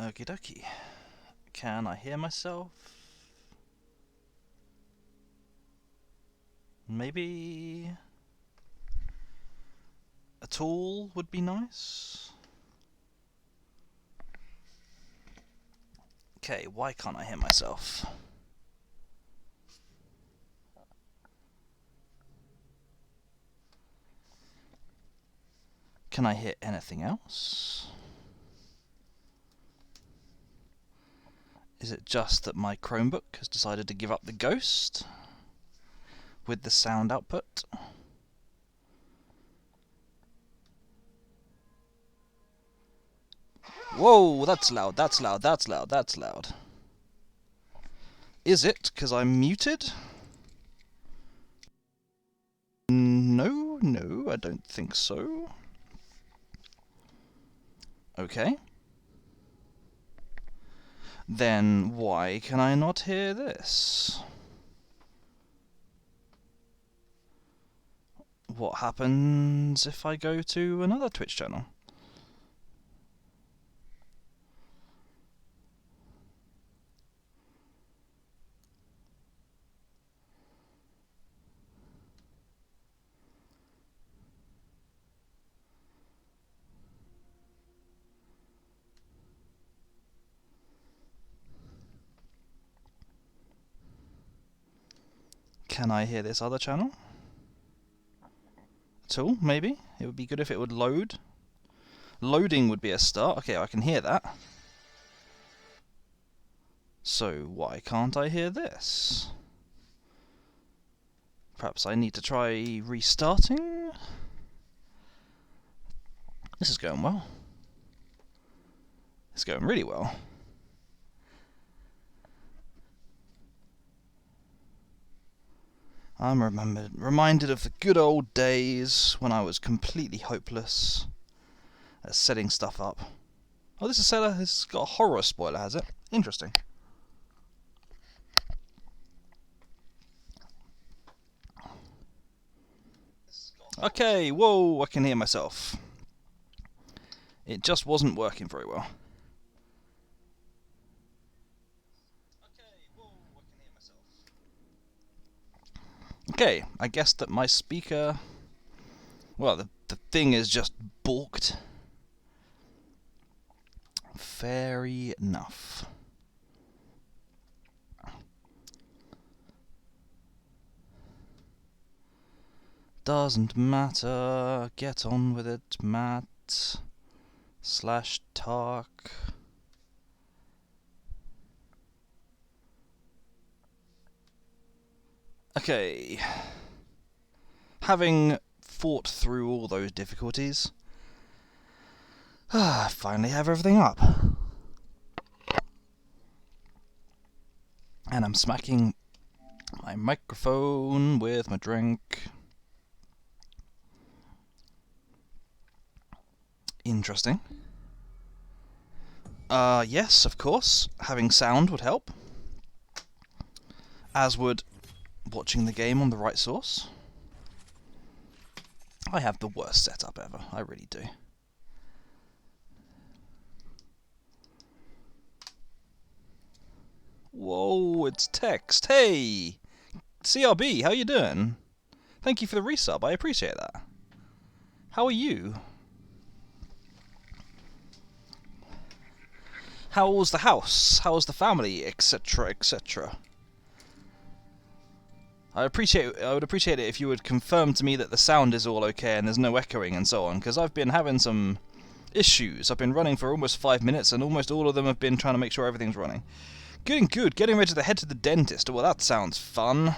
Okie dokie. Can I hear myself? Maybe a tool would be nice. Okay, why can't I hear myself? Can I hear anything else? Is it just that my Chromebook has decided to give up the ghost with the sound output? Whoa, that's loud, that's loud, that's loud, that's loud. Is it because I'm muted? No, I don't think so. Okay. Then why can I not hear this? What happens if I go to another Twitch channel? Can I hear this other channel? At all, maybe? It would be good if it would load. Loading would be a start. Okay, I can hear that. So why can't I hear this? Perhaps I need to try restarting? This is going well. It's going really well. I'm reminded of the good old days when I was completely hopeless at setting stuff up. Oh, this has got a horror spoiler, has it? Interesting. Okay, whoa, I can hear myself. It just wasn't working very well. Okay, I guess that my speaker... Well, the thing is just balked. Fair enough. Doesn't matter. Get on with it, Matt. /talk. Okay. Having fought through all those difficulties, I finally have everything up. And I'm smacking my microphone with my drink. Interesting. Yes, of course. Having sound would help. As would watching the game on the right source. I have the worst setup ever. I really do. Whoa, it's text. Hey! CRB, how you doing? Thank you for the resub. I appreciate that. How are you? How's the house? How's the family? Etc, etc. I would appreciate it if you would confirm to me that the sound is all okay and there's no echoing and so on, because I've been having some issues. I've been running for almost 5 minutes and almost all of them have been trying to make sure everything's running. Good. Getting ready to head to the dentist. Well, that sounds fun.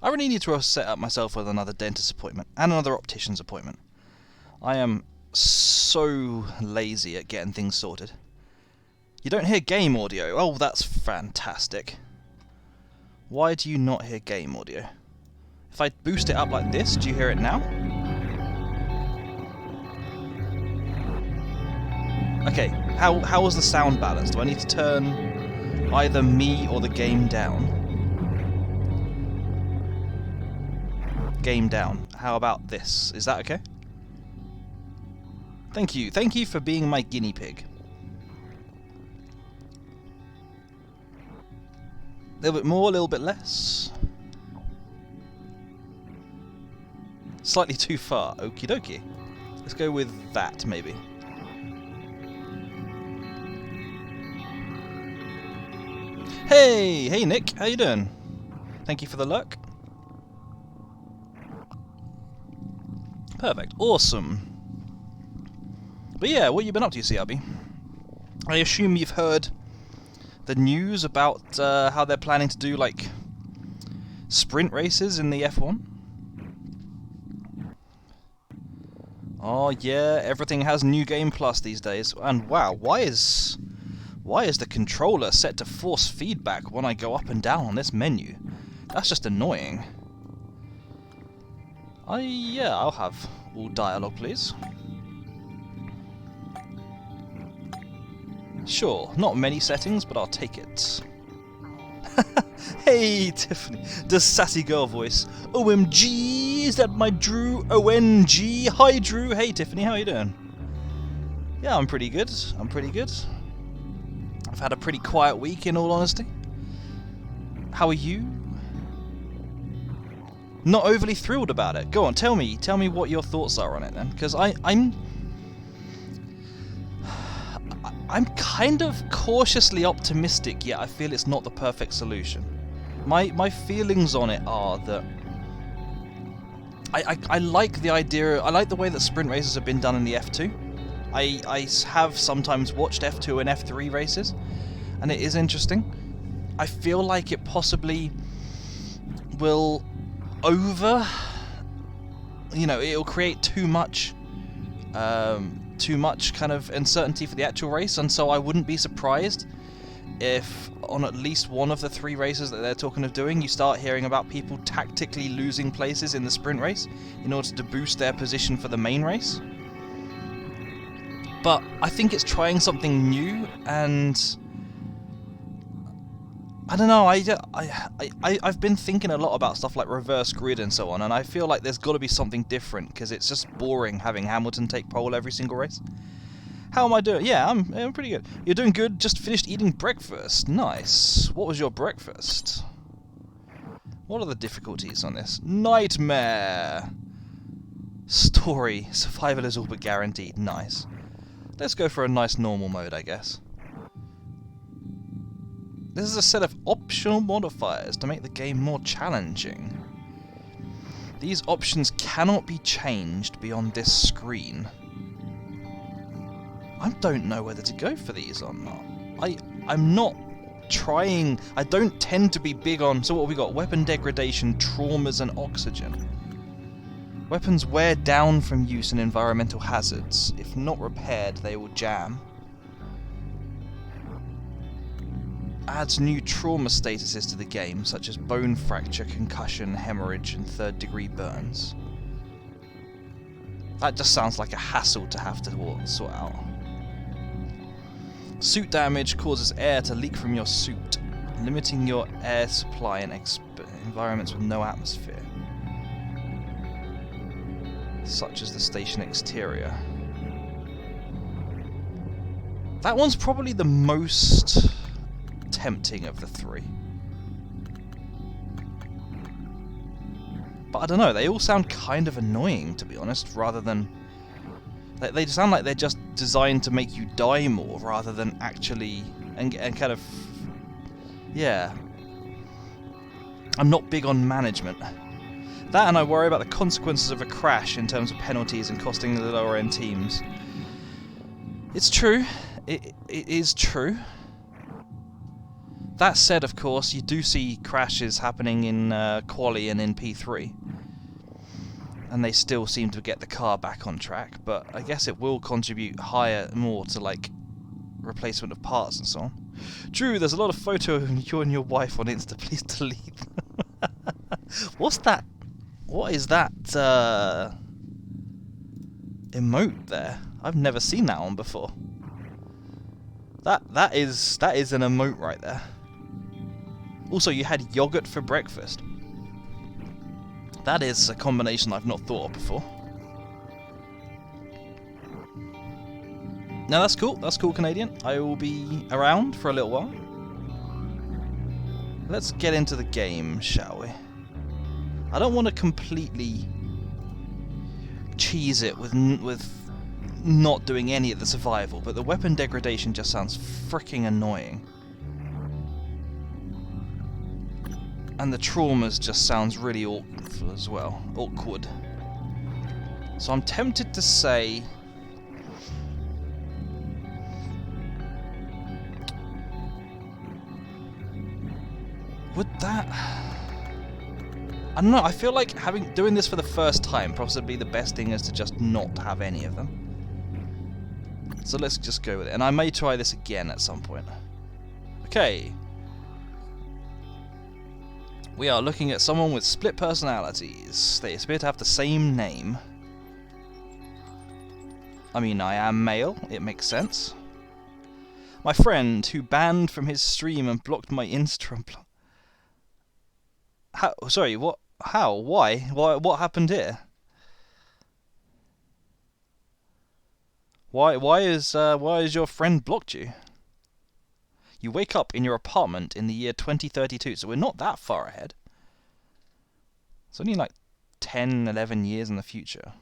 I really need to set up myself with another dentist appointment and another optician's appointment. I am so lazy at getting things sorted. You don't hear game audio. Oh, that's fantastic. Why do you not hear game audio? If I boost it up like this, do you hear it now? Okay, how is the sound balance? Do I need to turn either me or the game down? Game down. How about this? Is that okay? Thank you for being my guinea pig. A little bit more, a little bit less. Slightly too far. Okie dokie. Let's go with that, maybe. Hey! Hey, Nick. How you doing? Thank you for the luck. Perfect. Awesome. But yeah, what you been up to, CRB? I assume you've heard the news about how they're planning to do, like, sprint races in the F1? Oh yeah, everything has New Game Plus these days. And wow, why is the controller set to force feedback when I go up and down on this menu? That's just annoying. Yeah, I'll have all dialogue, please. Sure, not many settings, but I'll take it. Hey, Tiffany, the sassy girl voice. OMG, is that my Drew? ONG, hi Drew. Hey Tiffany, how you doing? Yeah, I'm pretty good. I'm pretty good. I've had a pretty quiet week, in all honesty. How are you? Not overly thrilled about it. Go on, tell me what your thoughts are on it then, because I'm kind of cautiously optimistic, yet I feel it's not the perfect solution. My feelings on it are that I like the idea. I like the way that sprint races have been done in the F2. I have sometimes watched F2 and F3 races, and it is interesting. I feel like it possibly will it'll create too much kind of uncertainty for the actual race, and so I wouldn't be surprised if on at least one of the 3 races that they're talking of doing, you start hearing about people tactically losing places in the sprint race in order to boost their position for the main race. But I think it's trying something new, and I don't know, I've been thinking a lot about stuff like reverse grid and so on, and I feel like there's got to be something different, because it's just boring having Hamilton take pole every single race. How am I doing? Yeah, I'm pretty good. You're doing good, just finished eating breakfast. Nice. What was your breakfast? What are the difficulties on this? Nightmare! Story. Survival is all but guaranteed. Nice. Let's go for a nice normal mode, I guess. This is a set of optional modifiers to make the game more challenging. These options cannot be changed beyond this screen. I don't know whether to go for these or not. I'm not trying. I don't tend to be big on. So what have we got? Weapon degradation, traumas, and oxygen. Weapons wear down from use and environmental hazards. If not repaired, they will jam. Adds new trauma statuses to the game, such as bone fracture, concussion, hemorrhage, and 3rd-degree burns. That just sounds like a hassle to have to sort out. Suit damage causes air to leak from your suit, limiting your air supply in environments with no atmosphere, such as the station exterior. That one's probably the most tempting of the 3. But I don't know, they all sound kind of annoying, to be honest, rather than... They sound like they're just designed to make you die more, rather than actually... And kind of... Yeah. I'm not big on management. That, and I worry about the consequences of a crash in terms of penalties and costing the lower end teams. It's true. It is true. That said, of course, you do see crashes happening in Quali and in P3. And they still seem to get the car back on track, but I guess it will contribute more to, like, replacement of parts and so on. Drew, there's a lot of photos of you and your wife on Insta. Please delete them. What's that? What is that emote there? I've never seen that one before. That is an emote right there. Also, you had yogurt for breakfast. That is a combination I've not thought of before. No, that's cool. That's cool, Canadian. I will be around for a little while. Let's get into the game, shall we? I don't want to completely cheese it with not doing any of the survival, but the weapon degradation just sounds freaking annoying. And the traumas just sounds really awkward as well. Awkward. So I'm tempted to say... would that... I don't know, I feel like doing this for the first time, possibly the best thing is to just not have any of them. So let's just go with it. And I may try this again at some point. Okay. We are looking at someone with split personalities. They appear to have the same name. I mean, I am male, it makes sense. My friend, who banned from his stream and blocked my Insta... How? Sorry, what? How? Why? What happened here? Why is your friend blocked you? You wake up in your apartment in the year 2032, so we're not that far ahead. It's only like 10, 11 years in the future.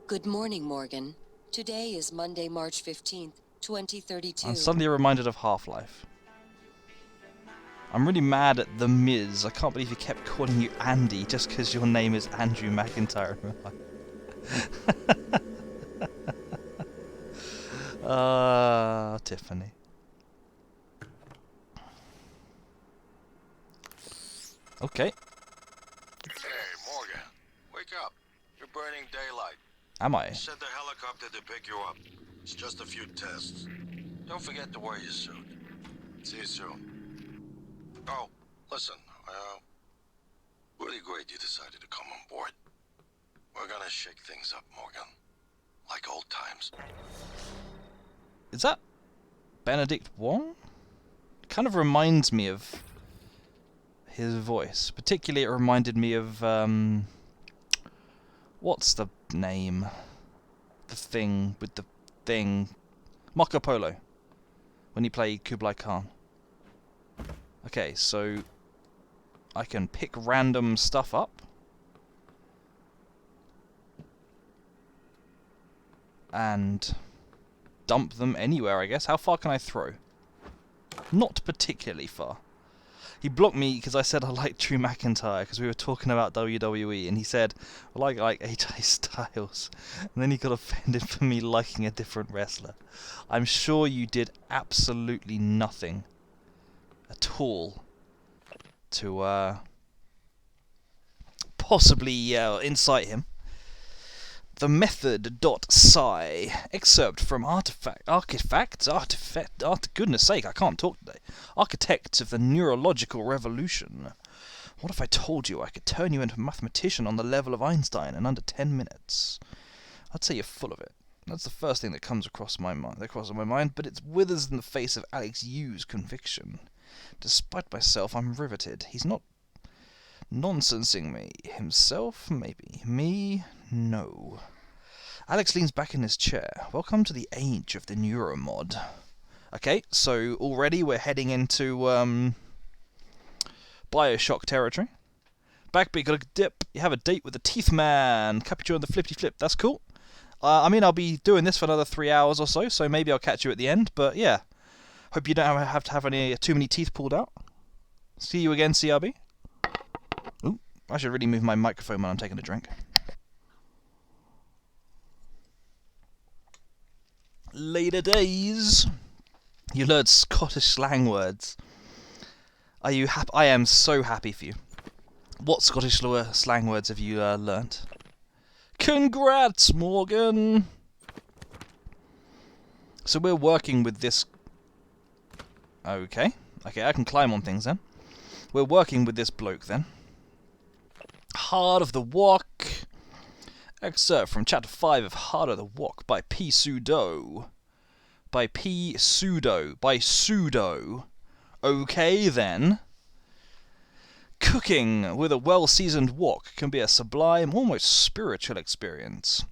Good morning, Morgan. Today is Monday, March 15th, 2032. I'm suddenly reminded of Half-Life. I'm really mad at The Miz. I can't believe he kept calling you Andy just because your name is Andrew McIntyre. Tiffany. Okay. Hey, Morgan. Wake up. You're burning daylight. Am I? Send the helicopter to pick you up. It's just a few tests. Don't forget to wear your suit. See you soon. Oh, listen. Really great you decided to come on board. We're gonna shake things up, Morgan. Like old times. Is that Benedict Wong? It kind of reminds me of his voice. Particularly it reminded me of, what's the name? The thing with the thing. Marco Polo. When he played Kublai Khan. Okay, so I can pick random stuff up. And dump them anywhere, I guess. How far can I throw? Not particularly far. He blocked me because I said I like Drew McIntyre because we were talking about WWE, and he said I like AJ Styles, and then he got offended for me liking a different wrestler. I'm sure you did absolutely nothing at all to possibly incite him. The method.psi excerpt from goodness sake, I can't talk today. Architects of the Neurological Revolution. What if I told you I could turn you into a mathematician on the level of Einstein in under 10 minutes? I'd say you're full of it. That's the first thing that comes across my mind, but it withers in the face of Alex Yu's conviction. Despite myself, I'm riveted. He's not nonsensing me. Himself, maybe. Me, no. Alex leans back in his chair. Welcome to the age of the Neuromod. Okay, so already we're heading into Bioshock territory. Backbeat, got a dip. You have a date with the Teeth Man. Capuchin on the Flippity Flip. That's cool. I mean, I'll be doing this for another 3 hours or so maybe I'll catch you at the end. But yeah, hope you don't have to have too many teeth pulled out. See you again, CRB. Ooh, I should really move my microphone when I'm taking a drink. Later days. You learned Scottish slang words. Are you happy? I am so happy for you. What Scottish slang words have you learnt? Congrats, Morgan! So we're working with this... Okay, I can climb on things then. We're working with this bloke then. Heart of the Walk. Excerpt from Chapter 5 of Heart of the Walk by P. Pseudo. By Pseudo. Okay then. Cooking with a well-seasoned wok can be a sublime, almost spiritual experience.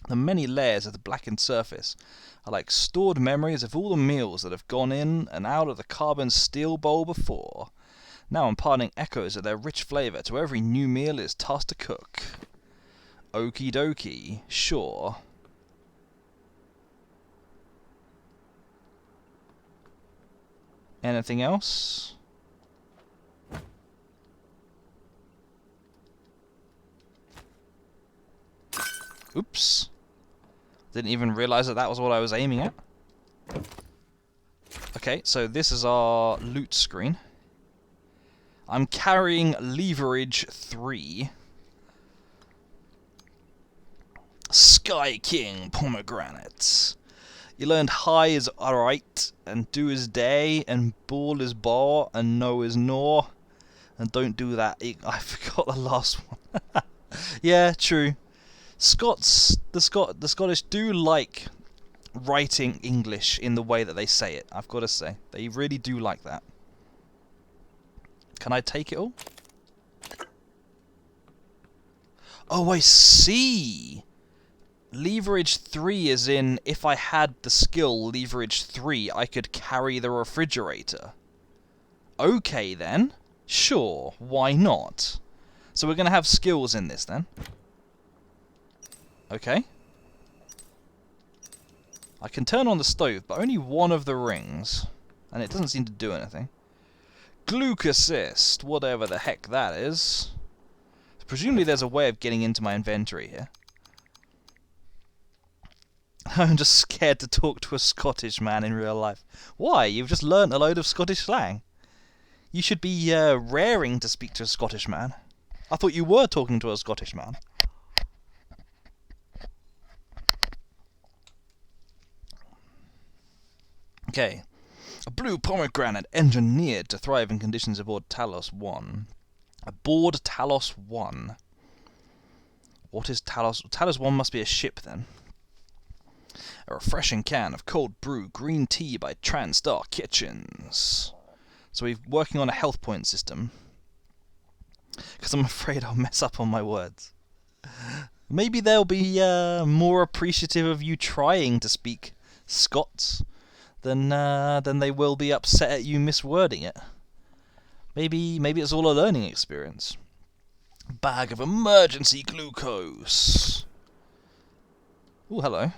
The many layers of the blackened surface are like stored memories of all the meals that have gone in and out of the carbon steel bowl before, now imparting echoes of their rich flavour to every new meal it is tasked to cook. Okie dokie, sure. Anything else? Oops. Didn't even realise that that was what I was aiming at. Okay, so this is our loot screen. I'm carrying leverage 3. Sky King pomegranate. You learned high is alright, and do is day, and ball is bar, and no is nor. And don't do that. I forgot the last one. Yeah, true. The Scottish do like writing English in the way that they say it, I've got to say. They really do like that. Can I take it all? Oh, I see! Leverage 3 is in, if I had the skill Leverage 3, I could carry the refrigerator. Okay then. Sure, why not? So we're going to have skills in this then. Okay. I can turn on the stove, but only one of the rings. And it doesn't seem to do anything. Gluck assist, whatever the heck that is. Presumably there's a way of getting into my inventory here. I'm just scared to talk to a Scottish man in real life. Why? You've just learnt a load of Scottish slang. You should be raring to speak to a Scottish man. I thought you were talking to a Scottish man. Okay. A blue pomegranate engineered to thrive in conditions aboard Talos 1. Aboard Talos 1. What is Talos? Talos 1 must be a ship then. A refreshing can of cold brew green tea by TranStar Kitchens. So we're working on a health point system. Because I'm afraid I'll mess up on my words. Maybe they'll be more appreciative of you trying to speak Scots than they will be upset at you miswording it. Maybe it's all a learning experience. Bag of emergency glucose. Oh, hello.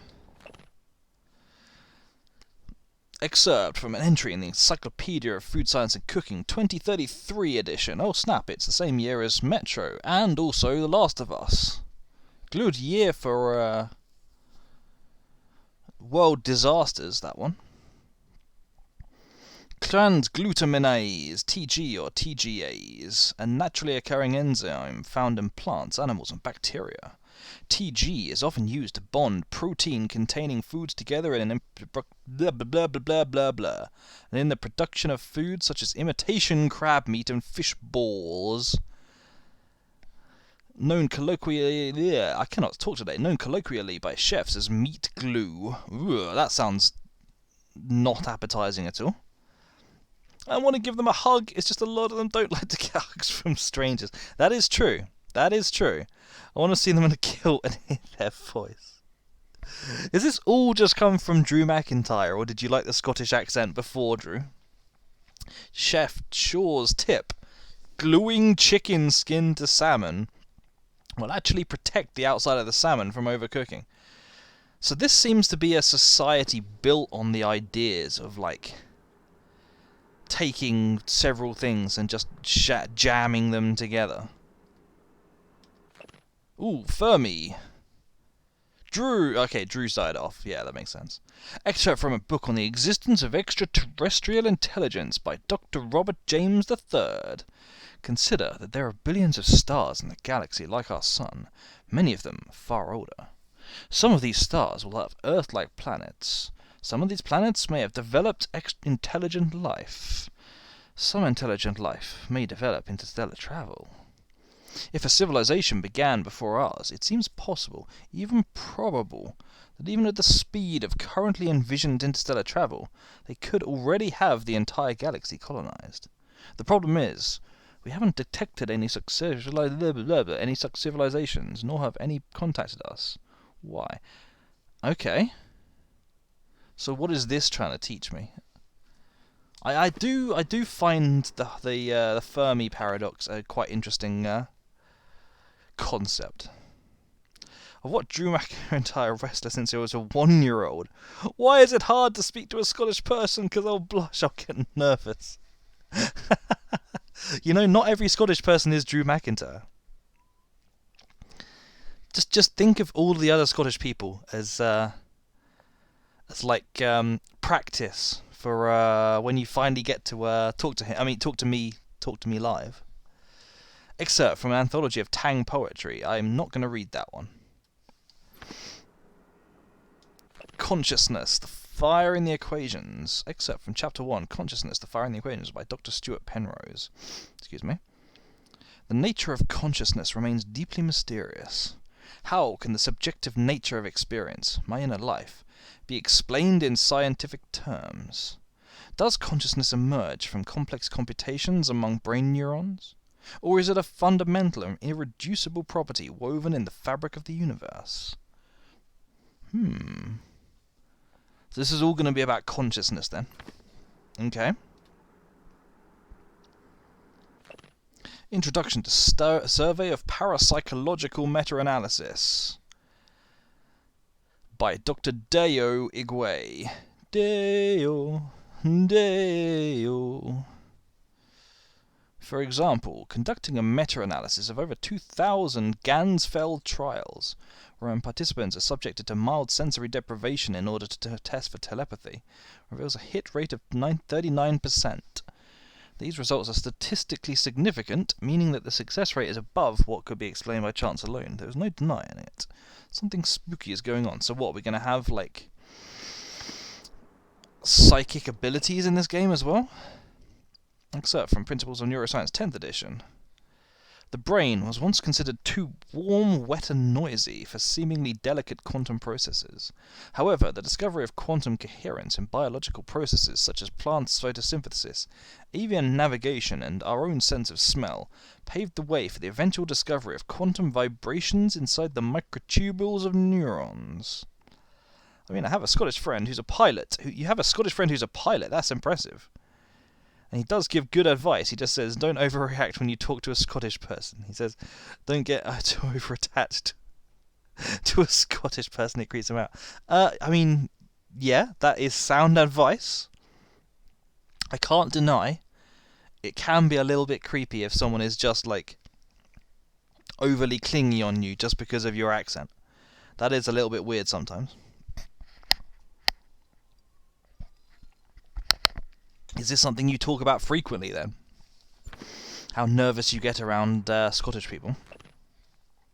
Excerpt from an entry in the Encyclopedia of Food Science and Cooking, 2033 edition. Oh snap, it's the same year as Metro, and also The Last of Us. Good year for world disasters, that one. Transglutaminase, TG or TGAs, a naturally occurring enzyme found in plants, animals, and bacteria. TG is often used to bond protein-containing foods together in blah blah blah blah blah blah, and in the production of foods such as imitation crab meat and fish balls. Known colloquially, I cannot talk today. Known colloquially by chefs as meat glue. Ooh, that sounds not appetizing at all. I want to give them a hug. It's just a lot of them don't like to get hugs from strangers. That is true. That is true. I want to see them in a kilt and hear their voice. Is this all just come from Drew McIntyre, or did you like the Scottish accent before, Drew? Chef Shaw's tip. Gluing chicken skin to salmon will actually protect the outside of the salmon from overcooking. So this seems to be a society built on the ideas of, like, taking several things and just jamming them together. Ooh, Fermi. Drew. Okay, Drew started off. Yeah, that makes sense. Excerpt from a book on the existence of extraterrestrial intelligence by Dr. Robert James III. Consider that there are billions of stars in the galaxy like our sun, many of them far older. Some of these stars will have Earth-like planets. Some of these planets may have developed intelligent life. Some intelligent life may develop interstellar travel. If a civilization began before ours, it seems possible, even probable, that even at the speed of currently envisioned interstellar travel, they could already have the entire galaxy colonized. The problem is, we haven't detected any such civilizations, nor have any contacted us. Why? Okay. So what is this trying to teach me? I do find the Fermi paradox a quite interesting concept. Of what drew McIntyre restless since he was a 1-year-old. Why is it hard to speak to a Scottish person? Because I'll blush, I'll get nervous. You know, not every Scottish person is Drew McIntyre. Just think of all the other Scottish people as like practice for when you finally get to talk to him. I mean, talk to me live. Excerpt from an anthology of Tang poetry. I'm not going to read that one. Consciousness, the fire in the equations. Excerpt from chapter 1, Consciousness, the fire in the equations, by Dr. Stuart Penrose. Excuse me. The nature of consciousness remains deeply mysterious. How can the subjective nature of experience, my inner life, be explained in scientific terms? Does consciousness emerge from complex computations among brain neurons? Or is it a fundamental and irreducible property woven in the fabric of the universe? So this is all going to be about consciousness then. Okay. Introduction to Survey of Parapsychological Meta-Analysis by Dr. Deo Igwe. Deo. For example, conducting a meta-analysis of over 2,000 Ganzfeld trials, wherein participants are subjected to mild sensory deprivation in order to test for telepathy, reveals a hit rate of 39%. These results are statistically significant, meaning that the success rate is above what could be explained by chance alone. There is no denying it. Something spooky is going on. So what, we're going to have, like, psychic abilities in this game as well? Excerpt from Principles of Neuroscience 10th edition. The brain was once considered too warm, wet and noisy for seemingly delicate quantum processes. However, the discovery of quantum coherence in biological processes such as plants' photosynthesis, avian navigation and our own sense of smell paved the way for the eventual discovery of quantum vibrations inside the microtubules of neurons. I mean, I have a Scottish friend who's a pilot. You have a Scottish friend who's a pilot? That's impressive. And he does give good advice. He just says, don't overreact when you talk to a Scottish person. He says, don't get too over-attached to a Scottish person. It creeps him out. I mean, yeah, that is sound advice. I can't deny it can be a little bit creepy if someone is just, like, overly clingy on you just because of your accent. That is a little bit weird sometimes. Is this something you talk about frequently, then? How nervous you get around Scottish people?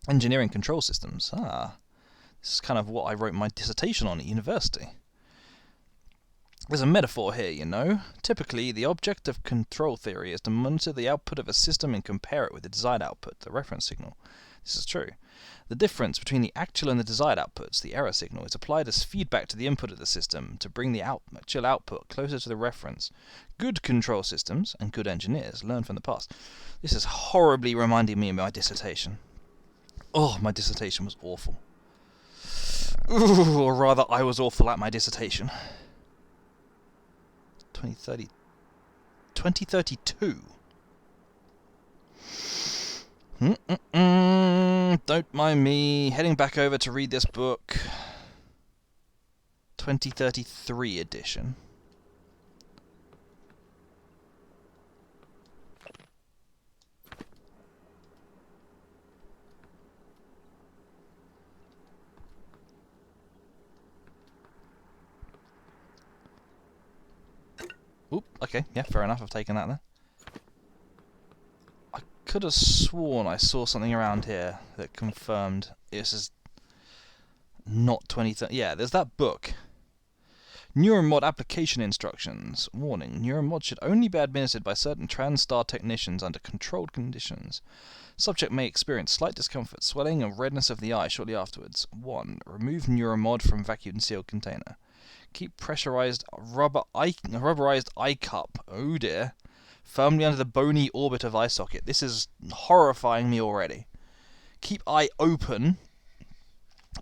Engineering control systems. This is kind of what I wrote my dissertation on at university. There's a metaphor here, you know. Typically, the object of control theory is to monitor the output of a system and compare it with the desired output, the reference signal. This is true. The difference between the actual and the desired outputs, the error signal, is applied as feedback to the input of the system to bring the actual output closer to the reference. Good control systems, and good engineers, learn from the past. This is horribly reminding me of my dissertation. Oh, my dissertation was awful. Ooh, or rather, I was awful at my dissertation. 2032. Don't mind me heading back over to read this book. 2033 edition. Oop, okay, yeah, fair enough, I've taken that then. I could have sworn I saw something around here that confirmed this is not 2030. Yeah, there's that book. Neuromod application instructions. Warning, Neuromod should only be administered by certain TranStar technicians under controlled conditions. Subject may experience slight discomfort, swelling and redness of the eye shortly afterwards. 1. Remove Neuromod from vacuum-sealed container. Keep pressurized rubberized eye cup. Oh dear. Firmly under the bony orbit of eye socket. This is horrifying me already. Keep eye open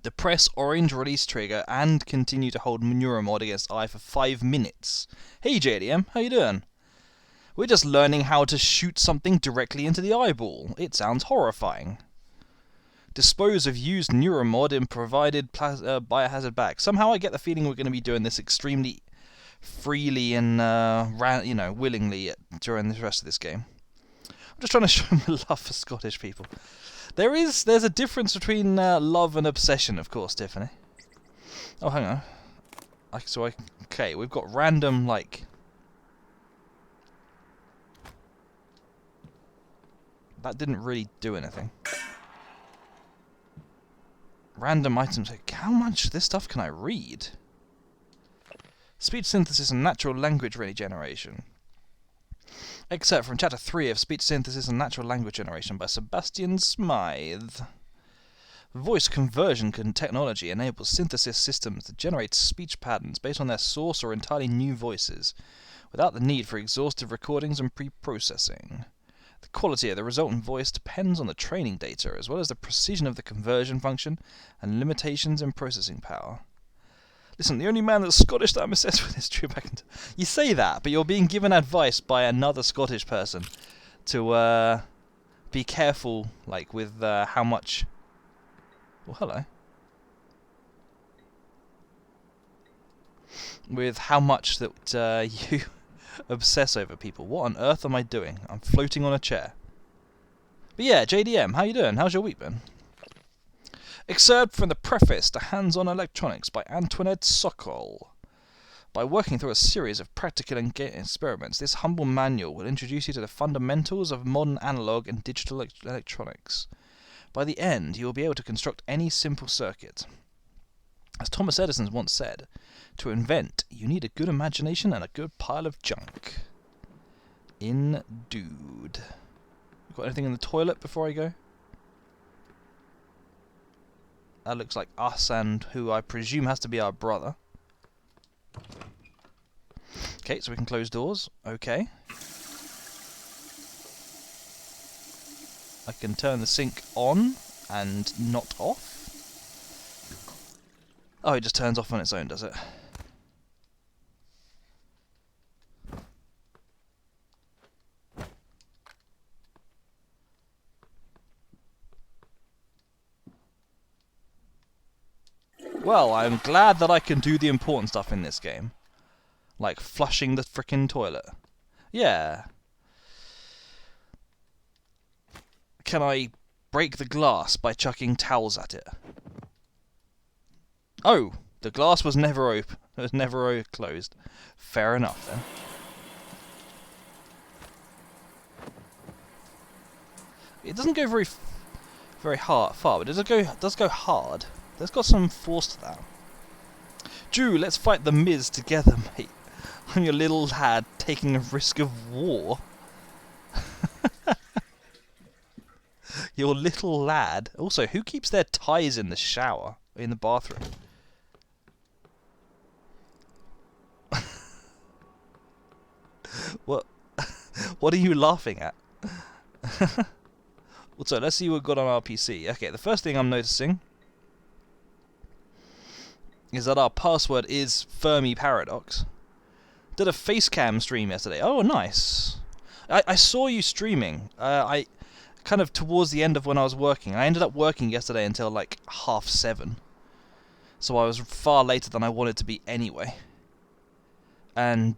Depress orange release trigger and continue to hold Neuromod against eye for 5 minutes. Hey JDM, how you doing? We're just learning how to shoot something directly into the eyeball. It sounds horrifying. Dispose of used Neuromod in provided biohazard bag. Somehow I get the feeling we're going to be doing this extremely freely and willingly during the rest of this game. I'm just trying to show my love for Scottish people. There's a difference between love and obsession, of course, Tiffany. Oh, hang on. Okay, we've got random, like... That didn't really do anything. Random items. How much of this stuff can I read? Speech synthesis and natural language regeneration. Excerpt from Chapter 3 of Speech Synthesis and Natural Language Generation by Sebastian Smythe. Voice conversion technology enables synthesis systems to generate speech patterns based on their source or entirely new voices, without the need for exhaustive recordings and pre-processing. The quality of the resultant voice depends on the training data, as well as the precision of the conversion function and limitations in processing power. Listen, the only man that's Scottish that I'm obsessed with is Drew Backend. You say that, but you're being given advice by another Scottish person to be careful, like, with how much... Well, hello. With how much that you obsess over people. What on earth am I doing? I'm floating on a chair. But yeah, JDM, how you doing? How's your week been? Excerpt from the preface to Hands-on Electronics by Antoinette Sokol. By working through a series of practical experiments, this humble manual will introduce you to the fundamentals of modern analog and digital electronics. By the end, you will be able to construct any simple circuit. As Thomas Edison once said, to invent, you need a good imagination and a good pile of junk. Indeed. Got anything in the toilet before I go? That looks like us and who I presume has to be our brother. Okay, so we can close doors. Okay. I can turn the sink on and not off. Oh, it just turns off on its own, does it? Well, I'm glad that I can do the important stuff in this game. Like flushing the frickin' toilet. Yeah. Can I break the glass by chucking towels at it? Oh, the glass was never open. It was never closed. Fair enough then. It doesn't go very far, but it does go hard. There's got some force to that. Drew, let's fight the Miz together, mate. I'm your little lad taking a risk of war. Your little lad. Also, who keeps their ties in the shower? In the bathroom? What? What are you laughing at? So let's see what we've got on our PC. Okay, the first thing I'm noticing is that our password is Fermi Paradox. Did a Facecam stream yesterday. Oh, nice. I saw you streaming. I kind of towards the end of when I was working. I ended up working yesterday until like 7:30. So I was far later than I wanted to be anyway. And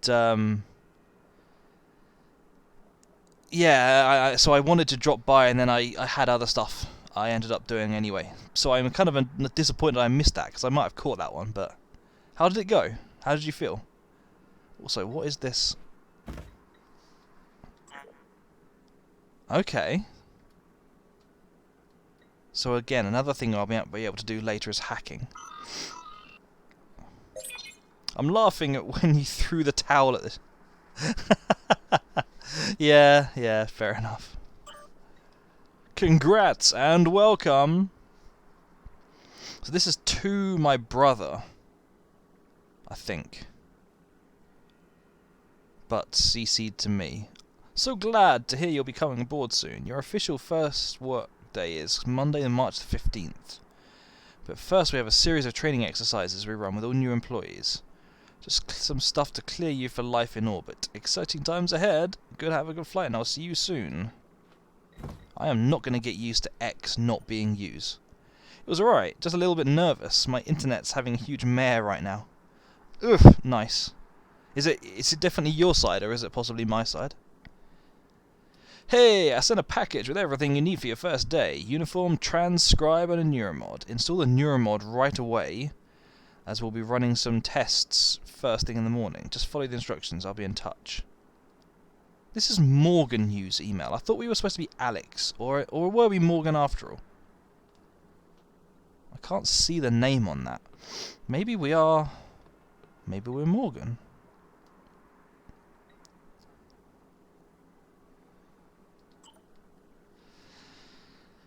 yeah, so I wanted to drop by, and then I had other stuff I ended up doing anyway. So I'm kind of disappointed I missed that, because I might have caught that one, but... How did it go? How did you feel? Also, what is this? Okay. So again, another thing I'll be able to do later is hacking. I'm laughing at when you threw the towel at this. Yeah, fair enough. Congrats and welcome. So this is to my brother, I think. But CC'd to me. So glad to hear you'll be coming aboard soon. Your official first work day is Monday, March the 15th. But first we have a series of training exercises we run with all new employees. Just some stuff to clear you for life in orbit. Exciting times ahead. Have a good flight and I'll see you soon. I am not going to get used to X not being used. It was alright, just a little bit nervous. My internet's having a huge mare right now. Ugh, nice. Is it definitely your side, or is it possibly my side? Hey, I sent a package with everything you need for your first day. Uniform, transcribe, and a neuromod. Install the neuromod right away, as we'll be running some tests first thing in the morning. Just follow the instructions, I'll be in touch. This is Morgan Hughes' email. I thought we were supposed to be Alex, or were we Morgan after all? I can't see the name on that. Maybe we are... Maybe we're Morgan.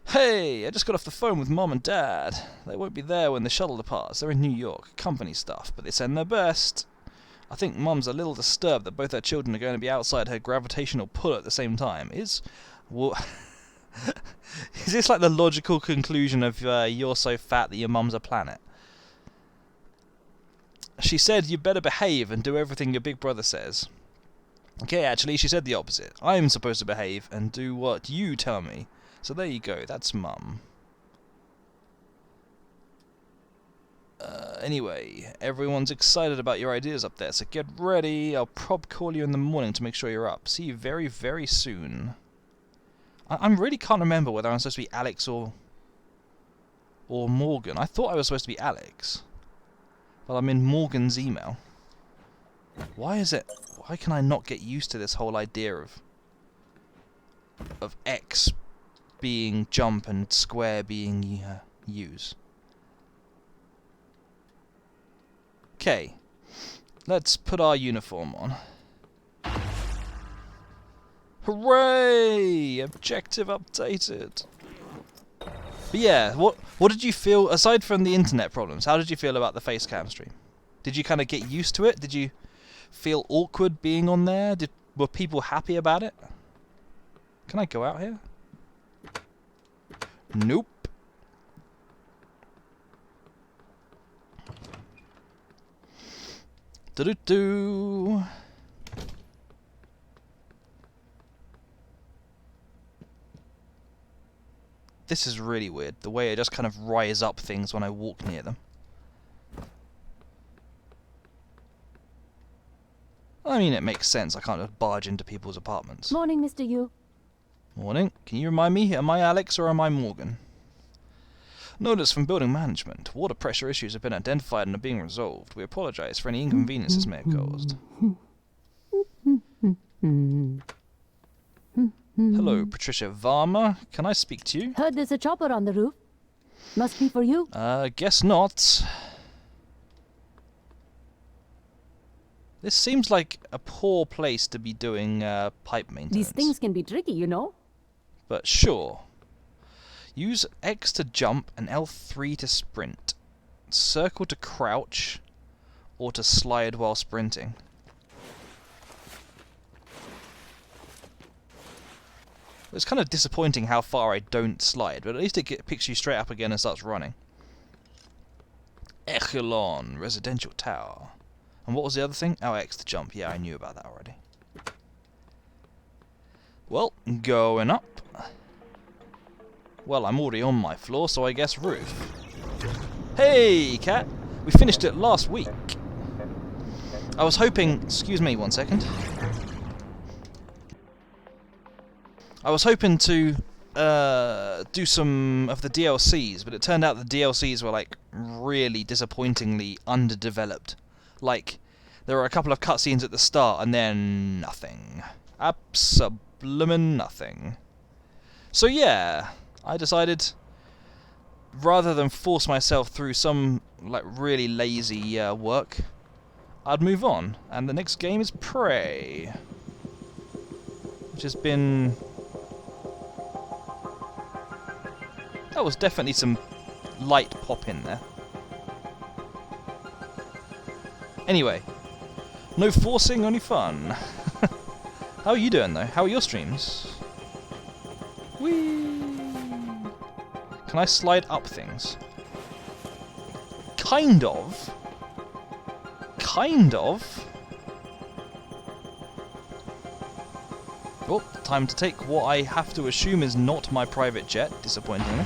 Hey, I just got off the phone with Mom and Dad. They won't be there when the shuttle departs. They're in New York, company stuff, but they send their best. I think Mum's a little disturbed that both her children are going to be outside her gravitational pull at the same time. What? Is this like the logical conclusion of you're so fat that your mum's a planet? She said you better behave and do everything your big brother says. Okay, actually, she said the opposite. I'm supposed to behave and do what you tell me. So there you go, that's Mum. Anyway, everyone's excited about your ideas up there, so get ready. I'll call you in the morning to make sure you're up. See you very, very soon. I really can't remember whether I'm supposed to be Alex or Morgan. I thought I was supposed to be Alex. But I'm in Morgan's email. Why can I not get used to this whole idea of X being jump and square being use? Okay. Let's put our uniform on. Hooray! Objective updated. But yeah, what did you feel, aside from the internet problems, how did you feel about the Facecam stream? Did you kind of get used to it? Did you feel awkward being on there? Were people happy about it? Can I go out here? Nope. Do-do-do. This is really weird, the way I just kind of rise up things when I walk near them. I mean, it makes sense. I can't just barge into people's apartments. Morning, Mr. Yu. Morning. Can you remind me, am I Alex or am I Morgan? Notice from building management. Water pressure issues have been identified and are being resolved. We apologize for any inconveniences may have caused. Hello, Patricia Varma. Can I speak to you? Heard there's a chopper on the roof. Must be for you. Guess not. This seems like a poor place to be doing pipe maintenance. These things can be tricky, you know. But sure. Use X to jump and L3 to sprint. Circle to crouch or to slide while sprinting. It's kind of disappointing how far I don't slide, but at least it picks you straight up again and starts running. Echelon, residential tower. And what was the other thing? Oh, X to jump. Yeah, I knew about that already. Well, going up. Well, I'm already on my floor, so I guess roof. Hey, cat! We finished it last week. I was hoping... Excuse me 1 second. I was hoping to do some of the DLCs, but it turned out the DLCs were like really disappointingly underdeveloped. Like, there were a couple of cutscenes at the start and then nothing. Absolutely nothing. So yeah, I decided, rather than force myself through some like really lazy work, I'd move on. And the next game is Prey, which has been... That was definitely some light pop in there. Anyway, no forcing, only fun. How are you doing though? How are your streams? Whee! Can I slide up things? kind of. Kind of. Oh, time to take what I have to assume is not my private jet, disappointingly.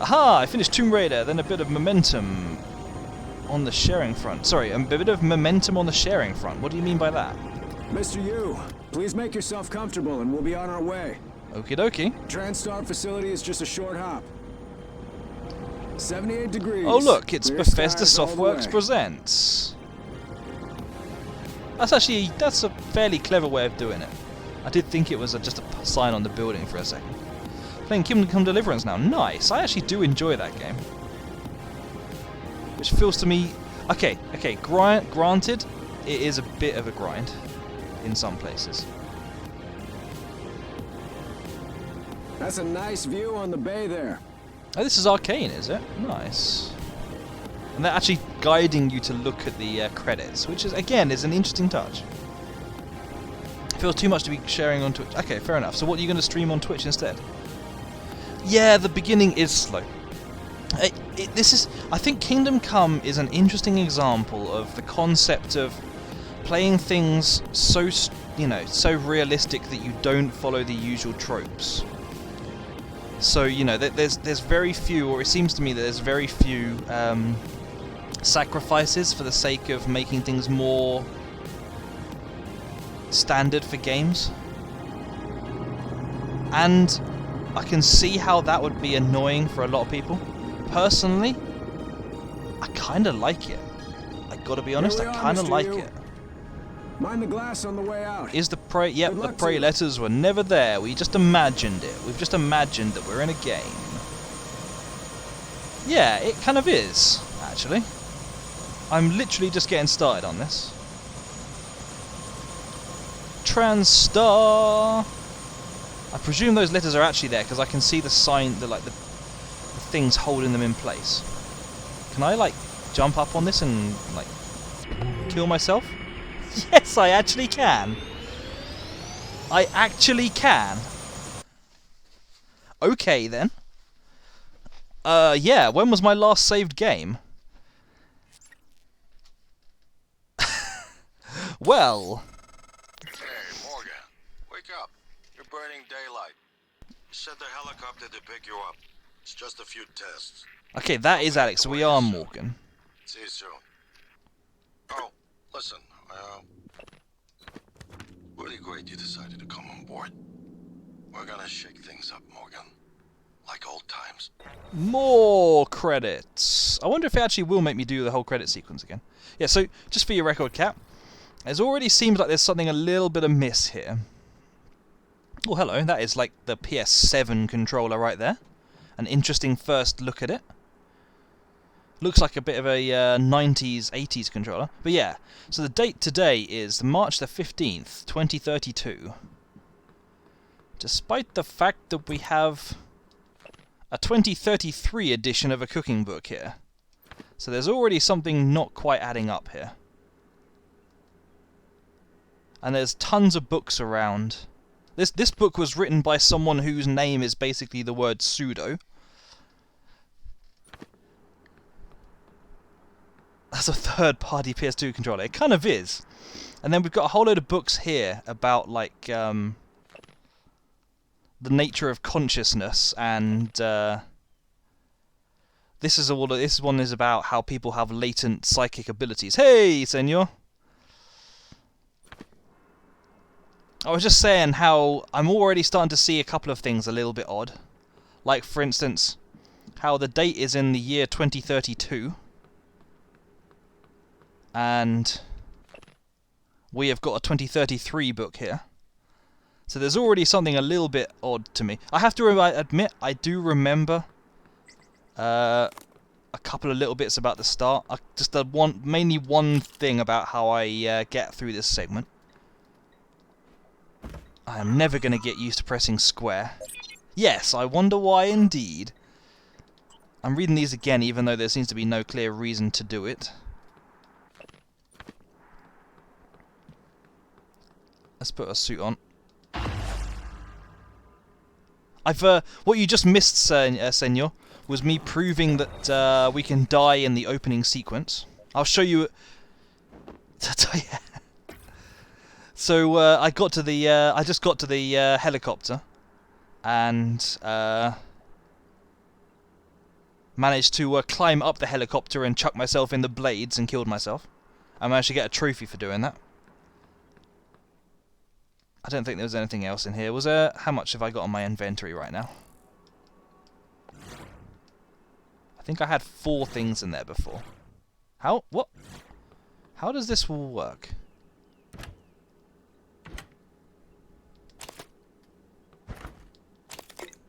Aha! I finished Tomb Raider, then a bit of momentum on the sharing front. Sorry, a bit of momentum on the sharing front. What do you mean by that? Mr. Yu, please make yourself comfortable and we'll be on our way. Okie dokie. TranStar facility is just a short hop. 78 degrees. Oh look, it's Clear Bethesda skies all the Softworks way. Presents. That's a fairly clever way of doing it. I did think it was just a sign on the building for a second. Playing Kingdom Come Deliverance now. Nice. I actually do enjoy that game. Which feels to me... Okay. Granted, it is a bit of a grind in some places. That's a nice view on the bay there. Oh, this is Arcane, is it? Nice. And they're actually guiding you to look at the credits, which is, again, is an interesting touch. Feels too much to be sharing on Twitch. Okay, fair enough. So what are you going to stream on Twitch instead? Yeah, the beginning is slow. I think Kingdom Come is an interesting example of the concept of playing things so, so realistic that you don't follow the usual tropes. So, there's very few, or it seems to me that there's very few sacrifices for the sake of making things more standard for games. And I can see how that would be annoying for a lot of people. Personally, I kind of like it. I gotta be honest, I kind of like it. Mind the glass on the way out. Is the prey? Yep, the prey letters were never there. We just imagined it. We've just imagined that we're in a game. Yeah, it kind of is, actually. I'm literally just getting started on this. TranStar. I presume those letters are actually there because I can see the sign, the things holding them in place. Can I jump up on this and kill myself? Yes, I actually can. I actually can. Okay then. Yeah, when was my last saved game? Well. Hey, Morgan. Wake up. You're burning daylight. Send the helicopter to pick you up. It's just a few tests. Okay, that is Alex. We are Morgan. See you soon. Oh, listen. Really great you decided to come on board. We're gonna shake things up, Morgan. Like old times. More credits. I wonder if it actually will make me do the whole credit sequence again. Yeah, so just for your record, Cap, it already seems like there's something a little bit amiss here. Oh, hello. That is like the PS7 controller right there. An interesting first look at it. Looks like a bit of a 90s, 80s controller. But yeah, so the date today is March the 15th, 2032. Despite the fact that we have a 2033 edition of a cooking book here. So there's already something not quite adding up here. And there's tons of books around. This book was written by someone whose name is basically the word pseudo. That's a third-party PS2 controller. It kind of is. And then we've got a whole load of books here about the nature of consciousness, and this one is about how people have latent psychic abilities. Hey, senor. I was just saying how I'm already starting to see a couple of things a little bit odd. Like, for instance, how the date is in the year 2032. And we have got a 2033 book here. So there's already something a little bit odd to me. I have to admit, I do remember a couple of little bits about the start. Mainly one thing about how I get through this segment. I am never going to get used to pressing square. Yes, I wonder why indeed. I'm reading these again even though there seems to be no clear reason to do it. Let's put a suit on. What you just missed, Senor, was me proving that we can die in the opening sequence. I'll show you. So I just got to the helicopter, and managed to climb up the helicopter and chuck myself in the blades and killed myself. I managed to get a trophy for doing that. I don't think there was anything else in here. Was there? How much have I got on my inventory right now? I think I had 4 things in there before. What? How does this all work?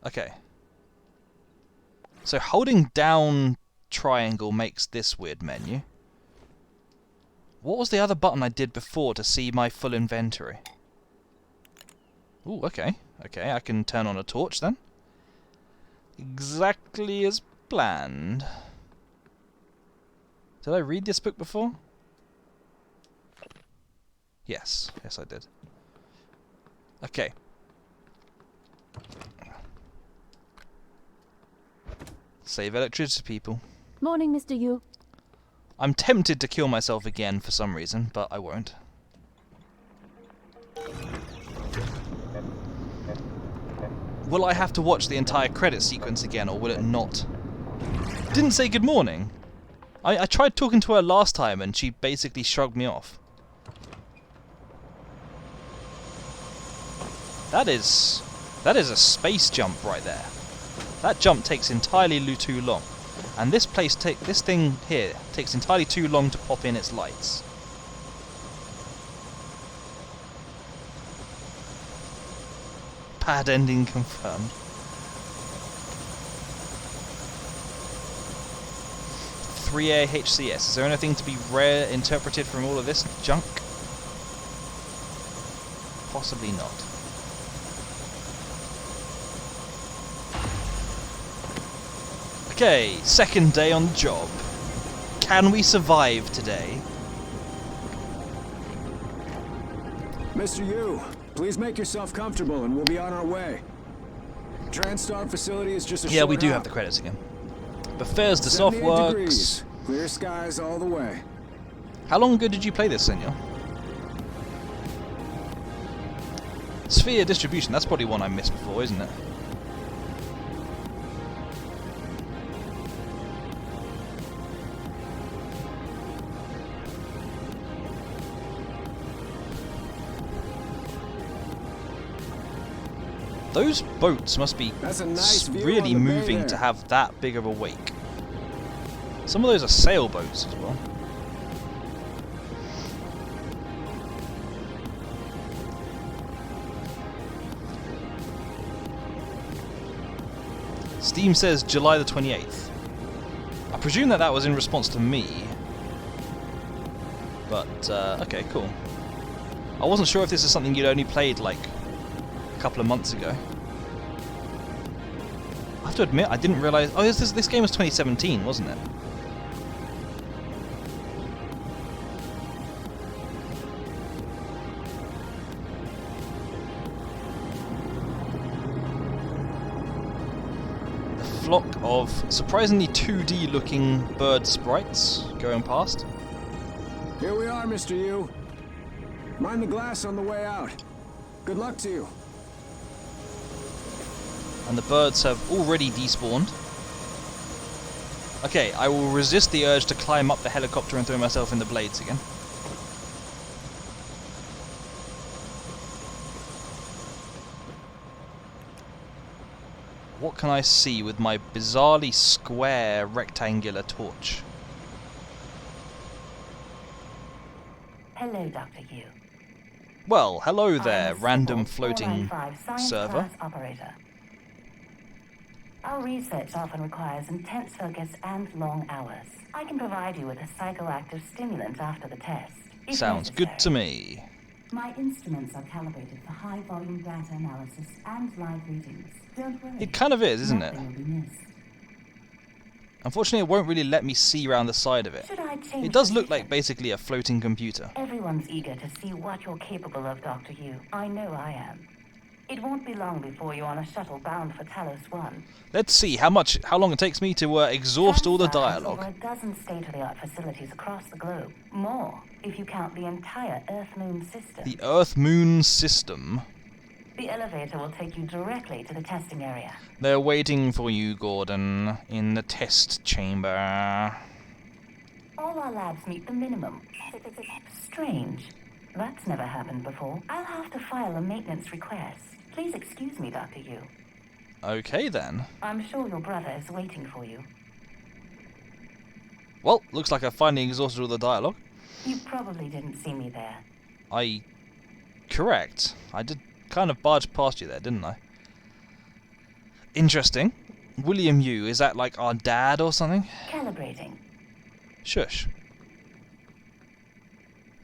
Okay. So holding down triangle makes this weird menu. What was the other button I did before to see my full inventory? Ooh, okay. Okay, I can turn on a torch then. Exactly as planned. Did I read this book before? Yes. Yes, I did. Okay. Save electricity, people. Morning, Mr. Yu. I'm tempted to kill myself again for some reason, but I won't. Will I have to watch the entire credit sequence again, or will it not? Didn't say good morning. I tried talking to her last time, and she basically shrugged me off. That is a space jump right there. That jump takes entirely too long, and this thing here takes entirely too long to pop in its lights. Pad ending confirmed. 3A HCS. Is there anything to be interpreted from all of this junk? Possibly not. Okay, second day on the job. Can we survive today? Mr. Yu, please make yourself comfortable and we'll be on our way. TranStar facility is just a Yeah, short we do hop. have the credits again. Bethesda 78 Softworks. degrees. Clear skies all the way. How long ago did you play this, Senor? Sphere Distribution, that's probably one I missed before, isn't it? Those boats must be That's a nice view really on the bay moving there. to have that big of a wake. Some of those are sailboats as well. Steam says July the 28th. I presume that was in response to me. But, okay, cool. I wasn't sure if this is something you'd only played, like, a couple of months ago. I have to admit, I didn't realise... Oh, this game was 2017, wasn't it? A flock of surprisingly 2D looking bird sprites going past. Here we are, Mr. Yu. Mind the glass on the way out. Good luck to you. And the birds have already despawned. Okay, I will resist the urge to climb up the helicopter and throw myself in the blades again. What can I see with my bizarrely square rectangular torch? Hello, Dr. Yu. Well, hello there, I'm a random Sybil floating 495 science server. class operator. Our research often requires intense focus and long hours. I can provide you with a psychoactive stimulant after the test, if Sounds good to necessary. me. My instruments are calibrated for high-volume data analysis and live readings. Don't worry. It kind of is, isn't it? Nothing will be missed. Unfortunately, it won't really let me see around the side of it. Should I change It does look position? like basically a floating computer. Everyone's eager to see what you're capable of, Dr. Yu. I know I am. It won't be long before you're on a shuttle bound for Talos 1. Let's see how long it takes me to exhaust all the TranStar has dialogue. over a dozen state-of-the-art facilities across the globe. More, if you count the entire Earth-Moon system. The Earth-Moon system. The elevator will take you directly to the testing area. They're waiting for you, Gordon, in the test chamber. All our labs meet the minimum. Strange. That's never happened before. I'll have to file a maintenance request. Please excuse me, Dr. Yu. Okay then. I'm sure your brother is waiting for you. Well, looks like I've finally exhausted all the dialogue. You probably didn't see me there. Correct. I did kind of barge past you there, didn't I? Interesting. William Yu, is that like our dad or something? Calibrating. Shush.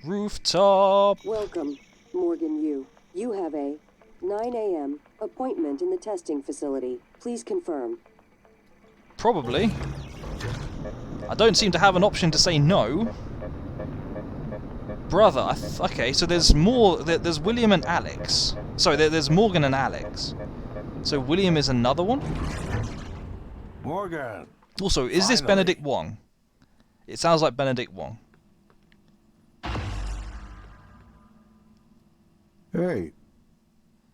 Rooftop! Welcome, Morgan Yu. You have a 9 a.m. appointment in the testing facility. Please confirm. Probably. I don't seem to have an option to say no. Brother, okay, so there's more. There's William and Alex. Sorry, there's Morgan and Alex. So William is another one? Morgan. Also, is this Finally. Benedict Wong? It sounds like Benedict Wong. Hey.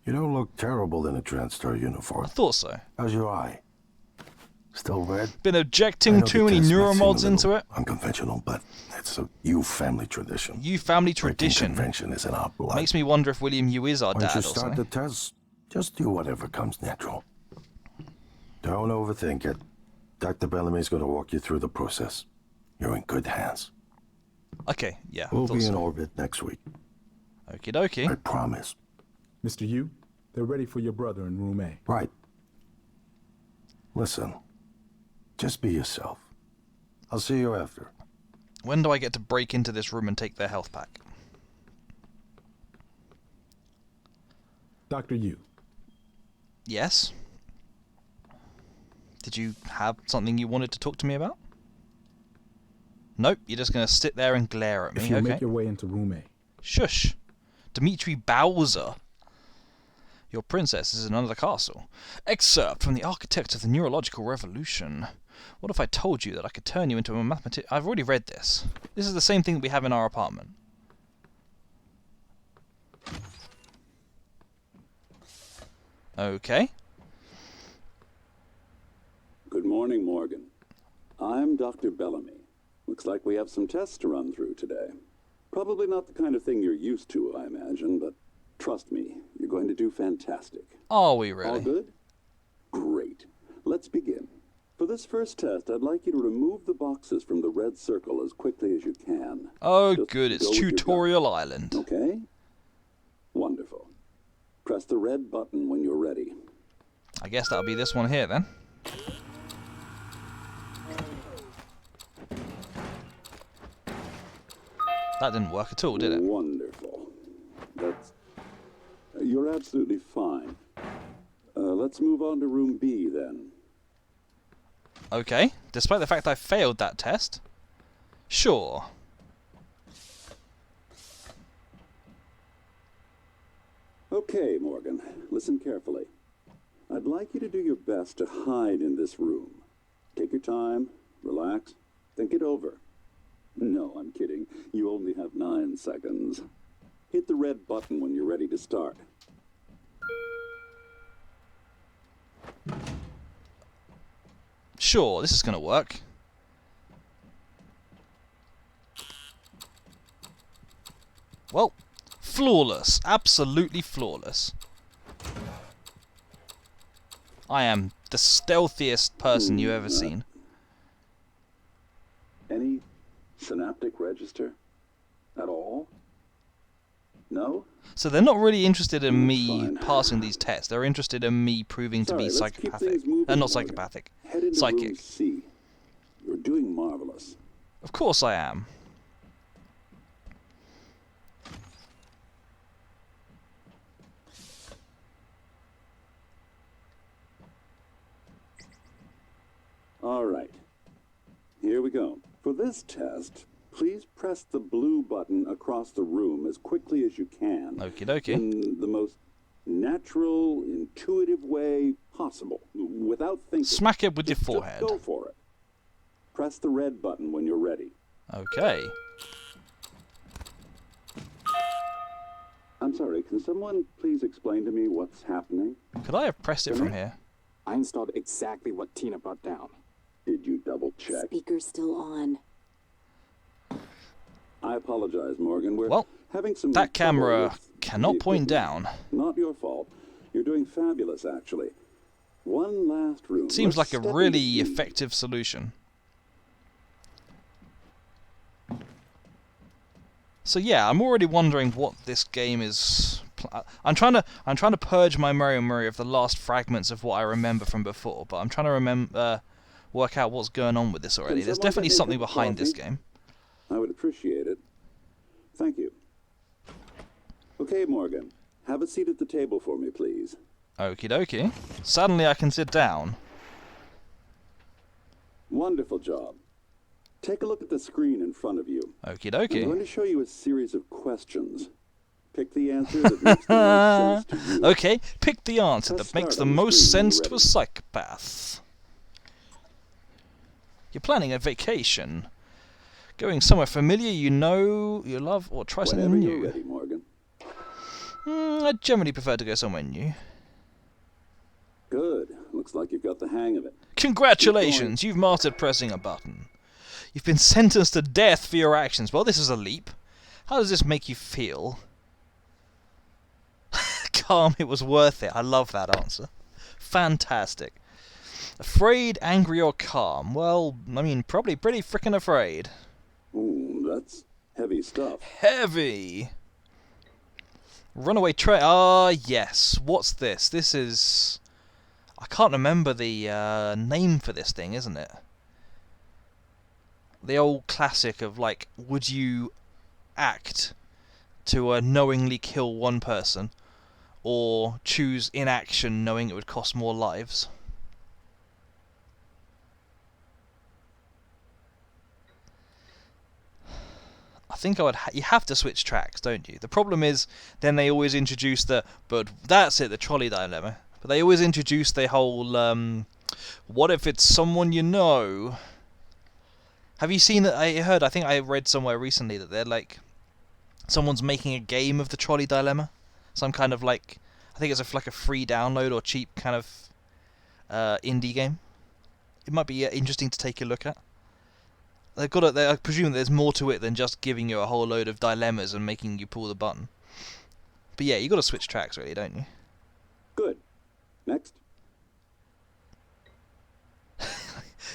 You don't look terrible in a TranStar I uniform. thought so. How's your eye? Still red? Been I ejecting know too the many test might seem a neuromods into little it. Unconventional, but it's a Yu family tradition. You family Breaking tradition. convention is in our blood. Makes me wonder if William Yu is our Once dad you or start something. the test, just do whatever comes natural. Don't overthink it. Dr. Bellamy's going to walk you through the process. You're in good hands. Okay, yeah. I We'll thought be in so. orbit next week. Okie dokie. I promise. Mr. Yu, they're ready for your brother in room A. Right. Listen. Just be yourself. I'll see you after. When do I get to break into this room and take their health pack? Dr. Yu, Yes? Did you have something you wanted to talk to me about? Nope, you're just going to sit there and glare at if me, you'll okay? make your way into room A. Shush. Dmitri Bowser. Your princess is in another castle. Excerpt from the Architect of the Neurological Revolution. What if I told you that I could turn you into a mathematician? I've already read this. This is the same thing that we have in our apartment. Okay. Good morning, Morgan. I'm Dr. Bellamy. Looks like we have some tests to run through today. Probably not the kind of thing you're used to, I imagine, but trust me, you're going to do fantastic. Are we All really? good? Great. Let's begin. For this first test, I'd like you to remove the boxes from the red circle as quickly as you can. Oh, Just good. It's go with your gut. Tutorial Island. Okay? Wonderful. Press the red button when you're ready. I guess that'll be this one here then. That didn't work at all, did it? Wonderful. That's... You're absolutely fine. Let's move on to room B, then. Okay. Despite the fact I failed that test. Sure. Okay, Morgan. Listen carefully. I'd like you to do your best to hide in this room. Take your time, relax, think it over. No, I'm kidding. You only have 9 seconds. Hit the red button when you're ready to start. Sure, this is going to work. Well, flawless. Absolutely flawless. I am the stealthiest person you've ever seen. Any synaptic register? At all? No? So they're not really interested in me Fine. passing these tests. They're interested in me proving to be Sorry, let's keep psychopathic. things moving, Not Morgan. psychopathic. Head into room Psychic. C. You're doing marvelous. Of course I am. All right. Here we go. For this test, please press the blue button across the room as quickly as you can. Okie dokie. In the most natural, intuitive way possible, without thinking. Smack it with your Just forehead. go for it. Press the red button when you're ready. Okay. I'm sorry, can someone please explain to me what's happening? Could I have pressed it from here? I installed exactly what Tina brought down. Did you double check? Speaker's still on. I apologize, Morgan. We're Well, having some that trouble camera with cannot the point equipment. down. Not your fault. You're doing fabulous, actually. One last room. Seems Let's like a step really into- effective solution. So yeah, I'm already wondering what this game is. I'm trying to purge my memory of the last fragments of what I remember from before, but I'm trying to work out what's going on with this already. There's someone definitely get me a something cup of behind this coffee? game. I would appreciate it. Thank you. Okay, Morgan. Have a seat at the table for me, please. Okie dokie. Suddenly I can sit down. Wonderful job. Take a look at the screen in front of you. Okie I'm dokie. going to show you a series of questions. Pick the answer that makes the most sense to you. Okay, pick the answer Let's that makes start the on the most screen when sense you're to a ready. psychopath. You're planning a vacation. Going somewhere familiar you know, you love, or try something Whenever you're new. ready, Morgan. I generally prefer to go somewhere new. Good. Looks like you've got the hang of it. Congratulations, you've mastered pressing a button. You've been sentenced to death for your actions. Well, this is a leap. How does this make you feel? Calm, it was worth it. I love that answer. Fantastic. Afraid, angry, or calm? Well, I mean, probably pretty frickin' afraid. Ooh, that's heavy stuff. Heavy! Runaway train. Ah, yes. What's this? This is... I can't remember the name for this thing, isn't it? The old classic of, like, would you act to knowingly kill one person, or choose inaction knowing it would cost more lives? I think I would. You have to switch tracks, don't you? The problem is, then they always introduce but that's it, the trolley dilemma. But they always introduce the whole, what if it's someone you know? Have you seen that? I think I read somewhere recently that they're like, someone's making a game of the trolley dilemma. Some kind of like, I think it's like a free download or cheap kind of indie game. It might be interesting to take a look at. I presume there's more to it than just giving you a whole load of dilemmas and making you pull the button. But yeah, you got to switch tracks, really, don't you? Good. Next.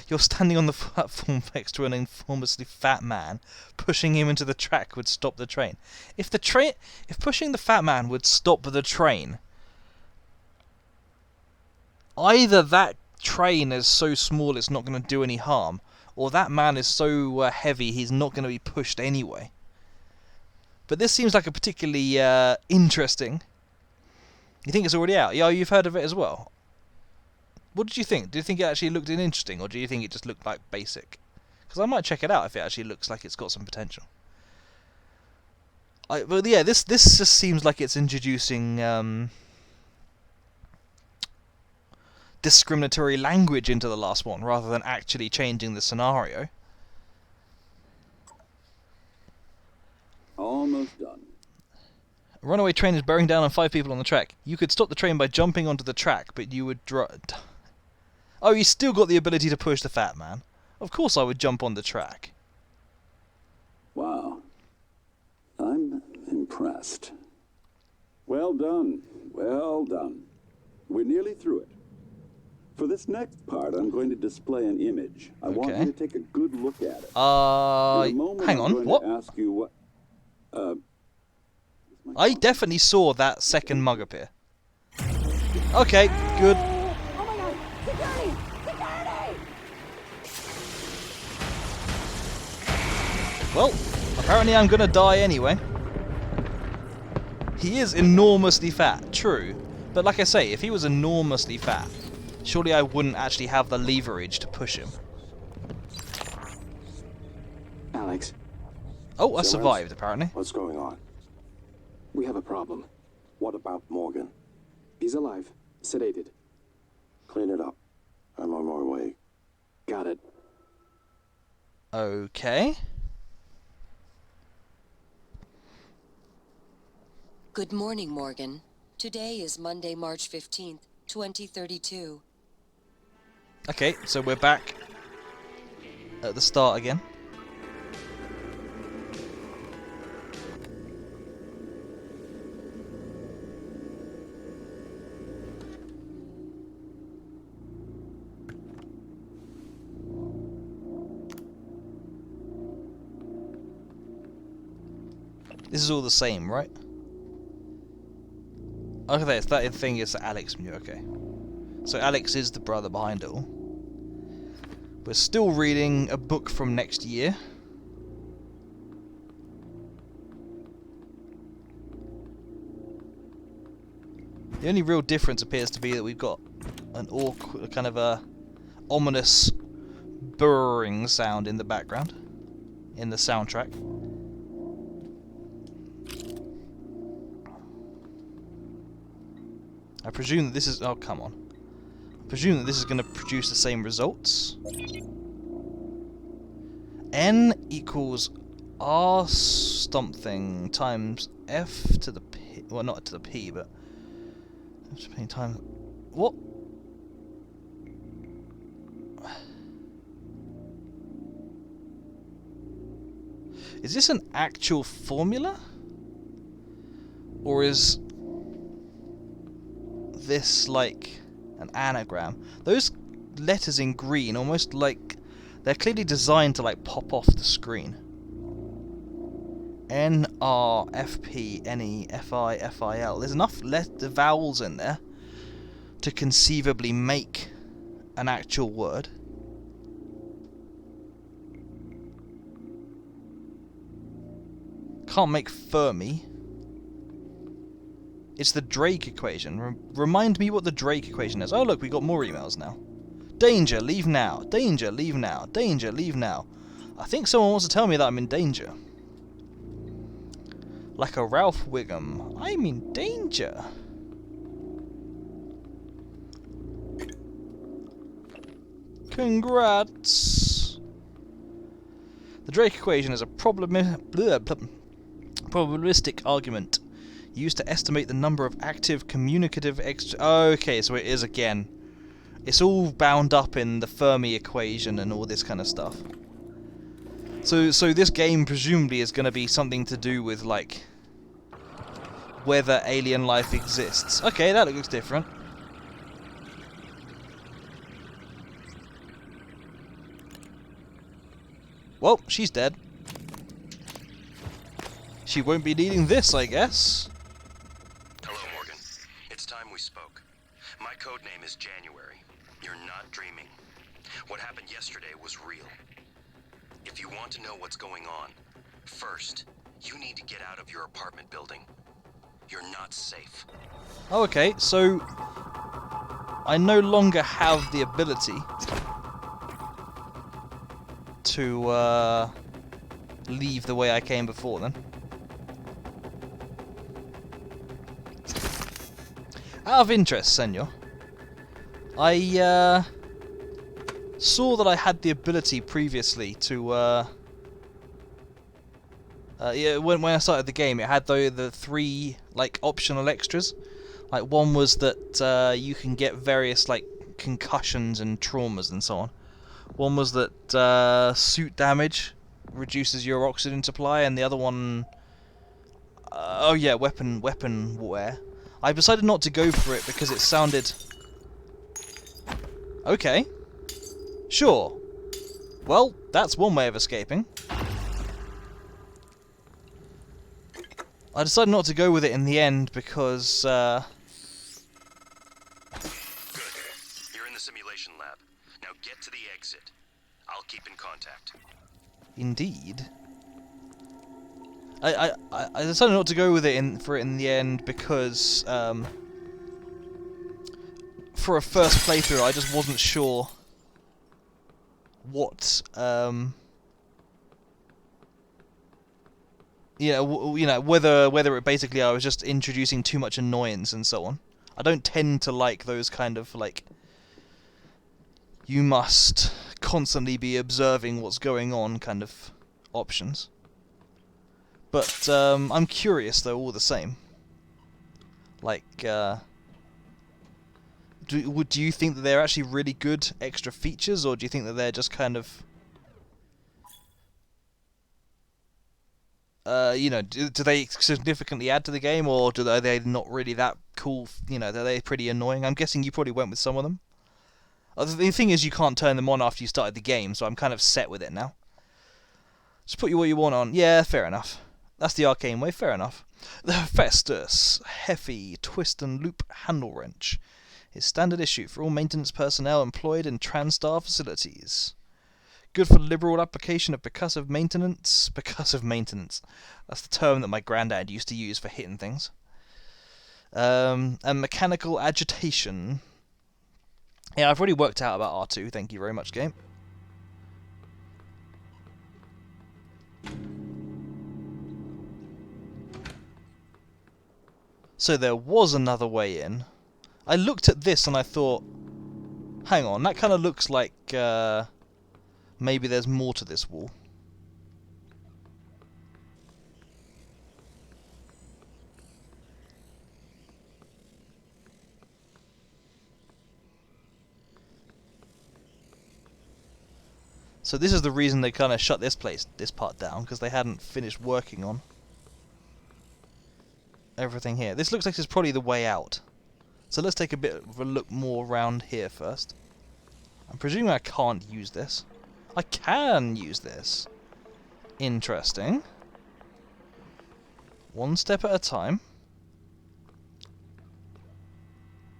You're standing on the platform next to an enormously fat man. Pushing him into the track would stop the train. If pushing the fat man would stop the train, either that train is so small it's not going to do any harm, or that man is so heavy he's not going to be pushed anyway. But this seems like a particularly interesting. You think it's already out? Yeah, you've heard of it as well. What did you think? Do you think it actually looked interesting, or do you think it just looked like basic? Because I might check it out if it actually looks like it's got some potential. Well, yeah, this just seems like it's introducing discriminatory language into the last one, rather than actually changing the scenario. Almost done. A runaway train is bearing down on 5 people on the track. You could stop the train by jumping onto the track, but you would Oh, you still got the ability to push the fat man. Of course I would jump on the track. Wow. I'm impressed. Well done. Well done. We're nearly through it. For this next part, I'm going to display an image. I want Okay. you to take a good look at it. In a moment, hang I'm on, going what? to ask you what... I definitely saw that second mug appear. Okay, good. Oh my god! Security! Security! Well, apparently I'm gonna die anyway. He is enormously fat, true. But like I say, if he was enormously fat, surely I wouldn't actually have the leverage to push him. Alex, Oh, I So survived, apparently. what's going on? We have a problem. What about Morgan? He's alive. Sedated. Clean it up. I'm on my way. Got it. Okay. Good morning, Morgan. Today is Monday, March 15th, 2032. Okay, so we're back at the start again. This is all the same, right? Okay, that thing is that Alex knew, okay. So Alex is the brother behind it all. We're still reading a book from next year. The only real difference appears to be that we've got an awkward, kind of a ominous burring sound in the background, in the soundtrack. I presume that this is... oh, come on. I presume that this is going to produce the same results. N equals R something times F to the P... well, not to the P, but... F to P times... what? Is this an actual formula? Or is... this like an anagram? Those letters in green almost like they're clearly designed to like pop off the screen. N R F P N E F I F I L. There's enough vowels in there to conceivably make an actual word. Can't make Fermi. It's the Drake equation. Remind me what the Drake equation is. Oh look, we got more emails now. Danger, leave now. Danger, leave now. Danger, leave now. I think someone wants to tell me that I'm in danger. Like a Ralph Wiggum. I'm in danger. Congrats. The Drake equation is a probabilistic argument used to estimate the number of active communicative okay, so it is again. It's all bound up in the Fermi equation and all this kind of stuff. So this game presumably is going to be something to do with like whether alien life exists. Okay, that looks different. Well, she's dead. She won't be needing this, I guess. Hello, Morgan. It's time we spoke. My code name is January. You're not dreaming. What happened yesterday was real. If you want to know what's going on, first, you need to get out of your apartment building. You're not safe. Oh, okay, so I no longer have the ability to leave the way I came before then. Out of interest, senor, I saw that I had the ability previously to yeah, when I started the game, it had the three like optional extras. Like one was that you can get various like concussions and traumas and so on. One was that suit damage reduces your oxygen supply, and the other one, oh yeah, weapon wear. I decided not to go for it because it sounded okay. Sure. Well, that's one way of escaping. I decided not to go with it in the end because Good. You're in the simulation lab. Now get to the exit. I'll keep in contact. Indeed. I decided not to go with it in the end because for a first playthrough I just wasn't sure what you know whether it basically I was just introducing too much annoyance and so on. I don't tend to like those kind of, like, you must constantly be observing what's going on kind of options. But I'm curious though, all the same. Like, do you think that they're actually really good extra features, or do you think that they're just kind of, you know, do they significantly add to the game, or are they not really that cool? You know, are they pretty annoying? I'm guessing you probably went with some of them. The thing is, you can't turn them on after you started the game, so I'm kind of set with it now. Just put what you want on. Yeah, fair enough. That's the arcane way, fair enough. The Hephaestus Heavy Twist and Loop Handle Wrench is standard issue for all maintenance personnel employed in TranStar facilities. Good for liberal application of percussive maintenance. Percussive maintenance. That's the term that my granddad used to use for hitting things. And mechanical agitation. Yeah, I've already worked out about R2. Thank you very much, game. So there was another way in. I looked at this and I thought, hang on, that kind of looks like maybe there's more to this wall. So this is the reason they kind of shut this part down, because they hadn't finished working on everything here. This looks like it's probably the way out. So let's take a bit of a look more around here first. I'm presuming I can't use this. I can use this. Interesting. One step at a time.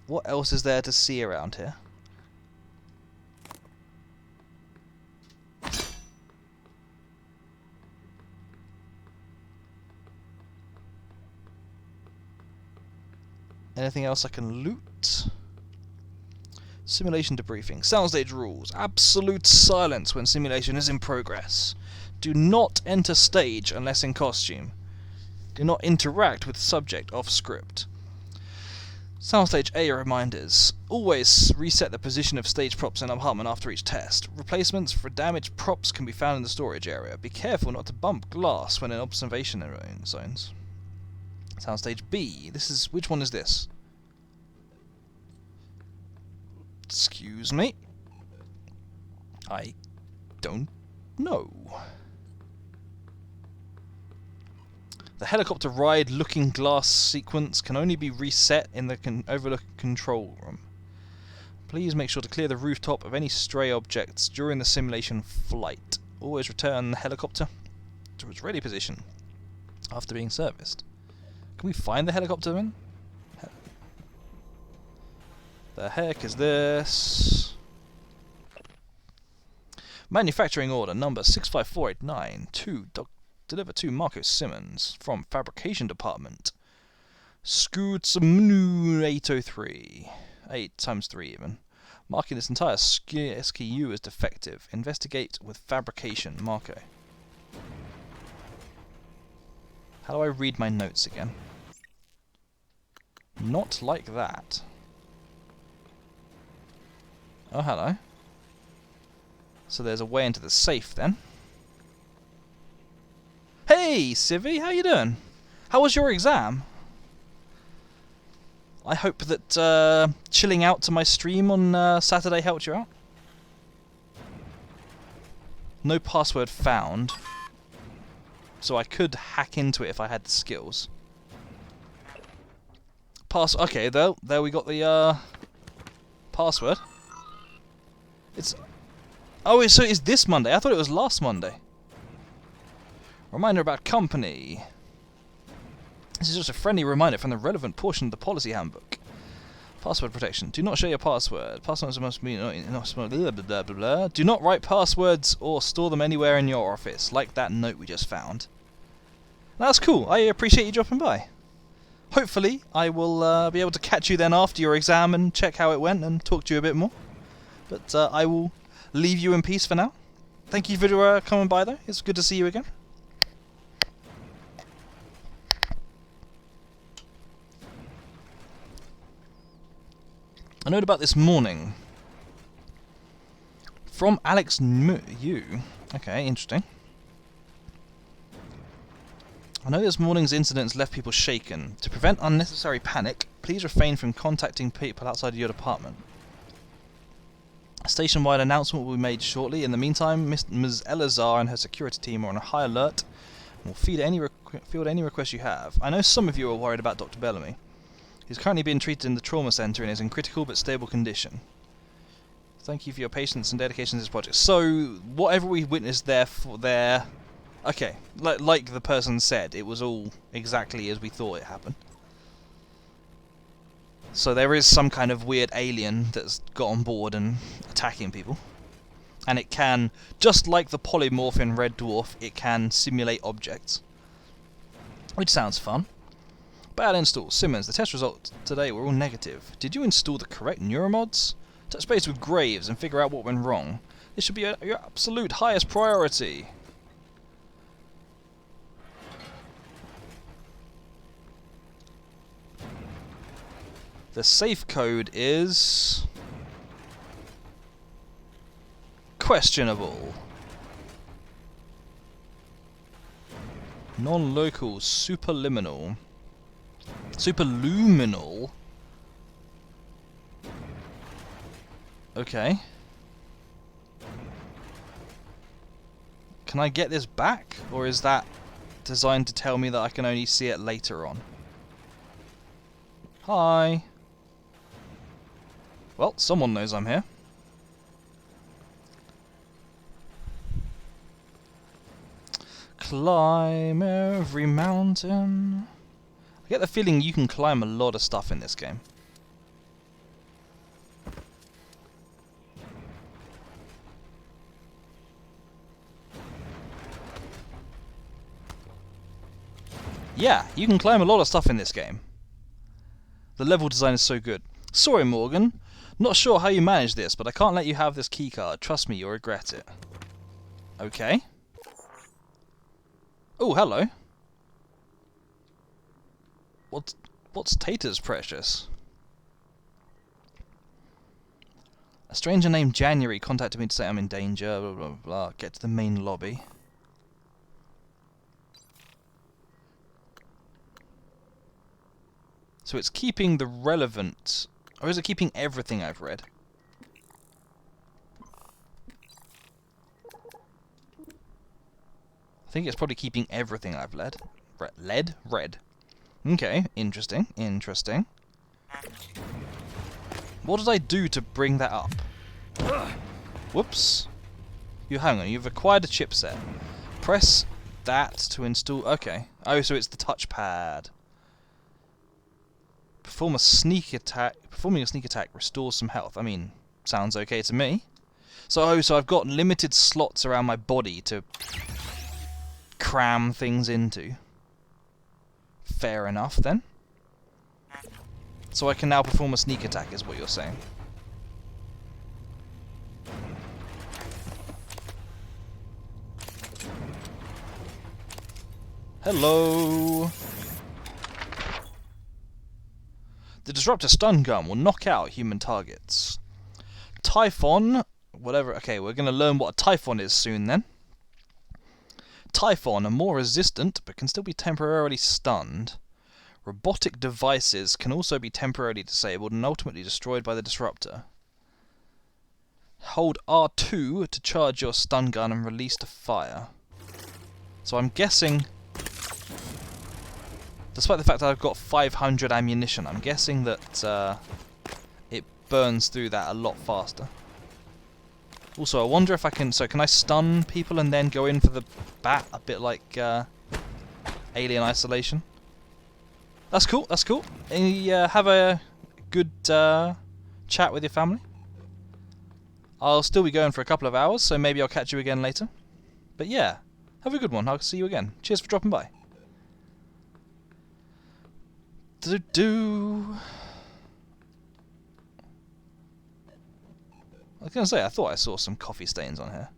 What else is there to see around here? Anything else I can loot? Simulation debriefing. Soundstage rules. Absolute silence when simulation is in progress. Do not enter stage unless in costume. Do not interact with subject off script. Soundstage A reminders. Always reset the position of stage props in an apartment after each test. Replacements for damaged props can be found in the storage area. Be careful not to bump glass when in observation zones. Soundstage B. Which one is this? Excuse me. I don't know. The helicopter ride looking glass sequence can only be reset in the overlook control room. Please make sure to clear the rooftop of any stray objects during the simulation flight. Always return the helicopter to its ready position after being serviced. Can we find the helicopter then? The heck is this? Manufacturing order number 65489 deliver to Marco Simmons from Fabrication Department. Scootsmnu 803. 8 times 3 even. Marking this entire SKU as defective. Investigate with fabrication. Marco. How do I read my notes again? Not like that. Oh, hello. So there's a way into the safe then. Hey, Civvy, how you doing? How was your exam? I hope that chilling out to my stream on Saturday helped you out. No password found. So I could hack into it if I had the skills. Okay, there we got the password. So it's this Monday. I thought it was last Monday. Reminder about company. This is just a friendly reminder from the relevant portion of the policy handbook. Password protection. Do not share your password. Passwords must be blah, blah, blah, blah. Do not write passwords or store them anywhere in your office, like that note we just found. That's cool. I appreciate you dropping by. Hopefully, I will be able to catch you then after your exam and check how it went and talk to you a bit more. But I will leave you in peace for now. Thank you for coming by, though. It's good to see you again. A note about this morning. From Alex Yu. Okay, interesting. I know this morning's incidents left people shaken. To prevent unnecessary panic, please refrain from contacting people outside of your department. A station-wide announcement will be made shortly. In the meantime, Ms. Elazar and her security team are on a high alert and will field any requests you have. I know some of you are worried about Dr. Bellamy. He's currently being treated in the trauma center and is in critical but stable condition. Thank you for your patience and dedication to this project. So, whatever we witnessed there... Okay, like the person said, it was all exactly as we thought it happened. So there is some kind of weird alien that's got on board and attacking people. And it can, just like the polymorph in Red Dwarf, it can simulate objects. Which sounds fun. Bad install. Simmons, the test results today were all negative. Did you install the correct neuromods? Touch base with Graves and figure out what went wrong. This should be your absolute highest priority. The safe code is... questionable. Non-local, superliminal. Superluminal? Okay. Can I get this back? Or is that designed to tell me that I can only see it later on? Hi. Well, someone knows I'm here. Climb every mountain. I get the feeling you can climb a lot of stuff in this game. Yeah, you can climb a lot of stuff in this game. The level design is so good. Sorry, Morgan. Not sure how you managed this, but I can't let you have this keycard. Trust me, you'll regret it. Okay. Oh, hello. What's Tater's precious? A stranger named January contacted me to say I'm in danger, blah blah blah. Get to the main lobby. So it's keeping the relevant... Or is it keeping everything I've read? I think it's probably keeping everything I've read. Read. Okay, interesting, interesting. What did I do to bring that up? Whoops. Hang on, you've acquired a chipset. Press that to install... Okay. Oh, so it's the touchpad. Performing a sneak attack restores some health. I mean, sounds okay to me. So I've got limited slots around my body to cram things into. Fair enough, then. So I can now perform a sneak attack, is what you're saying. Hello! The Disruptor stun gun will knock out human targets. Typhon, whatever. Okay, we're going to learn what a Typhon is soon then. Typhon are more resistant, but can still be temporarily stunned. Robotic devices can also be temporarily disabled and ultimately destroyed by the Disruptor. Hold R2 to charge your stun gun and release to fire. So I'm guessing... Despite the fact that I've got 500 ammunition, I'm guessing that it burns through that a lot faster. Also, I wonder if I can... So, can I stun people and then go in for the bat? A bit like Alien Isolation. That's cool, that's cool. And you have a good chat with your family. I'll still be going for a couple of hours, so maybe I'll catch you again later. But yeah, have a good one. I'll see you again. Cheers for dropping by. I was going to say, I thought I saw some coffee stains on here.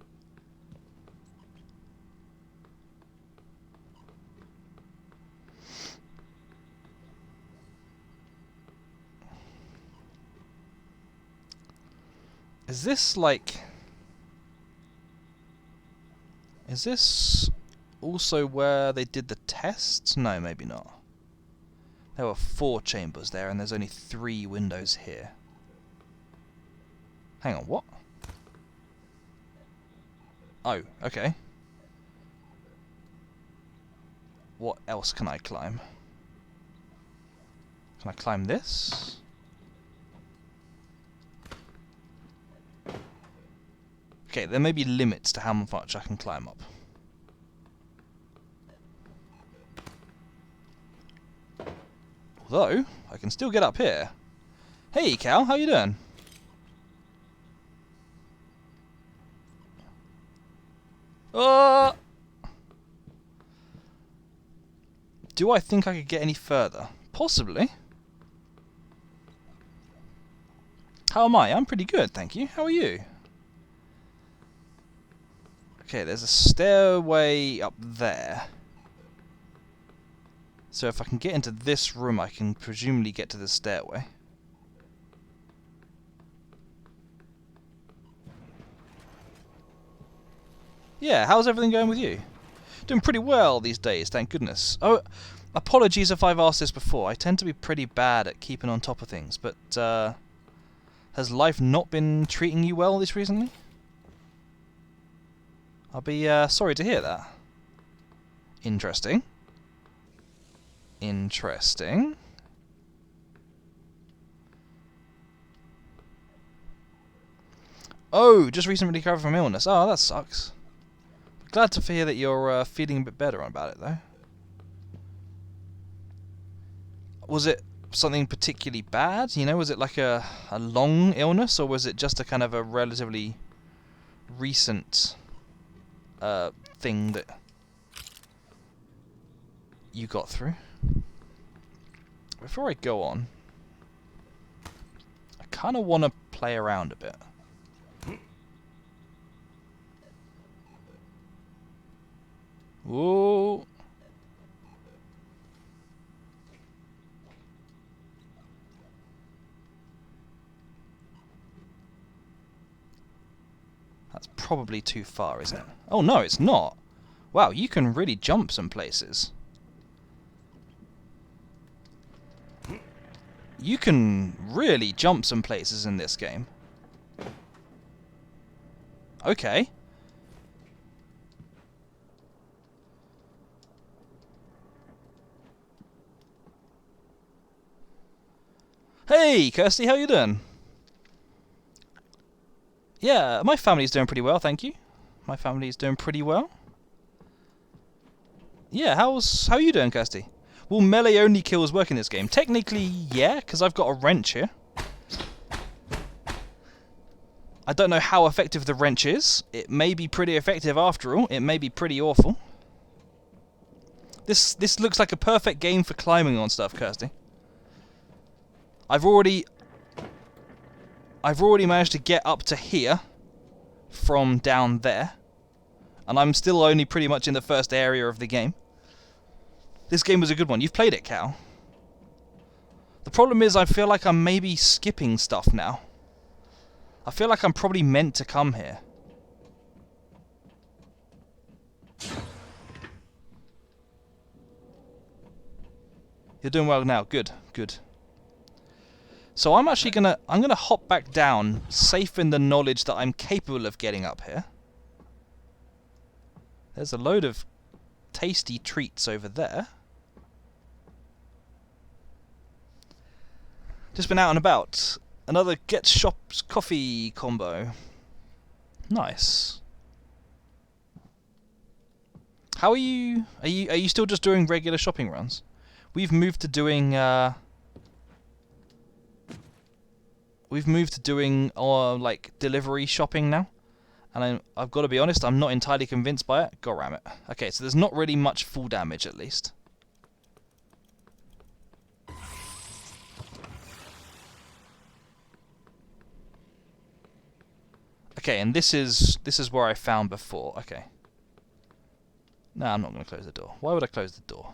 Is this like... Is this also where they did the tests? No, maybe not. There were 4 chambers there, and there's only 3 windows here. Hang on, what? Oh, okay. What else can I climb? Can I climb this? Okay, there may be limits to how much I can climb up. Although, I can still get up here. Hey Cal, how you doing? Do I think I could get any further? Possibly. How am I? I'm pretty good, thank you. How are you? Okay, there's a stairway up there. So if I can get into this room, I can presumably get to the stairway. Yeah, how's everything going with you? Doing pretty well these days, thank goodness. Oh, apologies if I've asked this before. I tend to be pretty bad at keeping on top of things, but has life not been treating you well this recently? I'll be sorry to hear that. Interesting. Interesting. Oh, just recently recovered from illness. Oh, that sucks. Glad to hear that you're feeling a bit better about it, though. Was it something particularly bad? You know, was it like a long illness, or was it just a kind of a relatively recent thing that you got through? Before I go on, I kind of want to play around a bit. Whoa. That's probably too far, isn't it? Oh no, it's not. Wow, you can really jump some places. You can really jump some places in this game. Okay. Hey, Kirsty, how you doing? Yeah, my family's doing pretty well, thank you. My family's doing pretty well. Yeah, how are you doing, Kirsty? Will melee only kills work in this game? Technically, yeah, because I've got a wrench here. I don't know how effective the wrench is. It may be pretty effective after all. It may be pretty awful. This looks like a perfect game for climbing on stuff, Kirsty. I've already managed to get up to here from down there, and I'm still only pretty much in the first area of the game. This game was a good one. You've played it, Cal. The problem is I feel like I'm maybe skipping stuff now. I feel like I'm probably meant to come here. You're doing well now. Good, good. So I'm actually gonna hop back down, safe in the knowledge that I'm capable of getting up here. There's a load of tasty treats over there. Just been out and about. Another Get Shops coffee combo. Nice. How are you? Are you still just doing regular shopping runs? We've moved to doing like delivery shopping now, and I've got to be honest, I'm not entirely convinced by it. God damn it. Okay, so there's not really much full damage at least. Okay, and this is where I found before. Okay. No, I'm not going to close the door. Why would I close the door?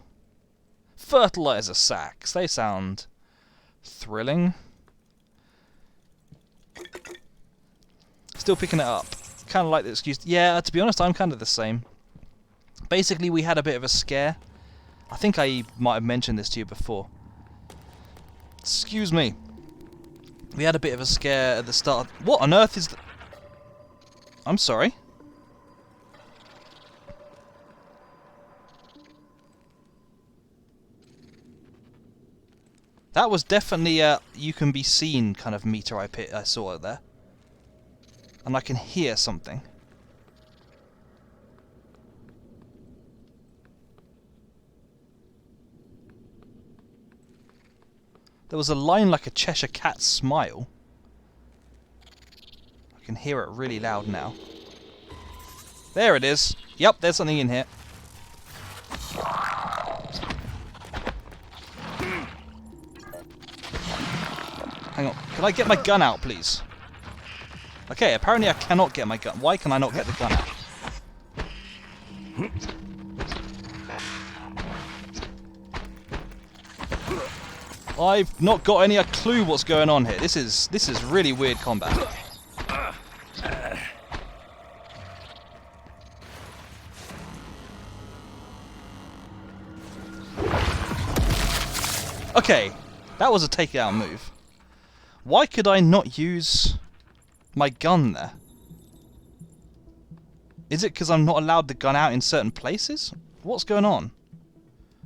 Fertilizer sacks. They sound thrilling. still picking it up. Kind of like the excuse. Yeah, to be honest, I'm kind of the same. Basically, we had a bit of a scare. I think I might have mentioned this to you before. Excuse me. We had a bit of a scare at the start. What on earth is... I'm sorry. That was definitely a you can be seen kind of meter I saw it there. And I can hear something. There was a line like a Cheshire Cat smile. I can hear it really loud now. There it is. Yep, there's something in here. Hang on. Can I get my gun out, please? Okay, apparently I cannot get my gun. Why can I not get the gun out? I've not got any clue what's going on here. This is really weird combat. Okay, that was a takedown move. Why could I not use my gun there? Is it because I'm not allowed the gun out in certain places? What's going on?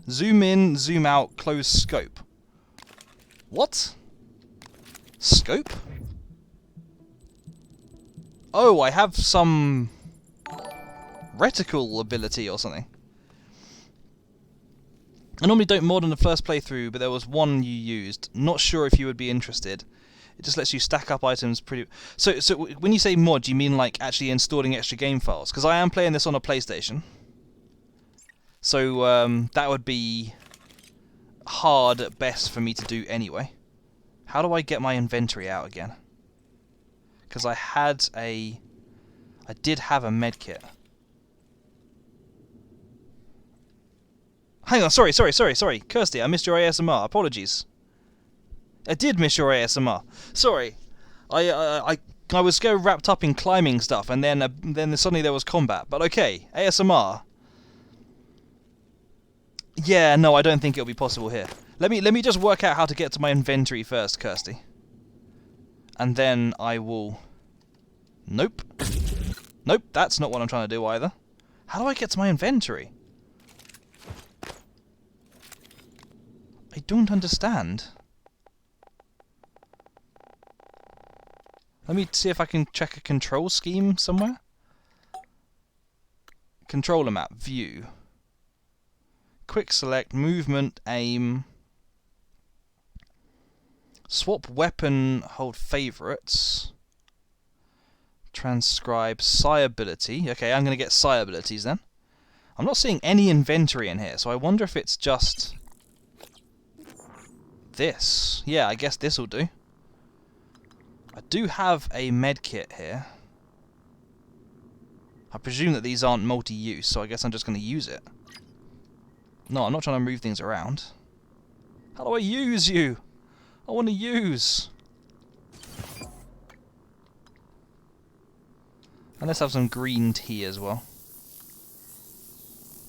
Zoom in, zoom out, close scope. What? Scope? Oh, I have some reticle ability or something. I normally don't mod on the first playthrough, but there was one you used. Not sure if you would be interested. It just lets you stack up items pretty... So when you say mod, do you mean like actually installing extra game files? Because I am playing this on a PlayStation. So that would be hard at best for me to do anyway. How do I get my inventory out again? Because I did have a medkit. Hang on, sorry. Kirsty, I missed your ASMR. Apologies. I did miss your ASMR. Sorry. I was so wrapped up in climbing stuff, and then suddenly there was combat. But okay, ASMR. Yeah, no, I don't think it'll be possible here. Let me just work out how to get to my inventory first, Kirsty. And then I will... Nope. Nope, that's not what I'm trying to do either. How do I get to my inventory? I don't understand. Let me see if I can check a control scheme somewhere. Controller map, view. Quick select, movement, aim. Swap weapon, hold favorites. Transcribe, psi ability. Okay, I'm going to get psi abilities then. I'm not seeing any inventory in here, so I wonder if it's just... this. Yeah, I guess this will do. I do have a medkit here. I presume that these aren't multi-use, so I guess I'm just going to use it. No, I'm not trying to move things around. How do I use you? I want to use. And let's have some green tea as well.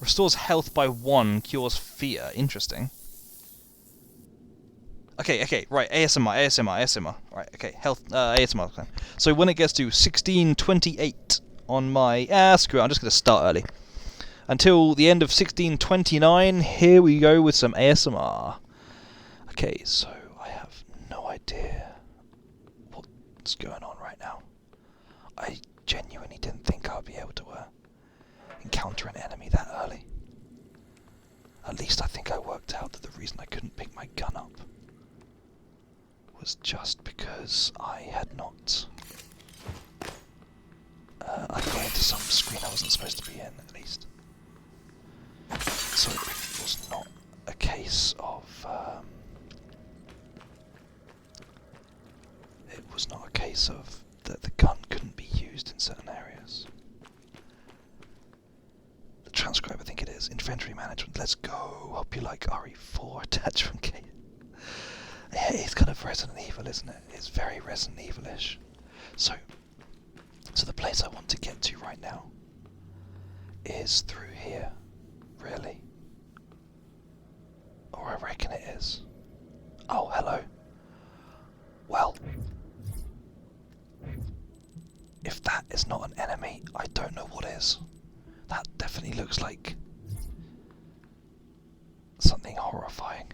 Restores health by 1, cures fear. Interesting. Okay, right, ASMR. Right, okay, health, ASMR. So when it gets to 1628 on my... screw it, I'm just going to start early. Until the end of 1629, here we go with some ASMR. Okay, so I have no idea what's going on right now. I genuinely didn't think I would be able to encounter an enemy that early. At least I think I worked out that the reason I couldn't pick my gun up was just because I had not... I got into some screen I wasn't supposed to be in, at least. So it was not a case of... it was not a case of that the gun couldn't be used in certain areas. The transcribe, I think it is. Inventory management, let's go. Hope you like RE4 attachment kit. Yeah, it's kind of Resident Evil, isn't it? It's very Resident Evil-ish. So, So the place I want to get to right now is through here, really. Or I reckon it is. Oh, hello. Well, if that is not an enemy, I don't know what is. That definitely looks like something horrifying.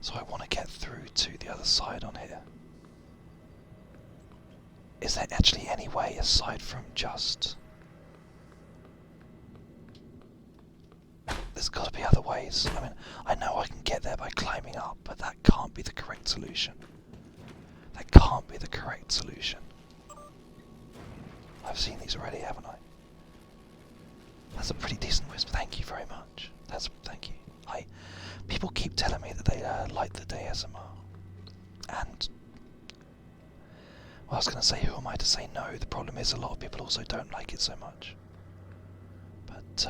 So I want to get through to the other side on here. Is there actually any way aside from just... There's got to be other ways. I mean, I know I can get there by climbing up, but that can't be the correct solution. That can't be the correct solution. I've seen these already, haven't I? That's a pretty decent whisper. Thank you very much. Thank you. People keep telling me that they like the ASMR, and well, I was going to say, who am I to say no? The problem is a lot of people also don't like it so much. But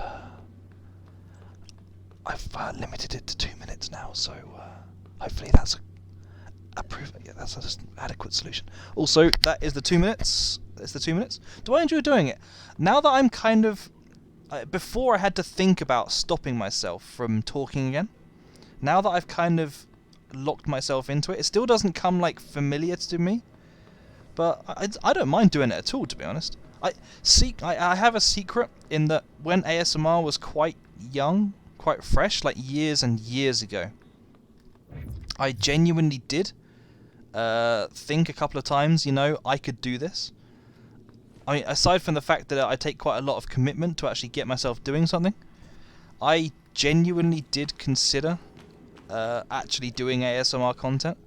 I've limited it to 2 minutes now, so hopefully that's that's an adequate solution. Also, that is the 2 minutes. That's the 2 minutes. Do I enjoy doing it? Now that I'm kind of... before I had to think about stopping myself from talking again. Now that I've kind of locked myself into it, it still doesn't come like familiar to me. But I don't mind doing it at all, to be honest. I have a secret in that when ASMR was quite young, quite fresh, like years and years ago, I genuinely did think a couple of times, you know, I could do this. I mean, aside from the fact that I take quite a lot of commitment to actually get myself doing something, I genuinely did consider actually doing ASMR content.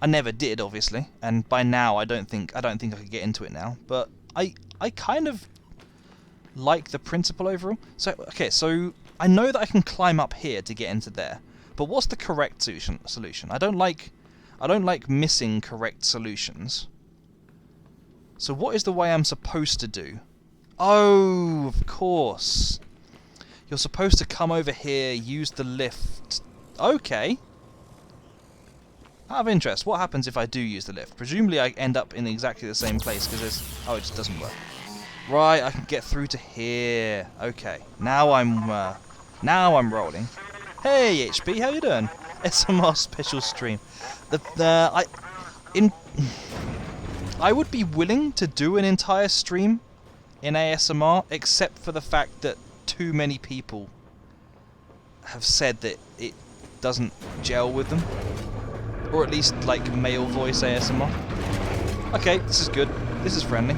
I never did, obviously, and by now I don't think I could get into it now. But I kind of like the principle overall. So okay, so I know that I can climb up here to get into there, but what's the correct solution? I don't like missing correct solutions. So what is the way I'm supposed to do? Oh, of course. You're supposed to come over here, use the lift. Okay. Out of interest, what happens if I do use the lift? Presumably I end up in exactly the same place because there's... Oh, it just doesn't work. Right, I can get through to here. Okay, now I'm rolling. Hey, HP, how you doing? SMR special stream. I would be willing to do an entire stream in ASMR, except for the fact that too many people have said that it doesn't gel with them. Or at least, like, male voice ASMR. Okay, this is good. This is friendly.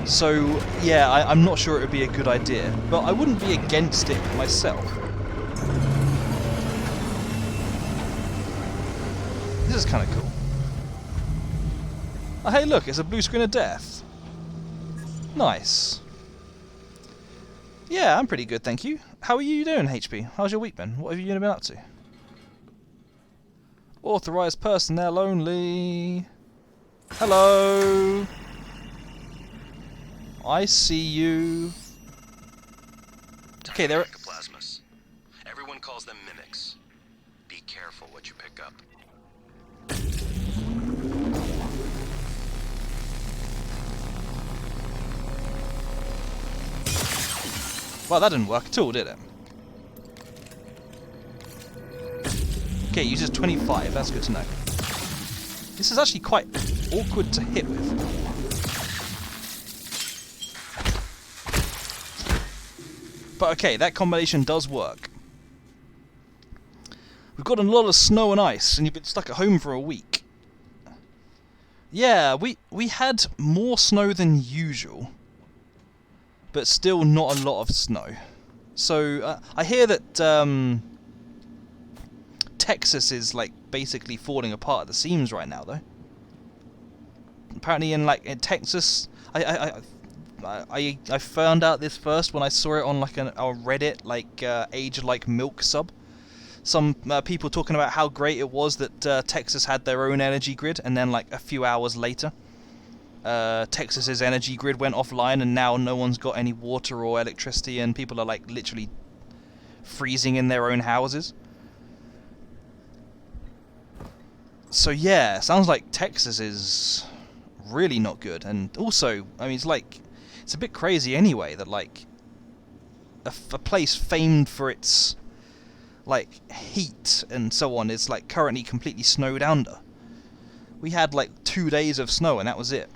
So, yeah, I'm not sure it would be a good idea, but I wouldn't be against it myself. This is kind of cool. Oh, hey, look, it's a blue screen of death. Nice. Yeah, I'm pretty good, thank you. How are you doing, HP? How's your week been? What have you been up to? Authorized personnel only. Hello. I see you. Okay, there. Ectoplasmus. Everyone calls them mimics. Be careful what you pick up. Well, that didn't work at all, did it? Okay, it uses 25, that's good to know. This is actually quite awkward to hit with. But okay, that combination does work. We've got a lot of snow and ice, and you've been stuck at home for a week. Yeah, we had more snow than usual, but still not a lot of snow. So I hear that Texas is like basically falling apart at the seams right now, though. Apparently, in Texas, I found out this first when I saw it on like a Reddit Age Like Milk sub. Some people talking about how great it was that Texas had their own energy grid, and then like a few hours later, Texas's energy grid went offline, and now no one's got any water or electricity, and people are like literally freezing in their own houses. So yeah, sounds like Texas is really not good. And also, I mean, it's a bit crazy anyway that like a place famed for its like heat and so on is like currently completely snowed under. We had like 2 days of snow and that was it.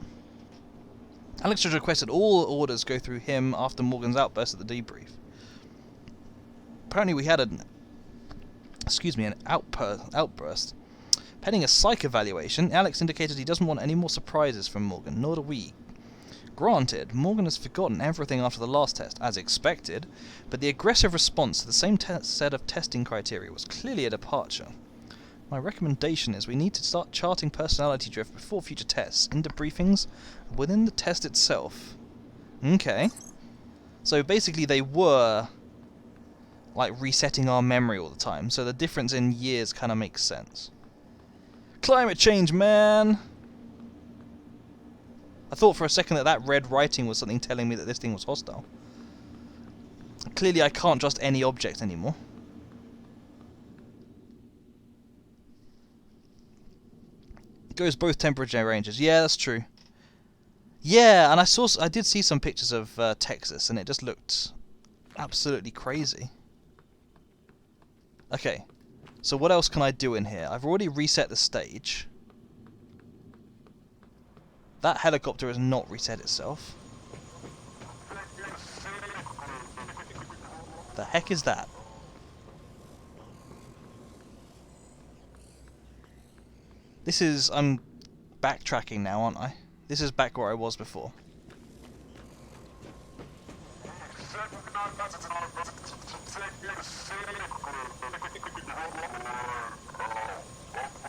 Alex has requested all orders go through him after Morgan's outburst at the debrief. Apparently we had an outburst. Pending a psych evaluation, Alex indicated he doesn't want any more surprises from Morgan, nor do we. Granted, Morgan has forgotten everything after the last test, as expected, but the aggressive response to the same set of testing criteria was clearly a departure. My recommendation is we need to start charting personality drift before future tests, in debriefings, within the test itself. Okay. So basically they were like resetting our memory all the time, so the difference in years kind of makes sense. Climate change, man! I thought for a second that red writing was something telling me that this thing was hostile. Clearly I can't trust any object anymore. It goes both temperature ranges. Yeah, that's true. Yeah, and I did see some pictures of Texas, and it just looked absolutely crazy. Okay, so what else can I do in here? I've already reset the stage. That helicopter has not reset itself. The heck is that? This is... I'm backtracking now, aren't I? This is back where I was before.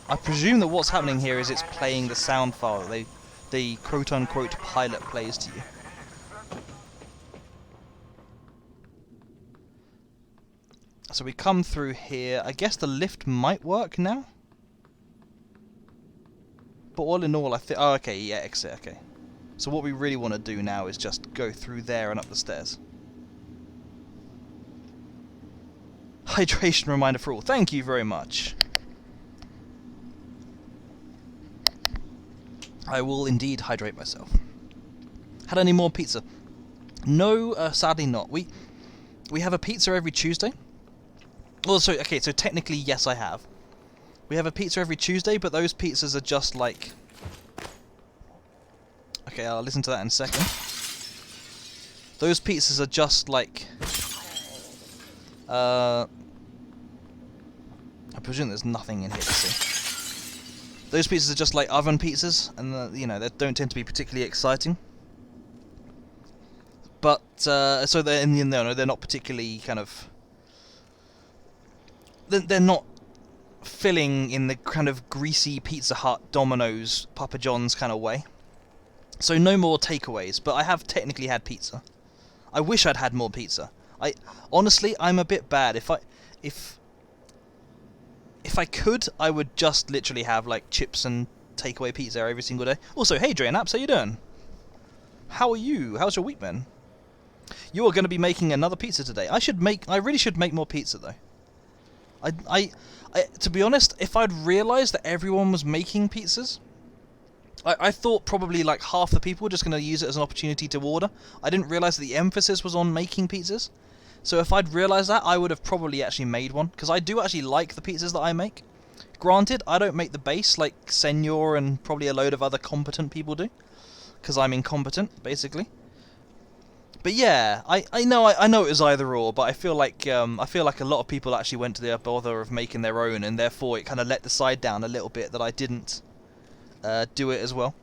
I presume that what's happening here is it's playing the sound file that the quote-unquote pilot plays to you. So we come through here. I guess the lift might work now? But all in all, I think... Oh, okay, yeah, exit, okay. So what we really want to do now is just go through there and up the stairs. Hydration reminder for all. Thank you very much. I will indeed hydrate myself. Had any more pizza? No, sadly not. We have a pizza every Tuesday. Well, so okay, so technically yes, I have. We have a pizza every Tuesday, but those pizzas are just like... Okay, I'll listen to that in a second. Those pizzas are just like... I presume there's nothing in here to see. Those pizzas are just like oven pizzas, and you know, they don't tend to be particularly exciting. But so they're they're not particularly kind of. They're not filling in the kind of greasy Pizza Hut, Domino's, Papa John's kind of way. So no more takeaways. But I have technically had pizza. I wish I'd had more pizza. Honestly, I'm a bit bad. If I could, I would just literally have like chips and takeaway pizza every single day. Also, hey Drainaps, how you doing? How are you? How's your week been? You are going to be making another pizza today. I really should make more pizza though. To be honest, if I'd realised that everyone was making pizzas, I thought probably like half the people were just going to use it as an opportunity to order. I didn't realise that the emphasis was on making pizzas. So if I'd realised that, I would have probably actually made one. Because I do actually like the pizzas that I make. Granted, I don't make the base like Senor and probably a load of other competent people do. Because I'm incompetent, basically. But yeah, I know it was either or, but I feel like a lot of people actually went to the bother of making their own, and therefore it kind of let the side down a little bit that I didn't do it as well.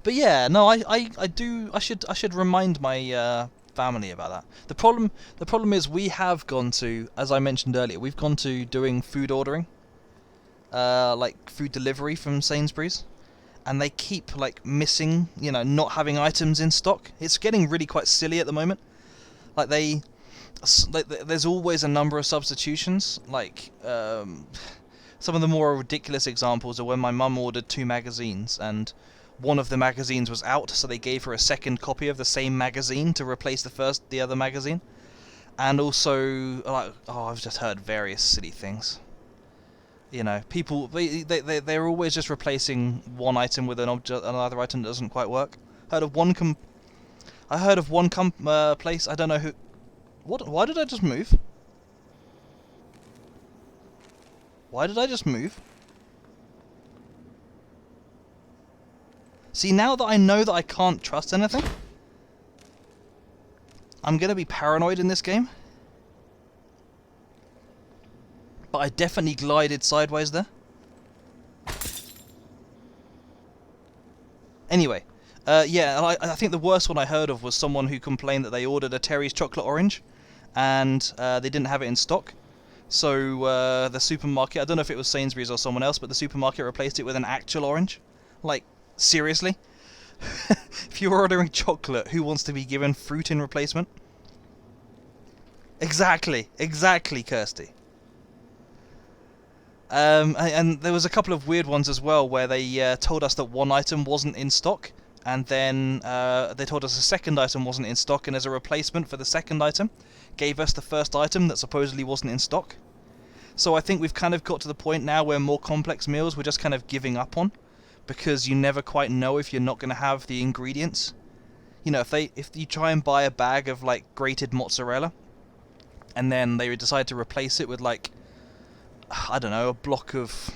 But yeah, no, I should remind my family about that. The problem is we have gone to, as I mentioned earlier, we've gone to doing food ordering, like food delivery from Sainsbury's. And they keep like missing, you know, not having items in stock. It's getting really quite silly at the moment. Like there's always a number of substitutions. Like some of the more ridiculous examples are when my mum ordered 2 magazines and one of the magazines was out, so they gave her a second copy of the same magazine to replace the other magazine. And also, like, oh, I've just heard various silly things. You know, people, they're always just replacing one item with another item that doesn't quite work. I heard of one place, I don't know who... Why did I just move? Why did I just move? See, now that I know that I can't trust anything, I'm going to be paranoid in this game. But I definitely glided sideways there. Anyway, yeah, I think the worst one I heard of was someone who complained that they ordered a Terry's chocolate orange and they didn't have it in stock. So the supermarket, I don't know if it was Sainsbury's or someone else, but the supermarket replaced it with an actual orange. Like, seriously? If you're ordering chocolate, who wants to be given fruit in replacement? Exactly, Kirsty. And there was a couple of weird ones as well, where they told us that one item wasn't in stock, and then they told us a second item wasn't in stock, and as a replacement for the second item, gave us the first item that supposedly wasn't in stock. So I think we've kind of got to the point now where more complex meals we're just kind of giving up on, because you never quite know if you're not going to have the ingredients. You know, if you try and buy a bag of like grated mozzarella, and then they decide to replace it with like, I don't know, a block of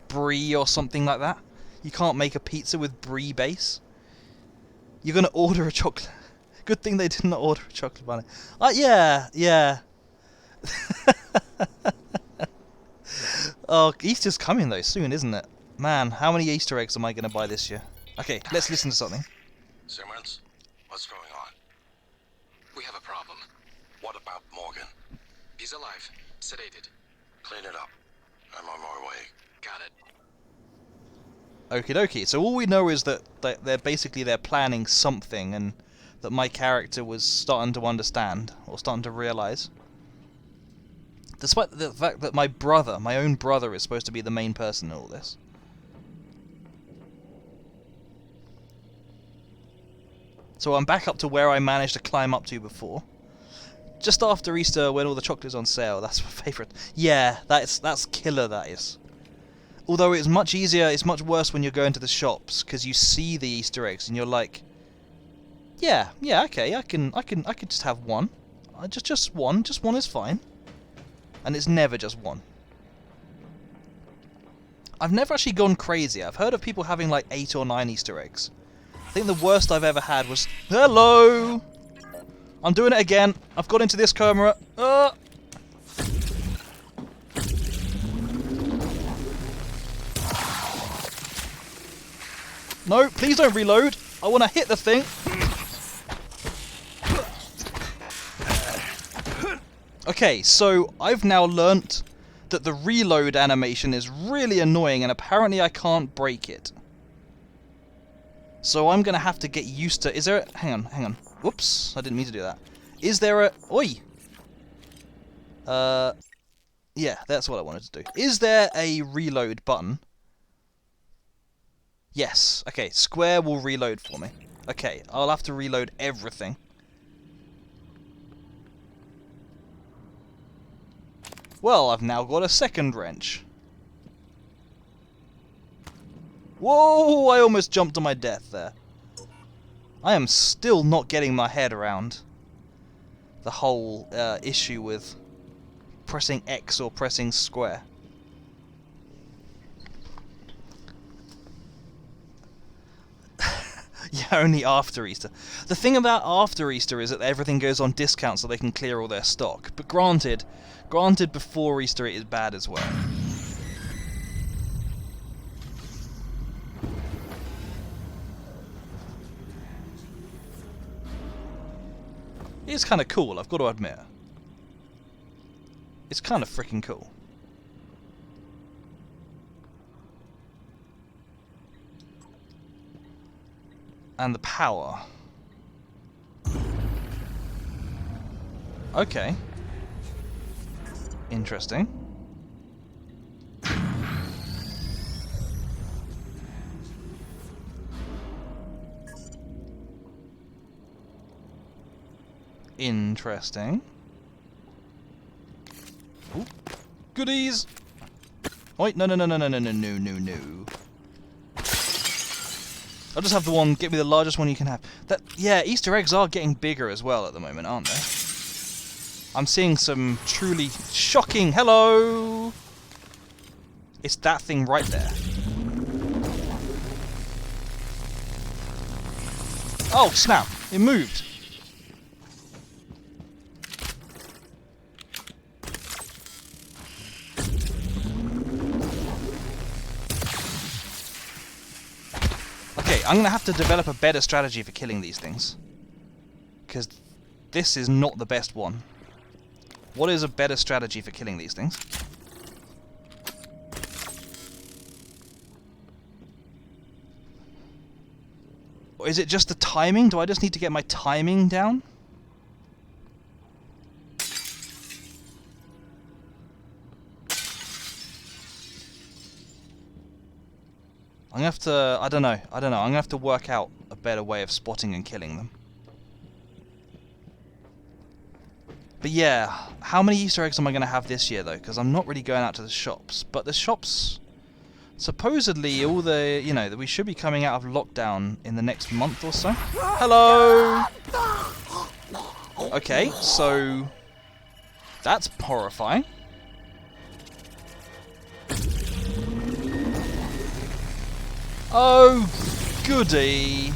brie or something like that. You can't make a pizza with brie base. You're going to order a chocolate. Good thing they did not order a chocolate bunny. Yeah. Oh, Easter's coming though soon, isn't it? Man, how many Easter eggs am I going to buy this year? Okay, let's listen to something. Simmons, what's going on? We have a problem. What about Morgan? He's alive, sedated. Clean it up. I'm on my way. Got it. Okie dokie. So all we know is that they're planning something, and that my character was starting to understand, or starting to realise. Despite the fact that my own brother, is supposed to be the main person in all this. So I'm back up to where I managed to climb up to before. Just after Easter, when all the chocolate's on sale. That's my favourite. Yeah, that's killer, that is. Although it's much easier, it's much worse when you're going to the shops, because you see the Easter eggs and you're like, yeah, okay, I could just have one. Just one is fine. And it's never just one. I've never actually gone crazy. I've heard of people having like 8 or 9 Easter eggs. I think the worst I've ever had was... Hello! I'm doing it again. I've got into this camera. No, please don't reload. I want to hit the thing. Okay, so I've now learnt that the reload animation is really annoying, and apparently I can't break it. So I'm going to have to get used to... Is there a... Hang on. Whoops, I didn't mean to do that. Is there a... Oi! Yeah, that's what I wanted to do. Is there a reload button? Yes. Okay, square will reload for me. Okay, I'll have to reload everything. Well, I've now got a second wrench. Whoa, I almost jumped to my death there. I am still not getting my head around the whole issue with pressing X or pressing square. Yeah, only after Easter. The thing about after Easter is that everything goes on discount so they can clear all their stock. But granted before Easter it is bad as well. It's kind of cool, I've got to admit. It's kind of freaking cool. And the power. Okay. Interesting. Interesting. Goodies! Wait, no. I'll just have the one, get me the largest one you can have. Yeah, Easter eggs are getting bigger as well at the moment, aren't they? I'm seeing some truly shocking... Hello! It's that thing right there. Oh, snap! It moved! Okay, I'm gonna have to develop a better strategy for killing these things. Because this is not the best one. What is a better strategy for killing these things? Or is it just the timing? Do I just need to get my timing down? I'm gonna have to... I don't know. I'm gonna have to work out a better way of spotting and killing them. But yeah, how many Easter eggs am I going to have this year though? Because I'm not really going out to the shops. But the shops, supposedly all the, you know, that we should be coming out of lockdown in the next month or so. Hello! Okay, so that's horrifying. Oh, goody.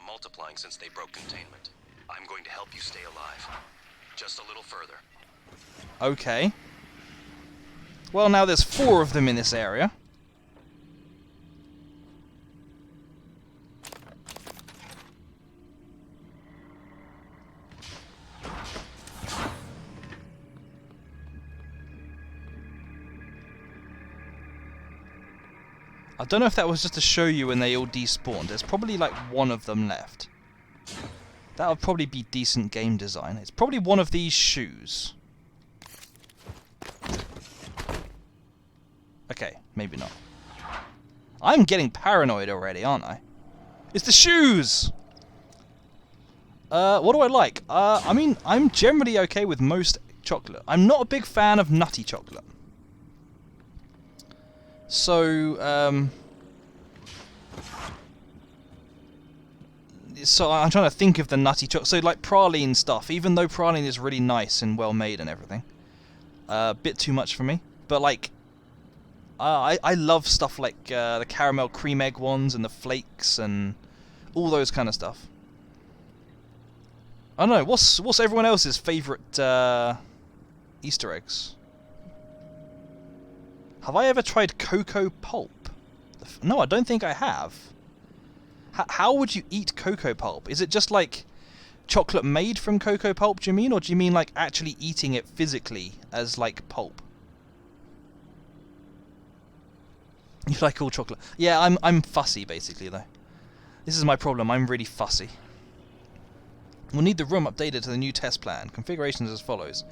Multiplying since they broke containment. I'm going to help you stay alive. Just a little further. Okay. Well, now there's 4 of them in this area. I don't know if that was just to show you when they all despawned. There's probably like 1 of them left. That would probably be decent game design. It's probably one of these shoes. Okay, maybe not. I'm getting paranoid already, aren't I? It's the shoes! What do I like? I mean, I'm generally okay with most chocolate. I'm not a big fan of nutty chocolate. So, I'm trying to think of the nutty chocolate. So, like praline stuff, even though praline is really nice and well made and everything. A bit too much for me. But, like, I love stuff like the caramel cream egg ones and the flakes and all those kind of stuff. I don't know, what's everyone else's favourite Easter eggs? Have I ever tried cocoa pulp? No, I don't think I have. How would you eat cocoa pulp? Is it just like chocolate made from cocoa pulp, do you mean? Or do you mean like actually eating it physically as like pulp? You like all chocolate? Yeah, I'm fussy basically though. This is my problem, I'm really fussy. We'll need the room updated to the new test plan. Configurations as follows.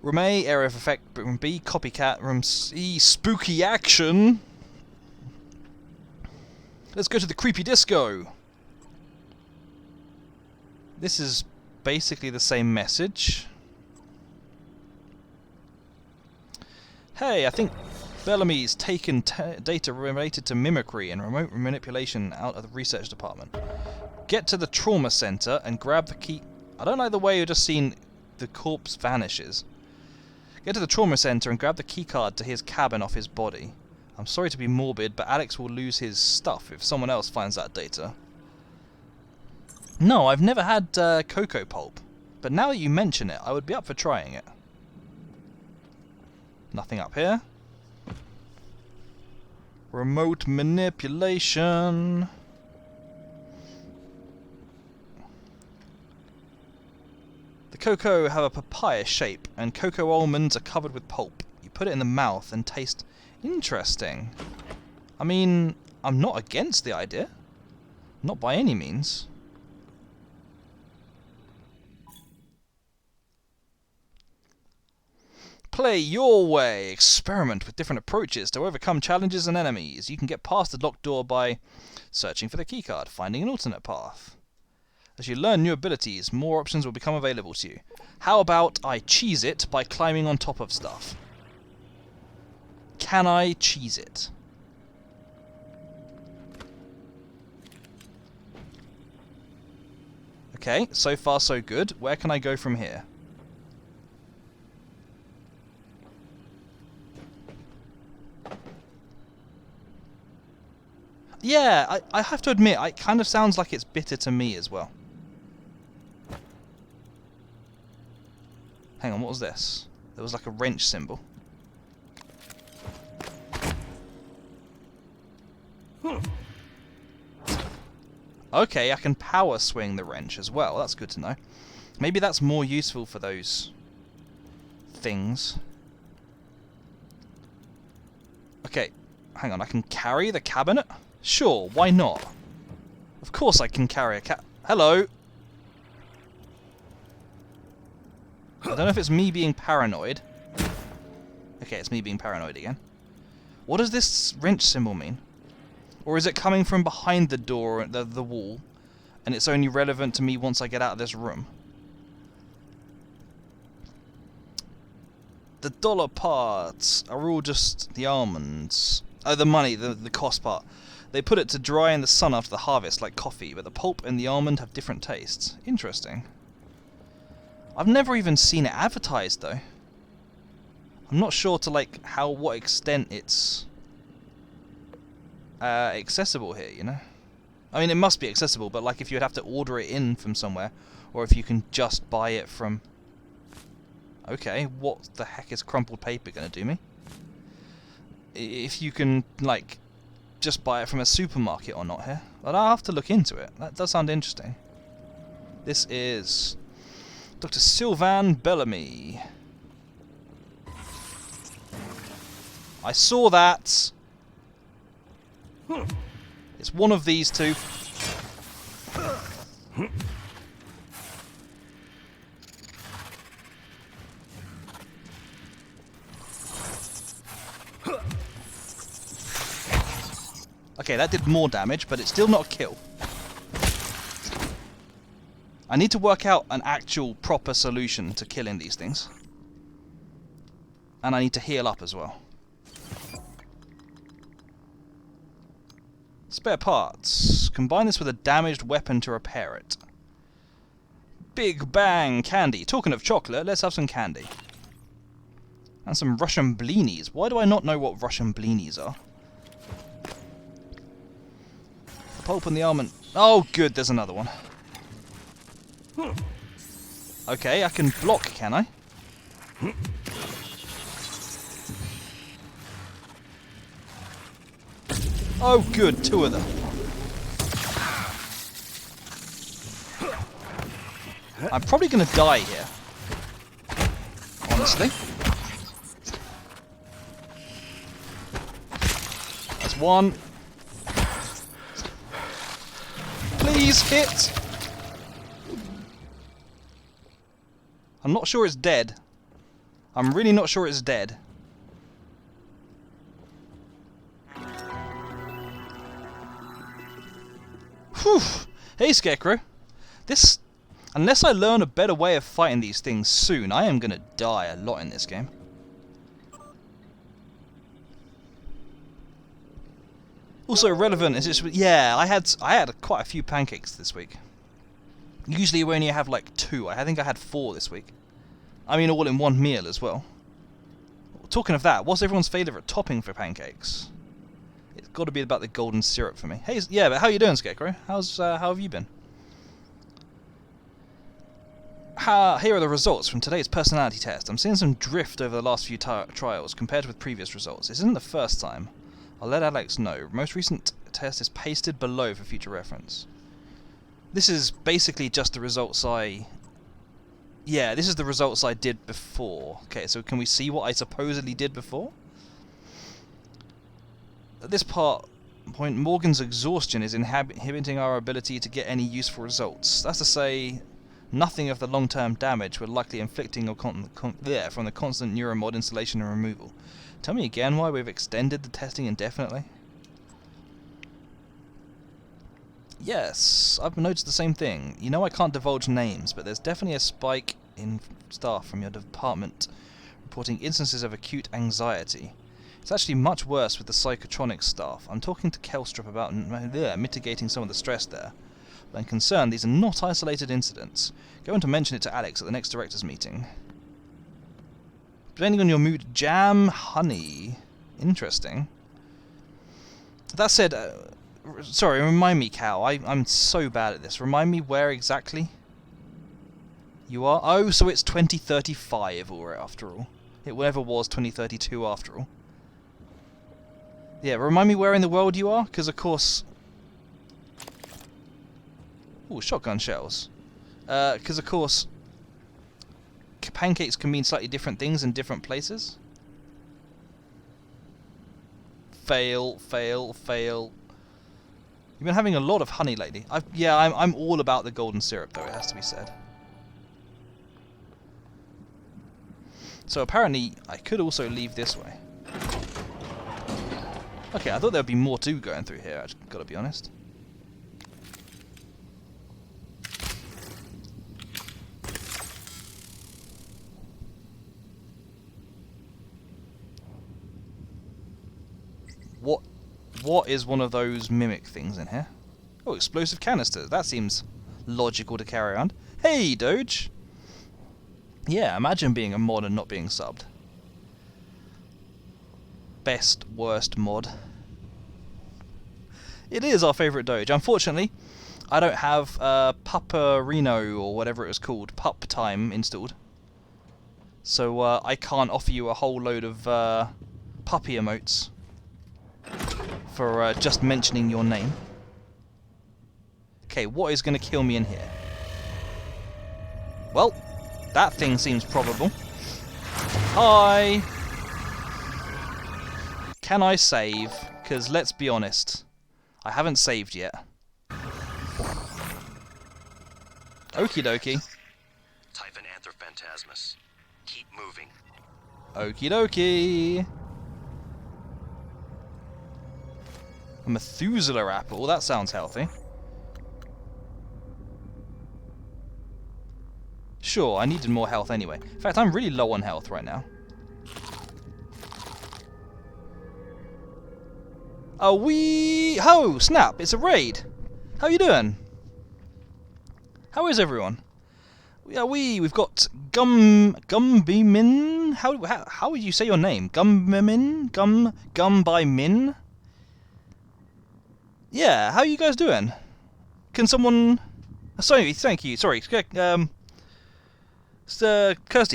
Room A, area of effect. Room B, copycat. Room C, spooky action. Let's go to the creepy disco. This is basically the same message. Hey, I think Bellamy's taken data related to mimicry and remote manipulation out of the research department. Get to the trauma center and grab the key. I don't like the way you've just seen the corpse vanishes. Get to the trauma center and grab the keycard to his cabin off his body. I'm sorry to be morbid, but Alex will lose his stuff if someone else finds that data. No, I've never had cocoa pulp, but now that you mention it, I would be up for trying it. Nothing up here. Remote manipulation. The cocoa have a papaya shape, and cocoa almonds are covered with pulp. You put it in the mouth and taste... Interesting. I mean, I'm not against the idea. Not by any means. Play your way. Experiment with different approaches to overcome challenges and enemies. You can get past the locked door by searching for the keycard, finding an alternate path. As you learn new abilities, more options will become available to you. How about I cheese it by climbing on top of stuff? Can I cheese it? Okay, so far so good. Where can I go from here? Yeah, I have to admit, it kind of sounds like it's bitter to me as well. Hang on, what was this? There was like a wrench symbol. Okay, I can power swing the wrench as well. That's good to know. Maybe that's more useful for those things. Okay, hang on, I can carry the cabinet? Sure, why not? Of course I can carry a Hello! I don't know if it's me being paranoid. Okay, it's me being paranoid again. What does this wrench symbol mean? Or is it coming from behind the door, the wall, and it's only relevant to me once I get out of this room? The dollar parts are all just the almonds. Oh, the money, the cost part. They put it to dry in the sun after the harvest, like coffee, but the pulp and the almond have different tastes. Interesting. I've never even seen it advertised, though. I'm not sure to, like, what extent it's accessible here, you know? I mean, it must be accessible, but, like, if you'd have to order it in from somewhere, or if you can just buy it from... Okay, what the heck is crumpled paper going to do me? If you can, like, just buy it from a supermarket or not here. But I'll have to look into it. That does sound interesting. This is Dr. Sylvain Bellamy. I saw that. It's one of these two. Okay, that did more damage, but it's still not a kill. I need to work out an actual proper solution to killing these things. And I need to heal up as well. Spare parts. Combine this with a damaged weapon to repair it. Big Bang candy. Talking of chocolate, let's have some candy. And some Russian blinis. Why do I not know what Russian blinis are? The pulp and the almond. Oh, good, there's another one. Okay, I can block, can I? Oh, good, two of them. I'm probably going to die here. Honestly. That's one. Please hit! I'm not sure it's dead. I'm really not sure it's dead. Whew! Hey, Scarecrow. This... Unless I learn a better way of fighting these things soon, I am gonna die a lot in this game. Also relevant is this... Yeah, I had quite a few pancakes this week. Usually we only have like 2. I think I had 4 this week. I mean, all in one meal as well. Talking of that, what's everyone's favourite topping for pancakes? It's got to be about the golden syrup for me. Hey, yeah, but how you doing, Scarecrow? How have you been? Here are the results from today's personality test. I'm seeing some drift over the last few trials compared with previous results. This isn't the first time. I'll let Alex know. Most recent test is pasted below for future reference. This is basically just the results Yeah, this is the results I did before. Okay, so can we see what I supposedly did before? At this point, Morgan's exhaustion is inhibiting our ability to get any useful results. That's to say, nothing of the long-term damage we're likely inflicting from the constant neuromod installation and removal. Tell me again why we've extended the testing indefinitely? Yes, I've noticed the same thing. You know I can't divulge names, but there's definitely a spike in staff from your department reporting instances of acute anxiety. It's actually much worse with the psychotronic staff. I'm talking to Kelstrup about mitigating some of the stress there. But I'm concerned these are not isolated incidents. Going to mention it to Alex at the next directors meeting. Depending on your mood, jam, honey. Interesting. That said, sorry, remind me, Cal. I'm so bad at this. Remind me where exactly you are. Oh, so it's 2035 after all. It never was 2032 after all. Yeah, remind me where in the world you are, because of course... Ooh, shotgun shells. Because of course... Pancakes can mean slightly different things in different places. Fail, fail, fail. You've been having a lot of honey lately. I'm all about the golden syrup, though, it has to be said. So apparently, I could also leave this way. Okay, I thought there would be more to going through here, I've got to be honest. What is one of those mimic things in here? Oh, explosive canisters. That seems logical to carry around. Hey, Doge! Yeah, imagine being a mod and not being subbed. Best, worst mod. It is our favourite Doge. Unfortunately, I don't have Pupperino, or whatever it was called, Pup Time installed. So I can't offer you a whole load of puppy emotes for just mentioning your name. Okay, what is going to kill me in here? Well, that thing seems probable. Hi! Can I save? Because let's be honest, I haven't saved yet. Okie dokie. Typhon Anthrophantasmus. Keep moving. Okie dokie. A Methuselah apple, that sounds healthy. Sure, I needed more health anyway. In fact, I'm really low on health right now. Oh, snap, it's a raid. How you doing? How is everyone? We've got Gumbymin. How would you say your name? Gumbymin? Gumbymin? Yeah, how are you guys doing? Can someone... Sorry, thank you. Sorry, Kirsty,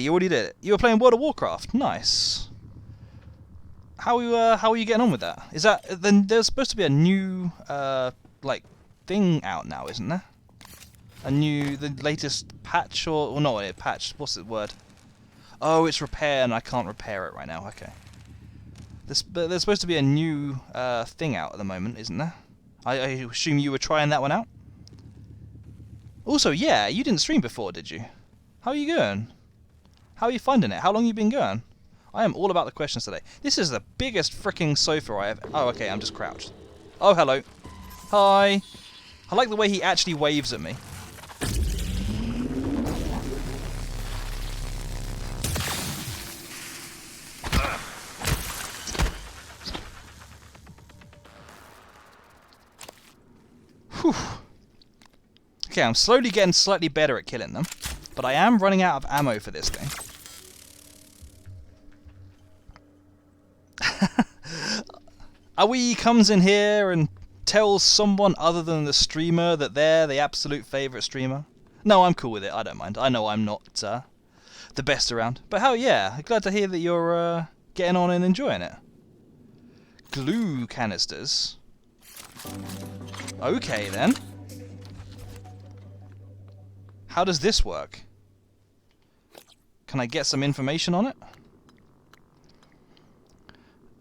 you already did it. You were playing World of Warcraft. Nice. How are you getting on with that? Is that... Then there's supposed to be a new, like, thing out now, isn't there? The latest patch, or not a patch, what's the word? Oh, it's repair, and I can't repair it right now, okay. There's supposed to be a new thing out at the moment, isn't there? I assume you were trying that one out? Also, yeah, you didn't stream before, did you? How are you going? How are you finding it? How long have you been going? I am all about the questions today. This is the biggest freaking sofa I have... Oh, okay, I'm just crouched. Oh, hello. Hi. I like the way he actually waves at me. Whew. Okay, I'm slowly getting slightly better at killing them, but I am running out of ammo for this thing. Aoi comes in here and tells someone other than the streamer that they're the absolute favourite streamer. No, I'm cool with it, I don't mind. I know I'm not the best around. But hell yeah, glad to hear that you're getting on and enjoying it. Glue canisters. Okay then. How does this work? Can I get some information on it?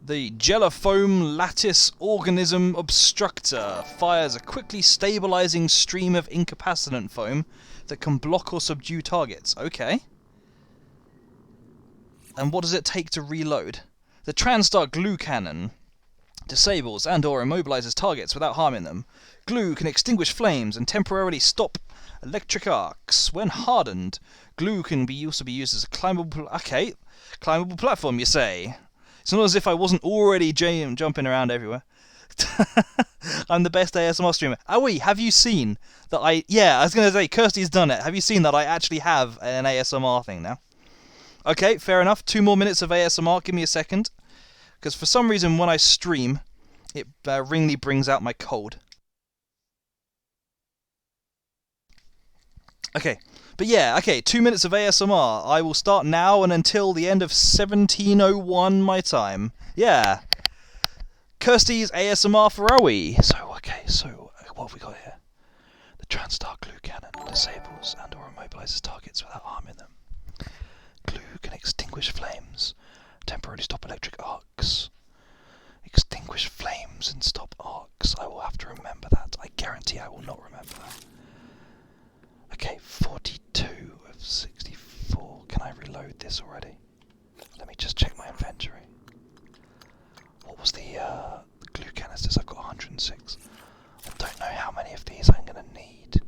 The Gellifoam Lattice Organism Obstructor fires a quickly stabilizing stream of incapacitated foam that can block or subdue targets. Okay. And what does it take to reload? The Transtar Glue Cannon disables and or immobilizes targets without harming them. Glue can extinguish flames and temporarily stop electric arcs. When hardened, glue can also be used as a climbable platform, you say? It's not as if I wasn't already jumping around everywhere. I'm the best ASMR streamer. Have you seen that I was going to say, Kirsty's done it. Have you seen that I actually have an ASMR thing now? Okay, fair enough. 2 more minutes of ASMR. Give me a second. Because for some reason when I stream, it ringly brings out my cold. Okay, but 2 minutes of ASMR. I will start now and until the end of 1701 my time. Yeah. Kirsty's ASMR for Owie. So what have we got here? The TranStar glue cannon disables and or immobilizes targets without harming them. Glue can extinguish flames, temporarily stop electric arcs. Extinguish flames and stop arcs. I will have to remember that. I guarantee I will not remember that. Okay, 42 of 64. Can I reload this already? Let me just check my inventory. What was the glue canisters? I've got 106. I don't know how many of these I'm going to need.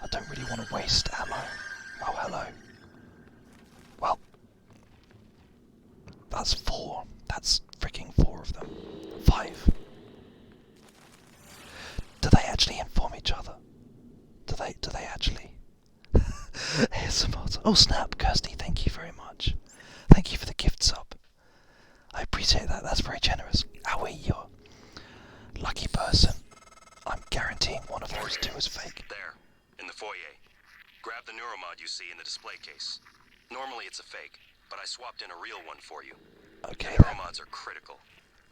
I don't really want to waste ammo. Oh, hello. Well, that's 4. That's freaking 4 of them. 5. Do they actually inform each other? Do they actually? ASMR. Oh snap, Kirsty, thank you very much. Thank you for the gift sub. I appreciate that, that's very generous. Owie, you're a lucky person. I'm guaranteeing one of those 2 is fake. There, in the foyer. Grab the neuromod you see in the display case. Normally it's a fake, but I swapped in a real one for you. Okay. The neuromods are critical.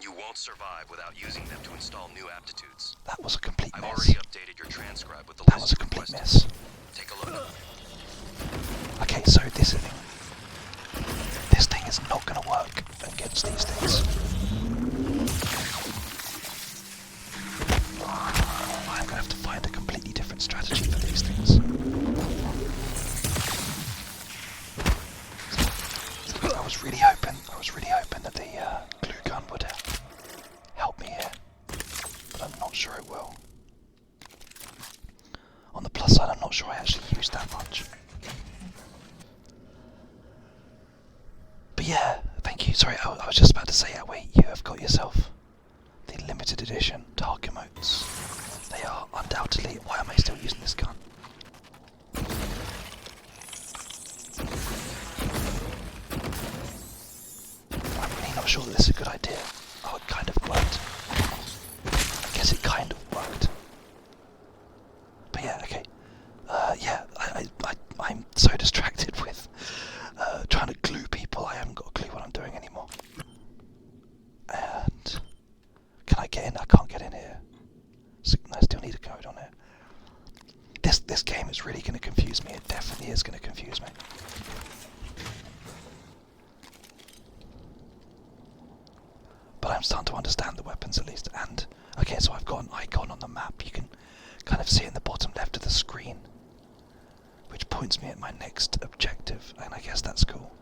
You won't survive without using them to install new aptitudes. That was a complete miss. I've already updated your transcribe with the That list was a you complete requested. miss. Take a look. Okay, so this thing is not going to work against these things. I'm going to have to find a completely different strategy for these things. I was really hoping that the glue gun would help me here, but I'm not sure it will. On the plus side, I'm not sure I actually used that much. But yeah, thank you. Sorry, I was just about to say, wait, you have got yourself the limited edition Dark emotes. They are undoubtedly... Why am I still using this gun? I'm really not sure that this is a good idea. Oh, it kind of worked. I guess it kind of worked. But yeah, okay. I'm so distracted with trying to glue people, I haven't got a clue what I'm doing anymore. And can I get in? I can't get in here. So I still need a code on it. This game is really going to confuse me. It definitely is going to confuse me. But I'm starting to understand the weapons at least. And okay, so I've got an icon on the map. You can kind of see in the bottom left of the screen, which points me at my next objective, and I guess that's cool.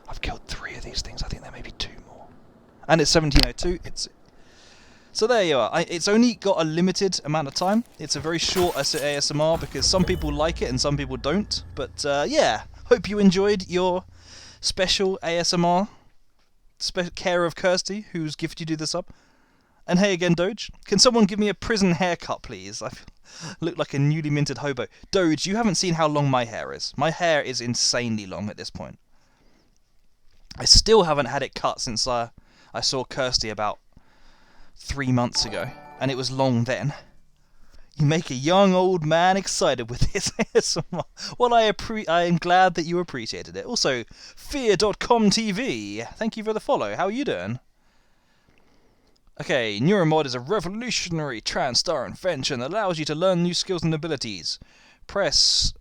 I've killed 3 of these things. I think there may be 2 more. And it's 1702. So there you are. It's only got a limited amount of time. It's a very short ASMR because some people like it and some people don't. But yeah, hope you enjoyed your special ASMR. Care of Kirsty, who's gifted you this up. And hey again, Doge. Can someone give me a prison haircut, please? I look like a newly minted hobo. Doge, you haven't seen how long my hair is. My hair is insanely long at this point. I still haven't had it cut since I saw Kirsty about 3 months ago, and it was long then. You make a young old man excited with this ASMR. Well, I am glad that you appreciated it. Also, Fear.com TV. Thank you for the follow. How are you doing? Okay, Neuromod is a revolutionary TranStar invention that allows you to learn new skills and abilities. Press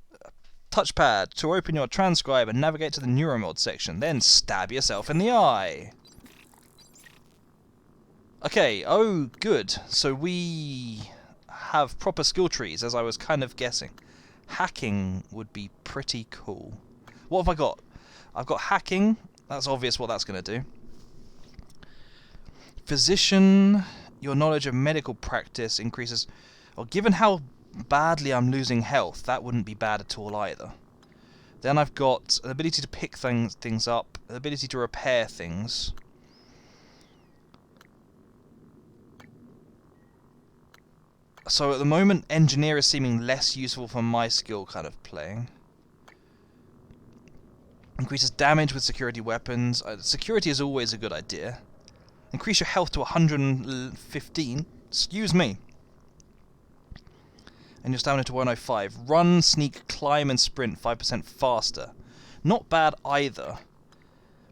touchpad to open your transcribe and navigate to the Neuromod section, then stab yourself in the eye. Okay, oh good, so we have proper skill trees, as I was kind of guessing. Hacking would be pretty cool. What have I got? I've got hacking, that's obvious what that's going to do. Physician, your knowledge of medical practice increases. Well, given how badly I'm losing health, that wouldn't be bad at all either. Then I've got an ability to pick things up, an ability to repair things. So at the moment, engineer is seeming less useful for my skill kind of playing. Increases damage with security weapons. Security is always a good idea. Increase your health to 115. Excuse me. And your stamina to 105. Run, sneak, climb and sprint 5% faster. Not bad either.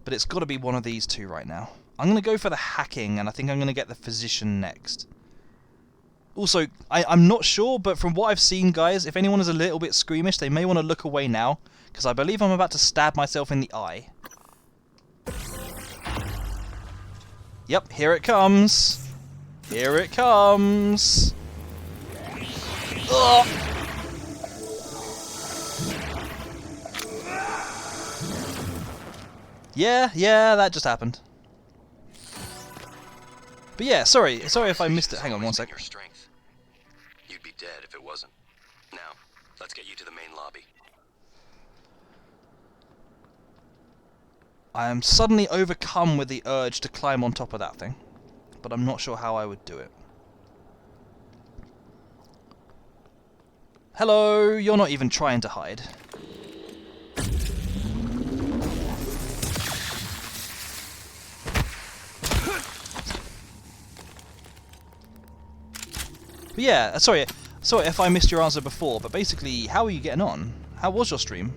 But it's got to be one of these two right now. I'm going to go for the hacking, and I think I'm going to get the physician next. Also, I'm not sure, but from what I've seen, guys, if anyone is a little bit squeamish, they may want to look away now, because I believe I'm about to stab myself in the eye. Yep, here it comes. Here it comes. Ugh. Yeah, that just happened. But yeah, sorry if I missed it. Hang on one sec. Your strength. You'd be dead if it wasn't. Now, let's get you to the main lobby. I am suddenly overcome with the urge to climb on top of that thing, but I'm not sure how I would do it. Hello, you're not even trying to hide. But yeah, sorry if I missed your answer before, but basically, how are you getting on? How was your stream?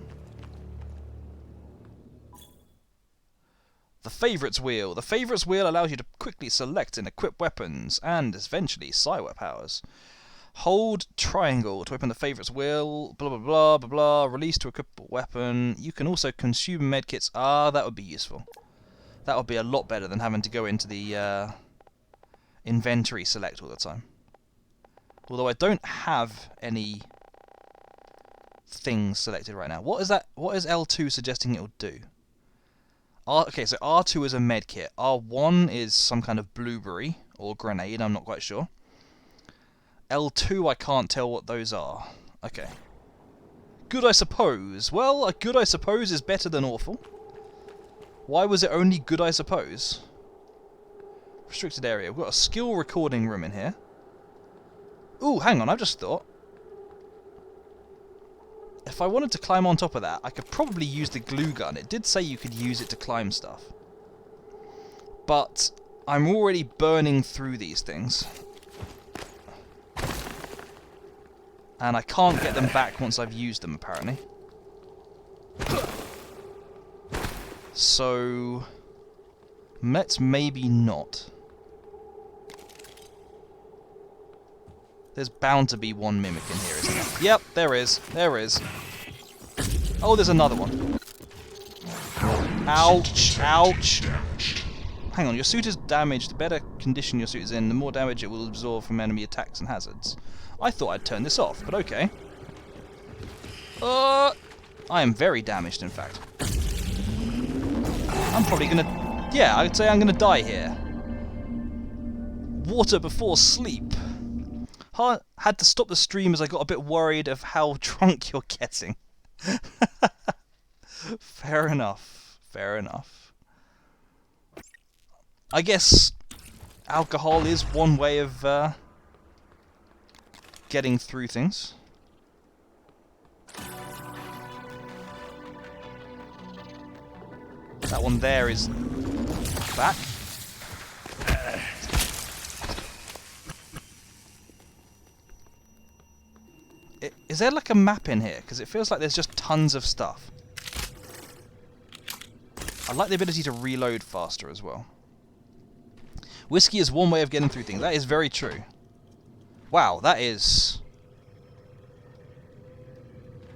The Favourites Wheel. The Favourites Wheel allows you to quickly select and equip weapons, and eventually Psyware powers. Hold triangle to open the Favourites Wheel, blah blah blah blah blah, release to equip a weapon. You can also consume medkits. Ah, that would be useful. That would be a lot better than having to go into the inventory select all the time. Although I don't have any things selected right now. What is that? What is L2 suggesting it'll do? Okay, so R2 is a medkit. R1 is some kind of blueberry or grenade, I'm not quite sure. L2, I can't tell what those are. Okay. Good, I suppose. Well, a good, I suppose, is better than awful. Why was it only good, I suppose? Restricted area. We've got a skill recording room in here. Ooh, hang on, I've just thought. If I wanted to climb on top of that, I could probably use the glue gun. It did say you could use it to climb stuff. But I'm already burning through these things. And I can't get them back once I've used them, apparently. So let's maybe not. There's bound to be one mimic in here, isn't there? Yep, there is. There is. Oh, there's another one. Ouch. Ouch. Hang on, your suit is damaged. The better condition your suit is in, the more damage it will absorb from enemy attacks and hazards. I thought I'd turn this off, but okay. I am very damaged, in fact. I'm probably gonna... Yeah, I'd say I'm gonna die here. Water before sleep. Had to stop the stream as I got a bit worried of how drunk you're getting. Fair enough. Fair enough. I guess alcohol is one way of getting through things. That one there is back. Is there like a map in here? Because it feels like there's just tons of stuff. I like the ability to reload faster as well. Whiskey is one way of getting through things. That is very true. Wow, that is...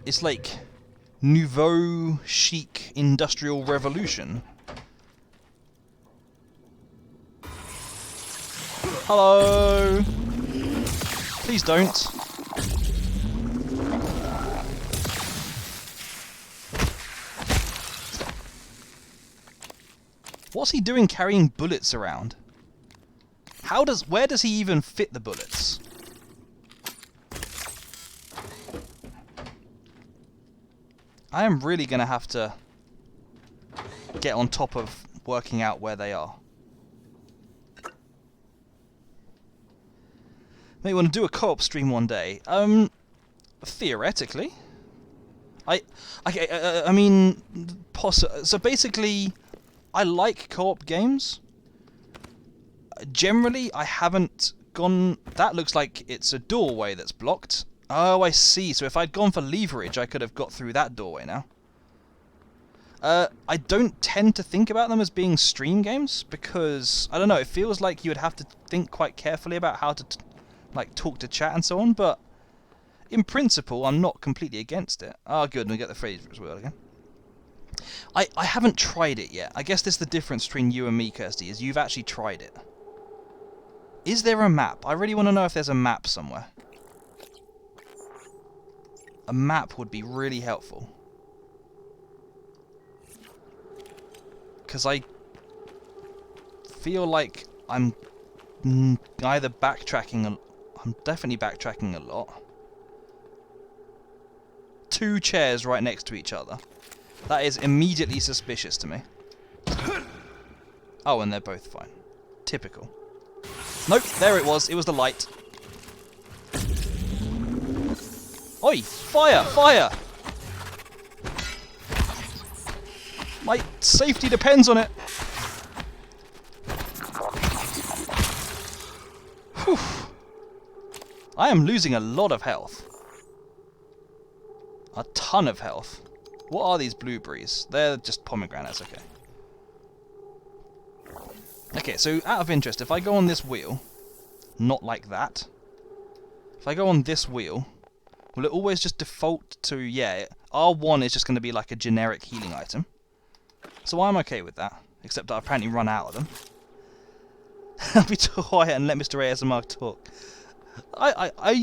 It's like nouveau chic industrial revolution. Hello! Please don't. What's he doing carrying bullets around? Where does he even fit the bullets? I am really going to have to get on top of working out where they are. Maybe want to do a co-op stream one day. Theoretically. I mean, so basically, I like co-op games. Generally, I haven't gone... That looks like it's a doorway that's blocked. Oh, I see. So if I'd gone for leverage, I could have got through that doorway now. I don't tend to think about them as being stream games, because, I don't know, it feels like you would have to think quite carefully about how to, like, talk to chat and so on, but in principle, I'm not completely against it. Oh, good, and we get the phrase as well again. I haven't tried it yet. I guess this is the difference between you and me, Kirsty, is you've actually tried it. Is there a map? I really want to know if there's a map somewhere. A map would be really helpful. Because I feel like I'm either backtracking... I'm definitely backtracking a lot. 2 chairs right next to each other. That is immediately suspicious to me. Oh, and they're both fine. Typical. Nope, there it was. It was the light. Oi! Fire! Fire! My safety depends on it. Whew. I am losing a lot of health. A ton of health. What are these blueberries? They're just pomegranates, okay. Okay, so out of interest, if I go on this wheel, not like that, if I go on this wheel, will it always just default to, yeah, R1 is just going to be like a generic healing item. So I'm okay with that, except I apparently run out of them. I'll be quiet and let Mr. ASMR talk. I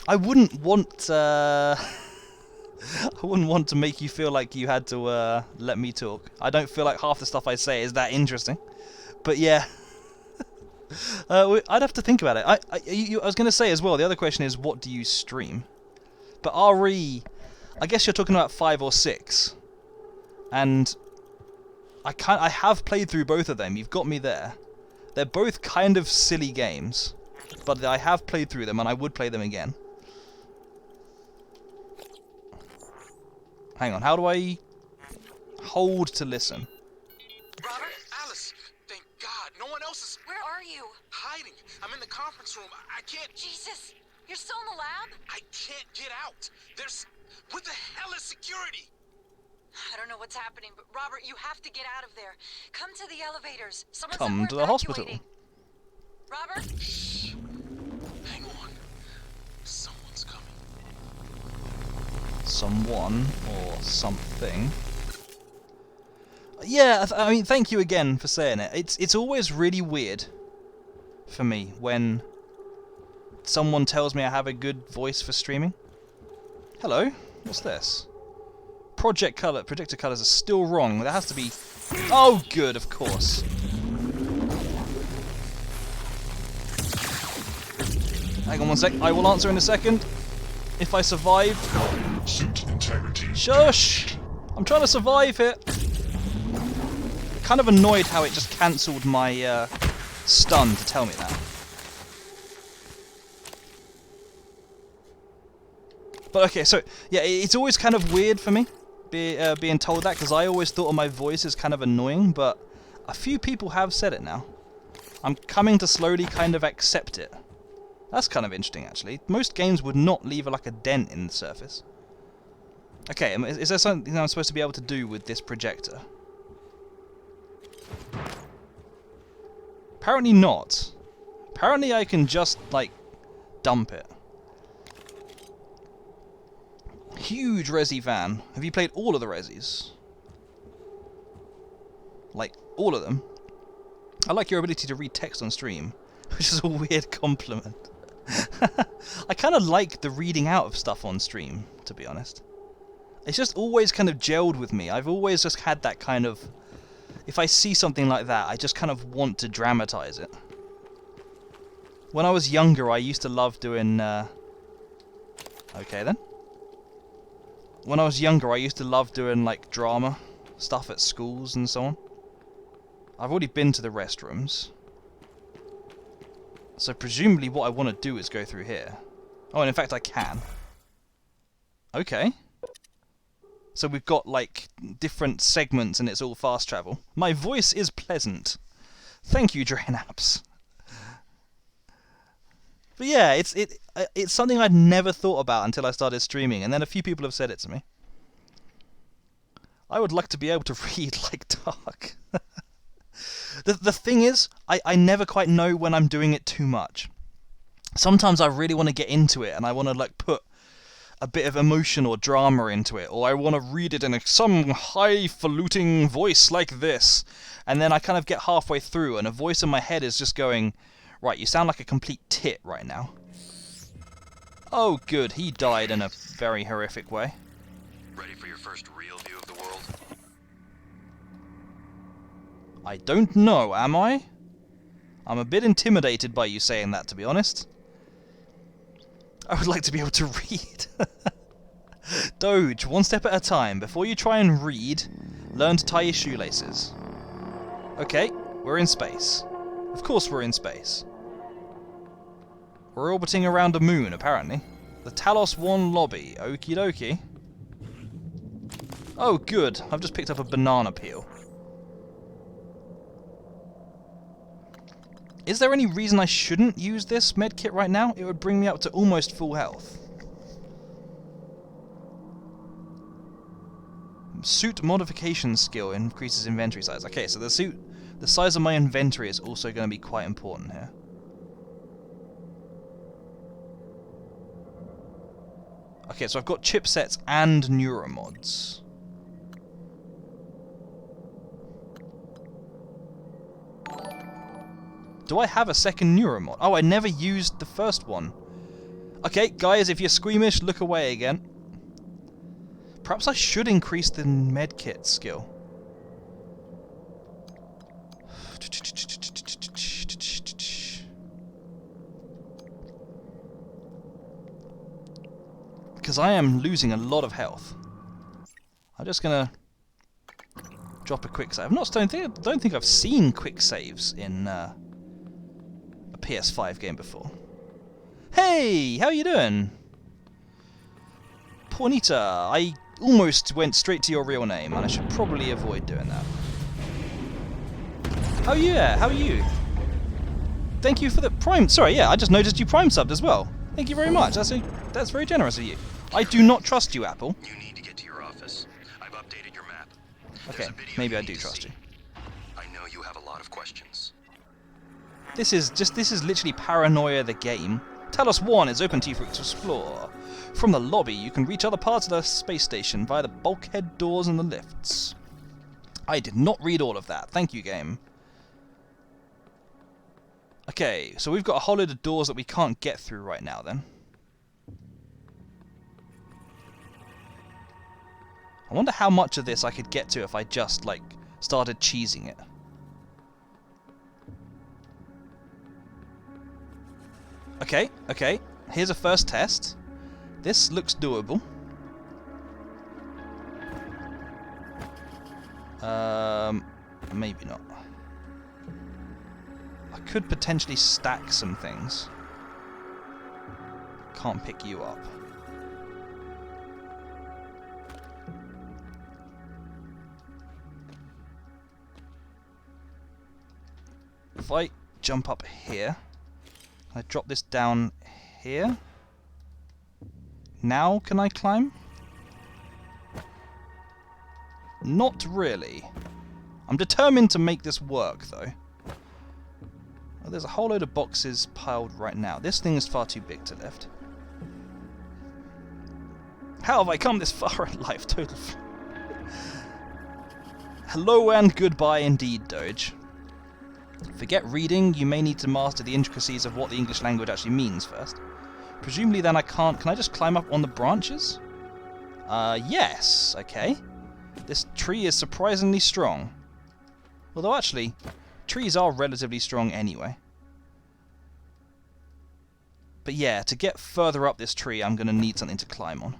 wouldn't want I wouldn't want to make you feel like you had to let me talk. I don't feel like half the stuff I say is that interesting. But yeah, I'd have to think about it. I was going to say as well, the other question is, what do you stream? But RE, I guess you're talking about 5 or 6. And I have played through both of them. You've got me there. They're both kind of silly games, but I have played through them and I would play them again. Hang on, how do I hold to listen? Robert? Alice, thank God. No one else is... Where are you? Hiding. I'm in the conference room. I can't... Jesus! You're still in the lab? I can't get out. There's... What the hell is security? I don't know what's happening, but Robert, you have to get out of there. Come to the elevators. Someone Come said we're to the hospital. evacuating. Robert? Shh. Hang on. Someone's coming. Someone or something. Yeah, I mean, thank you again for saying it. It's always really weird for me when someone tells me I have a good voice for streaming. Hello, what's this? Projector colors are still wrong. There has to be... Oh, good, of course. Hang on one sec. I will answer in a second. If I survive. Suit integrity. Shush! I'm trying to survive here. Kind of annoyed how it just cancelled my stun to tell me that. But okay, so yeah, it's always kind of weird for me being told that, because I always thought of my voice as kind of annoying, but a few people have said it now. I'm coming to slowly kind of accept it. That's kind of interesting, actually. Most games would not leave like a dent in the surface. Okay, is there something I'm supposed to be able to do with this projector? Apparently not. Apparently I can just, like, dump it. Huge Resi van. Have you played all of the Resis? Like, all of them? I like your ability to read text on stream, which is a weird compliment. I kind of like the reading out of stuff on stream, to be honest. It's just always kind of gelled with me. I've always just had that kind of... If I see something like that, I just kind of want to dramatize it. When I was younger, I used to love doing... Okay then. When I was younger, I used to love doing like drama stuff at schools and so on. I've already been to the restrooms. So presumably what I want to do is go through here. Oh, and in fact I can. Okay. So we've got like different segments and it's all fast travel. My voice is pleasant. Thank you, Drainaps. But yeah, it's something I'd never thought about until I started streaming, and then a few people have said it to me. I would like to be able to read like Dark. The thing is, I never quite know when I'm doing it too much. Sometimes I really want to get into it, and I want to like put a bit of emotion or drama into it, or I want to read it in some highfalutin voice like this, and then I kind of get halfway through, and a voice in my head is just going, right, you sound like a complete tit right now. Oh good, he died in a very horrific way. Ready for your first real view of the world? I don't know, am I? I'm a bit intimidated by you saying that, to be honest. I would like to be able to read. Doge, one step at a time. Before you try and read, learn to tie your shoelaces. Okay, we're in space. Of course we're in space. We're orbiting around a moon, apparently. The Talos 1 lobby. Okie dokie. Oh, good. I've just picked up a banana peel. Is there any reason I shouldn't use this medkit right now? It would bring me up to almost full health. Suit modification skill increases inventory size. Okay, so the size of my inventory is also going to be quite important here. Okay, so I've got chipsets and neuromods. Do I have a second neuromod? Oh, I never used the first one. Okay, guys, if you're squeamish, look away again. Perhaps I should increase the medkit skill. Because I am losing a lot of health. I'm just gonna drop a quick save. Don't think I've seen quick saves in a PS5 game before. Hey, how you doing? Pornita, I almost went straight to your real name, and I should probably avoid doing that. Oh yeah, how are you? Thank you for the Prime. Sorry, yeah, I just noticed you Prime subbed as well. Thank you very much. That's very generous of you. I do not trust you, Apple. You need to get to your office. I've updated your map. Okay, maybe I do trust you. I know you have a lot of questions. This is literally Paranoia the game. Talos 1 is open to you to explore. From the lobby, you can reach other parts of the space station via the bulkhead doors and the lifts. I did not read all of that. Thank you, game. Okay, so we've got a whole load of doors that we can't get through right now, then. I wonder how much of this I could get to if I just, like, started cheesing it. Okay, here's a first test. This looks doable. Maybe not. I could potentially stack some things. Can't pick you up. If I jump up here, can I drop this down here? Now can I climb? Not really. I'm determined to make this work, though. Oh, there's a whole load of boxes piled right now. This thing is far too big to lift. How have I come this far in life? Total. Hello and goodbye indeed, Doge. Forget reading, you may need to master the intricacies of what the English language actually means first. Presumably then I can't... Can I just climb up on the branches? Yes. Okay. This tree is surprisingly strong. Although actually, trees are relatively strong anyway. But yeah, to get further up this tree, I'm going to need something to climb on.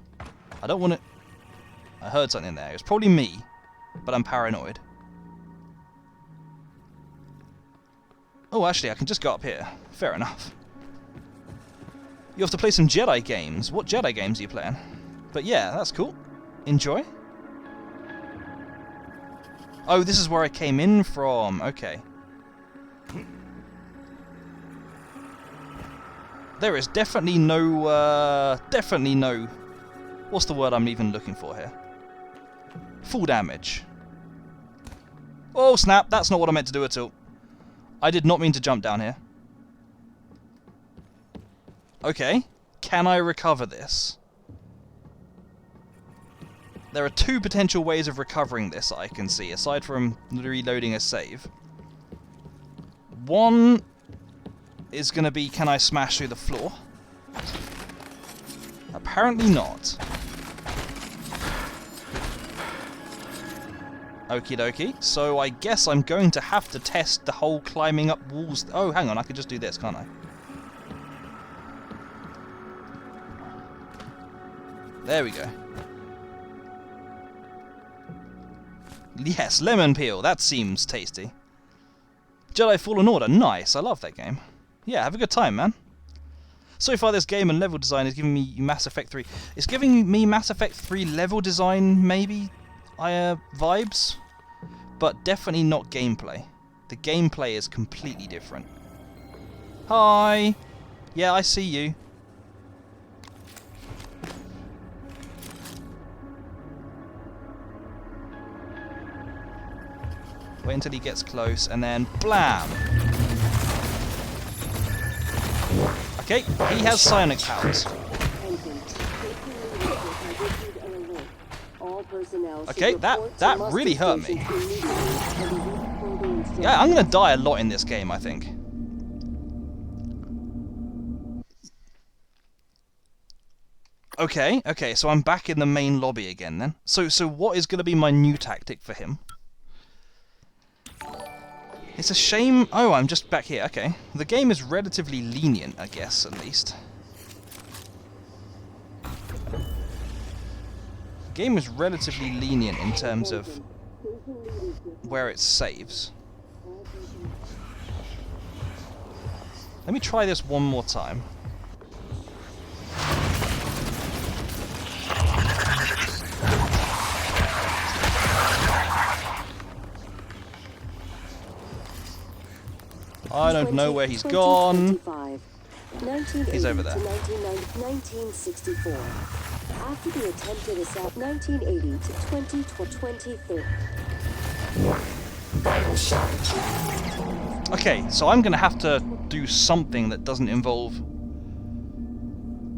I don't want to... I heard something there. It was probably me, but I'm paranoid. Oh, actually, I can just go up here. Fair enough. You have to play some Jedi games. What Jedi games are you playing? But yeah, that's cool. Enjoy. Oh, this is where I came in from. Okay. There is definitely no... What's the word I'm even looking for here? Full damage. Oh, snap. That's not what I meant to do at all. I did not mean to jump down here. Okay. Can I recover this? There are two potential ways of recovering this that I can see, aside from reloading a save. One is going to be, can I smash through the floor? Apparently not. Okie dokie. So I guess I'm going to have to test the whole climbing up walls. Oh, hang on, I could just do this, can't I? There we go. Yes, lemon peel. That seems tasty. Jedi Fallen Order. Nice. I love that game. Yeah, have a good time, man. So far, this game and level design is giving me Mass Effect 3. It's giving me Mass Effect 3 level design, maybe, vibes. But definitely not gameplay. The gameplay is completely different. Hi! Yeah, I see you. Wait until he gets close, and then blam! Okay, he has psionic powers. Okay, that really hurt me. Yeah, I'm gonna die a lot in this game, I think. Okay, so I'm back in the main lobby again then. So what is gonna be my new tactic for him? It's a shame... Oh, I'm just back here. Okay. The game is relatively lenient, I guess, at least. The game is relatively lenient in terms of where it saves. Let me try this one more time. I don't know where he's gone. He's over there. 1964. After the attempted assault, 1980 to 2023. Okay, so I'm gonna have to do something that doesn't involve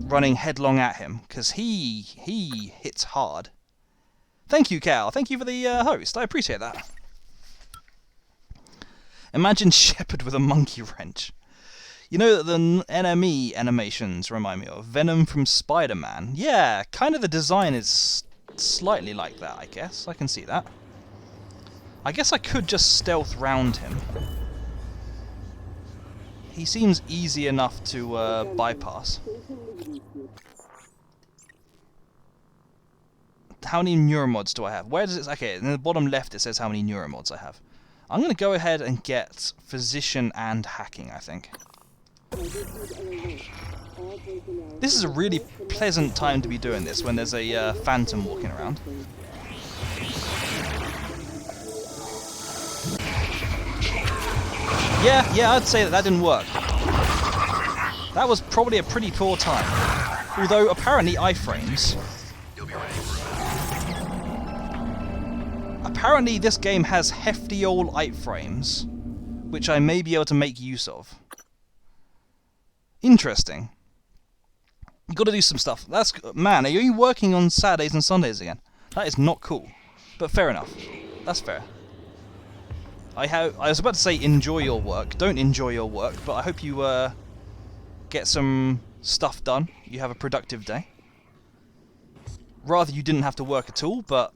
running headlong at him, because he hits hard. Thank you, Cal. Thank you for the host. I appreciate that. Imagine Shepard with a monkey wrench. You know that the NME animations remind me of Venom from Spider-Man. Yeah, kind of the design is slightly like that, I guess. I can see that. I guess I could just stealth round him. He seems easy enough to bypass. How many neuromods do I have? Where does it... Okay, in the bottom left it says how many neuromods I have. I'm going to go ahead and get Physician and Hacking, I think. This is a really pleasant time to be doing this, when there's a Phantom walking around. Yeah, I'd say that didn't work. That was probably a pretty poor time. Although, apparently, iframes... Apparently this game has hefty old iframes, which I may be able to make use of. Interesting. You've got to do some stuff. That's... Man, are you working on Saturdays and Sundays again? That is not cool. But fair enough. That's fair. I was about to say enjoy your work. Don't enjoy your work, but I hope you get some stuff done. You have a productive day. Rather you didn't have to work at all, but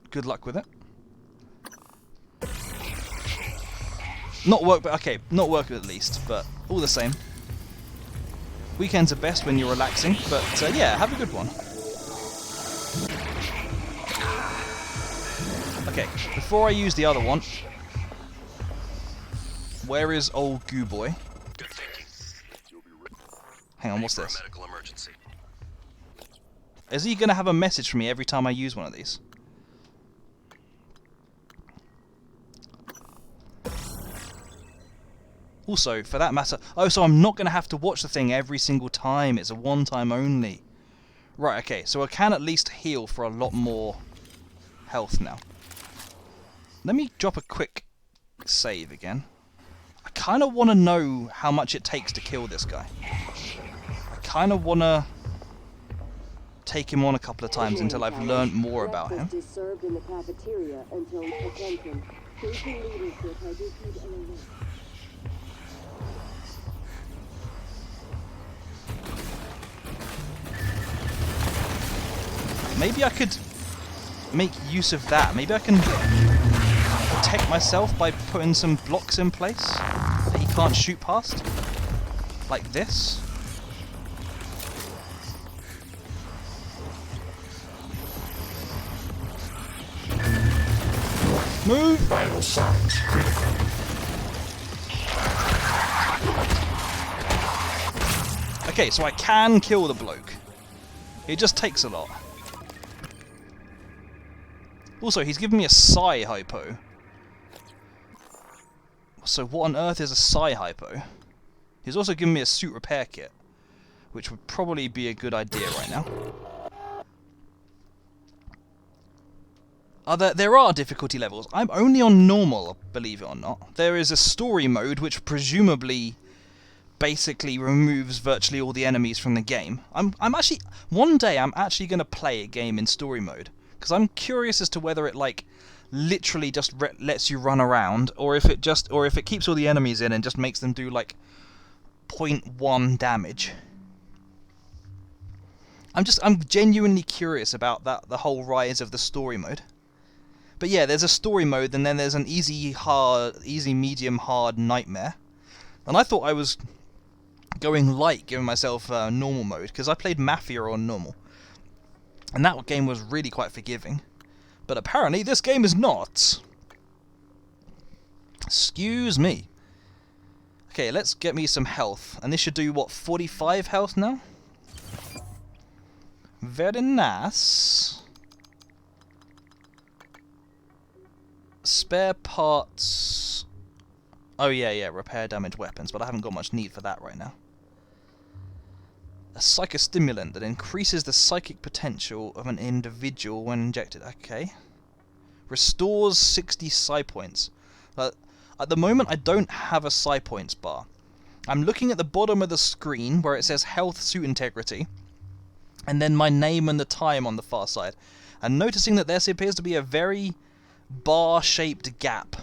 good luck with it. Not work, but okay, not work at least, but all the same. Weekends are best when you're relaxing, but yeah, have a good one. Okay, before I use the other one, where is old Goo Boy? Good thinking. Hang on, what's For a this? medical emergency. Is he going to have a message for me every time I use one of these? Also, for that matter... Oh, so I'm not going to have to watch the thing every single time. It's a one-time only. Right, okay. So I can at least heal for a lot more health now. Let me drop a quick save again. I kind of want to know how much it takes to kill this guy. I kind of want to take him on a couple of times until I've learned more about him. Breakfast is served in the cafeteria until attention. Station leadership has issued an alert. Maybe I could make use of that. Maybe I can protect myself by putting some blocks in place that he can't shoot past. Like this. Move! Vital signs critical. Okay, so I can kill the bloke. It just takes a lot. Also, he's given me a Psi Hypo. So what on earth is a Psi Hypo? He's also given me a suit repair kit, which would probably be a good idea right now. There are difficulty levels. I'm only on normal, believe it or not. There is a story mode which presumably basically removes virtually all the enemies from the game. One day I'm actually going to play a game in story mode, because I'm curious as to whether it like literally just lets you run around, or if it keeps all the enemies in and just makes them do like 0.1 damage. I'm genuinely curious about the whole rise of the story mode. But yeah, there's a story mode, and then there's an easy, medium, hard, nightmare. And I thought I was going light, giving myself normal mode, because I played Mafia on normal. And that game was really quite forgiving. But apparently this game is not. Excuse me. Okay, let's get me some health. And this should do, what, 45 health now? Very nice. Spare parts... Oh yeah, repair damaged weapons, but I haven't got much need for that right now. A psychostimulant that increases the psychic potential of an individual when injected. Okay. Restores 60 psi points. At the moment I don't have a psi points bar. I'm looking at the bottom of the screen where it says health, suit integrity, and then my name and the time on the far side, and noticing that there appears to be a very bar-shaped gap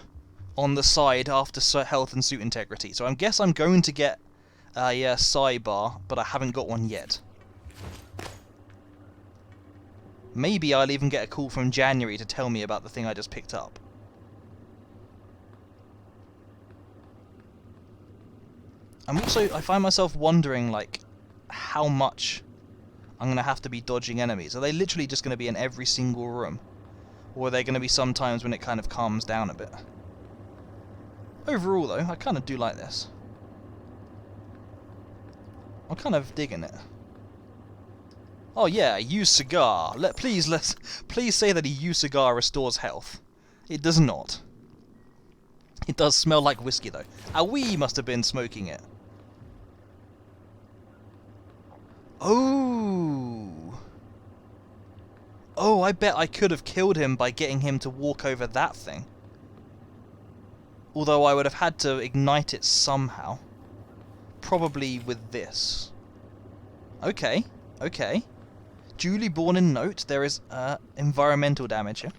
on the side after health and suit integrity. So I guess I'm going to get a psi bar, but I haven't got one yet. Maybe I'll even get a call from January to tell me about the thing I just picked up. I find myself wondering, like, how much I'm going to have to be dodging enemies. Are they literally just going to be in every single room? Or are they going to be sometimes when it kind of calms down a bit? Overall, though, I kind of do like this. I'm kind of digging it. Oh yeah, use cigar. Please say that a use cigar restores health. It does not. It does smell like whiskey, though. We must have been smoking it. Oh. Oh, I bet I could have killed him by getting him to walk over that thing. Although I would have had to ignite it somehow. Probably with this. Okay, okay. Duly born in note, there is environmental damage here.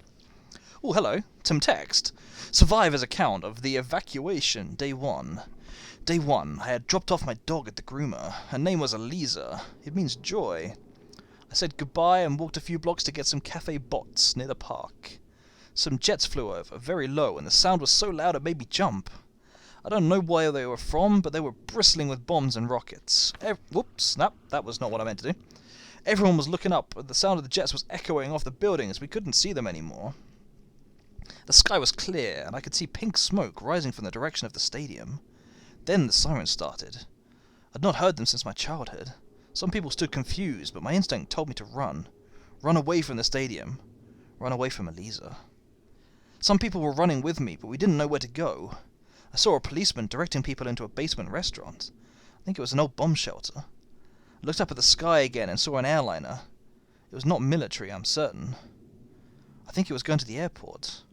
Oh, hello. Some text. Survivor's account of the evacuation, day 1. Day 1, I had dropped off my dog at the groomer. Her name was Eliza. It means joy. I said goodbye and walked a few blocks to get some cafe bots near the park. Some jets flew over, very low, and the sound was so loud it made me jump. I don't know where they were from, but they were bristling with bombs and rockets. Whoops, snap, that was not what I meant to do. Everyone was looking up, and the sound of the jets was echoing off the buildings. We couldn't see them anymore. The sky was clear, and I could see pink smoke rising from the direction of the stadium. Then the sirens started. I'd not heard them since my childhood. Some people stood confused, but my instinct told me to run. Run away from the stadium. Run away from Eliza. Some people were running with me, but we didn't know where to go. I saw a policeman directing people into a basement restaurant. I think it was an old bomb shelter. I looked up at the sky again and saw an airliner. It was not military, I'm certain. I think it was going to the airport.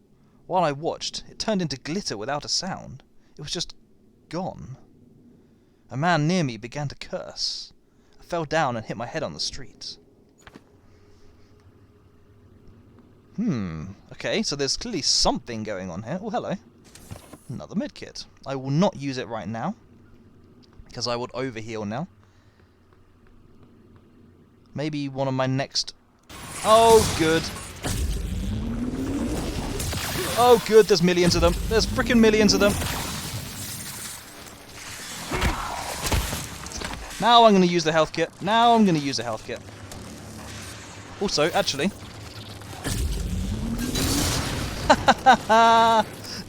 While I watched, it turned into glitter without a sound. It was just gone. A man near me began to curse. I fell down and hit my head on the street. Okay, so there's clearly something going on here. Oh, hello. Another medkit. I will not use it right now, because I would overheal now. Maybe one of my next... Oh, good. Oh, good, there's millions of them. There's frickin' millions of them. Now I'm going to use the health kit. Also, actually...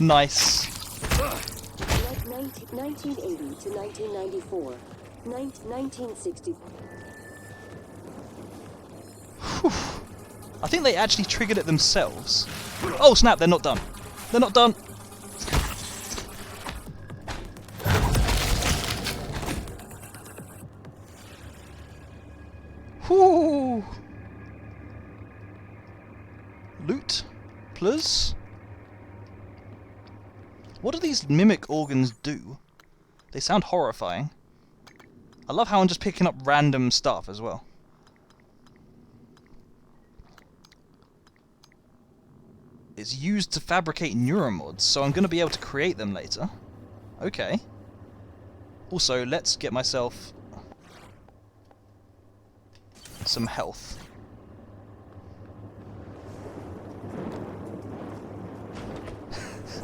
Nice. 1980 to 1994. 1960. I think they actually triggered it themselves. Oh snap, they're not done. They're not done. Whew. Loot. Plus. What do these mimic organs do? They sound horrifying. I love how I'm just picking up random stuff as well. It's used to fabricate neuromods, so I'm going to be able to create them later. Okay. Also, let's get myself some health.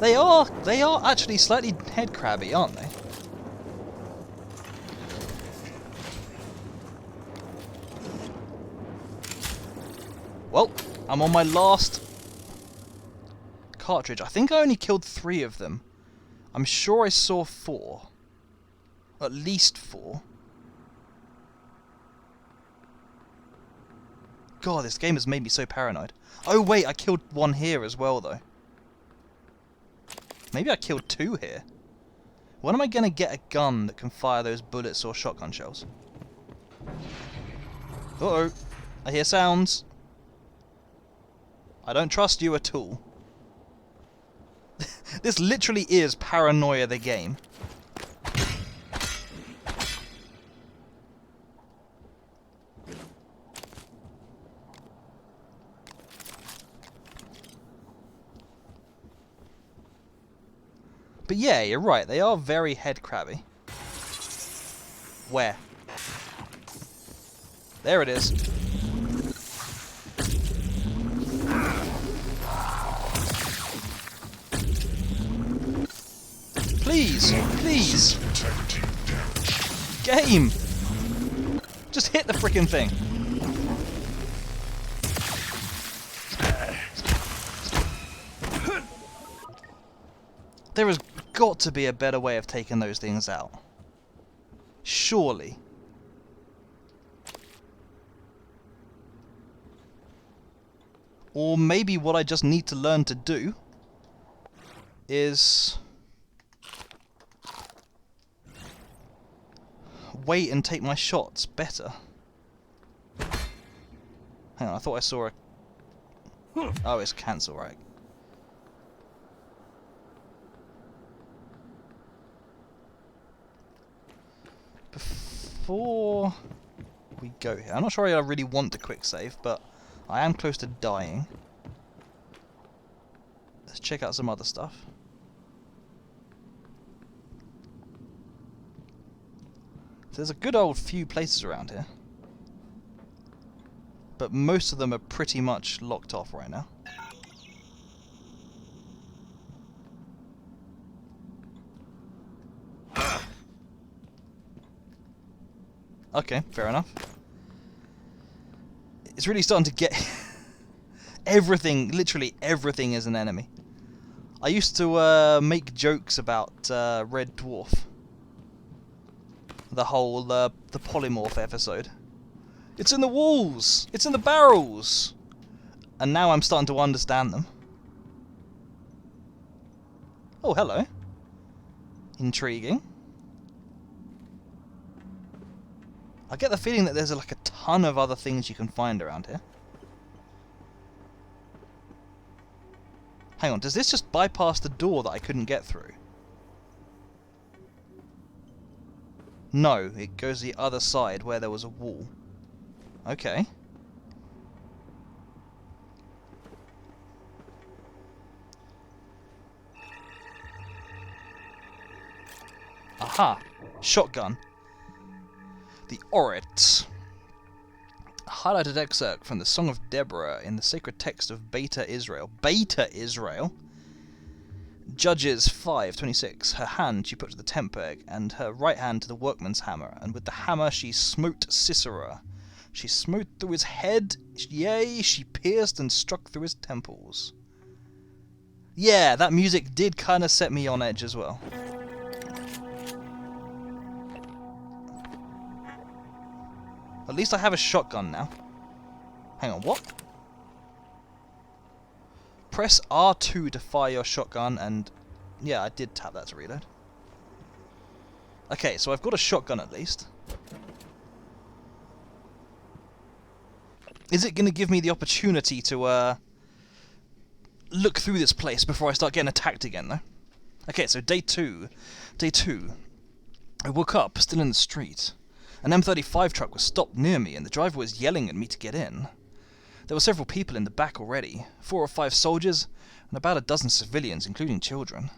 They are actually slightly head crabby, aren't they? Well, I'm on my last cartridge. I think I only killed 3 of them. I'm sure I saw 4. At least 4. God, this game has made me so paranoid. Oh wait, I killed 1 here as well though. Maybe I killed 2 here. When am I going to get a gun that can fire those bullets or shotgun shells? Uh-oh. I hear sounds. I don't trust you at all. This literally is Paranoia the game. But yeah, you're right, they are very head crabby. Where? There it is. Please, please. Game. Just hit the frickin' thing. There has got to be a better way of taking those things out. Surely. Or maybe what I just need to learn to do is wait and take my shots better. Hang on, I thought I saw a... Oh, it's cancel, right. Before we go here, I'm not sure I really want to quick save, but I am close to dying. Let's check out some other stuff. So there's a good old few places around here, but most of them are pretty much locked off right now. Okay, fair enough. It's really starting to get... everything, literally everything is an enemy. I used to make jokes about Red Dwarf. The whole, the polymorph episode. It's in the walls! It's in the barrels! And now I'm starting to understand them. Oh, hello. Intriguing. I get the feeling that there's like a ton of other things you can find around here. Hang on, does this just bypass the door that I couldn't get through? No, it goes the other side where there was a wall. Okay. Aha! Shotgun. The Orit. A highlighted excerpt from the Song of Deborah in the sacred text of Beta Israel. Beta Israel? Judges 5:26. Her hand she put to the tent peg, and her right hand to the workman's hammer, and with the hammer she smote Sisera. She smote through his head, yea, she pierced and struck through his temples. Yeah, that music did kind of set me on edge as well. At least I have a shotgun now. Hang on, what? Press R2 to fire your shotgun, and... yeah, I did tap that to reload. Okay, so I've got a shotgun at least. Is it going to give me the opportunity to look through this place before I start getting attacked again, though? Okay, so day two. Day 2. I woke up, still in the street. An M35 truck was stopped near me, and the driver was yelling at me to get in. There were several people in the back already, 4 or 5 soldiers, and about a dozen civilians, including children.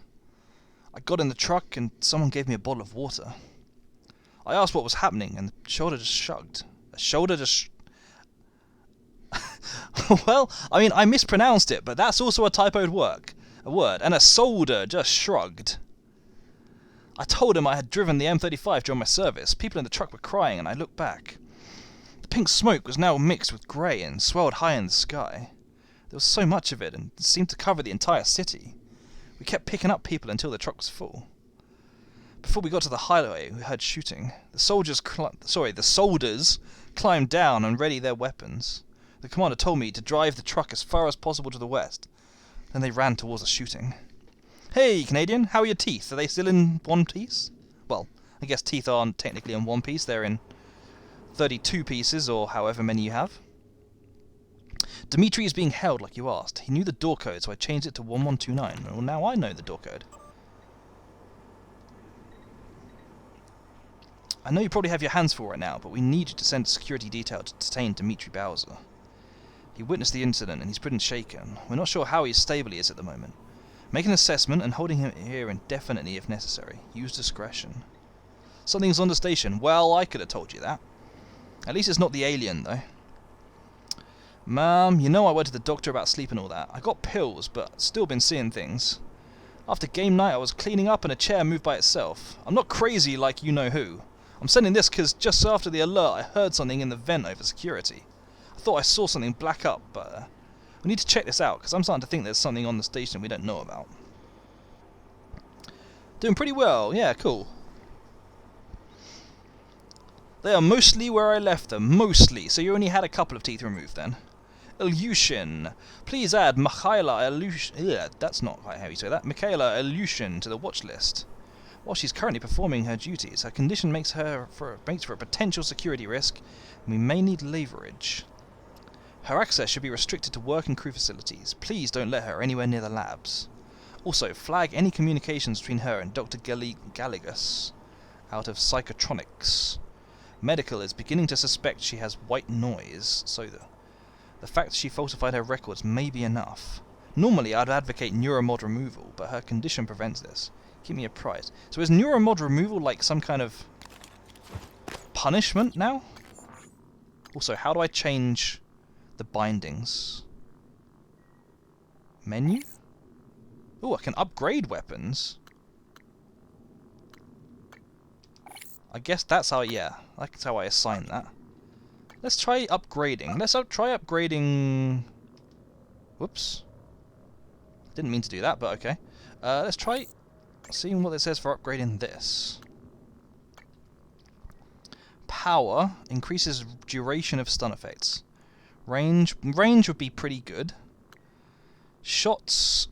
I got in the truck, and someone gave me a bottle of water. I asked what was happening, and the shoulder just shrugged. A shoulder just... well, I mean, I mispronounced it, but that's also a typoed word, and a soldier just shrugged. I told him I had driven the M35 during my service. People in the truck were crying, and I looked back. The pink smoke was now mixed with grey and swelled high in the sky. There was so much of it, and it seemed to cover the entire city. We kept picking up people until the truck was full. Before we got to the highway, we heard shooting. The soldiers climbed down and readied their weapons. The commander told me to drive the truck as far as possible to the west. Then they ran towards the shooting. Hey, Canadian, how are your teeth? Are they still in one piece? Well, I guess teeth aren't technically in one piece. They're in 32 pieces, or however many you have. Dimitri is being held like you asked. He knew the door code, so I changed it to 1129. Well, now I know the door code. I know you probably have your hands full right now, but we need you to send a security detail to detain Dimitri Bowser. He witnessed the incident, and he's pretty shaken. We're not sure how stable he is at the moment. Make an assessment and holding him here indefinitely if necessary. Use discretion. Something's on the station. Well, I could have told you that. At least it's not the alien, though. Ma'am, you know I went to the doctor about sleep and all that. I got pills, but still been seeing things. After game night, I was cleaning up and a chair moved by itself. I'm not crazy like you know who. I'm sending this because just after the alert, I heard something in the vent over security. I thought I saw something black up, but... we need to check this out, because I'm starting to think there's something on the station we don't know about. Doing pretty well, yeah, cool. They are mostly where I left them, mostly, so you only had a couple of teeth removed then. Ilyushin. Please add Michaela Ilyushin... yeah, that's not quite how you say that. Michaela Ilyushin to the watch list. While she's currently performing her duties, her condition makes for a potential security risk, and we may need leverage. Her access should be restricted to work and crew facilities. Please don't let her anywhere near the labs. Also, flag any communications between her and Dr. Galligus out of Psychotronics. Medical is beginning to suspect she has white noise, so the fact she falsified her records may be enough. Normally I'd advocate neuromod removal, but her condition prevents this. Keep me apprised. So is neuromod removal like some kind of punishment now? Also, how do I change the bindings? Menu? Oh, I can upgrade weapons. I guess that's how, yeah, that's how I assign that. Let's try upgrading. Let's try upgrading... Whoops. Didn't mean to do that, but okay. Let's try seeing what it says for upgrading this. Power increases duration of stun effects. Range would be pretty good. Shots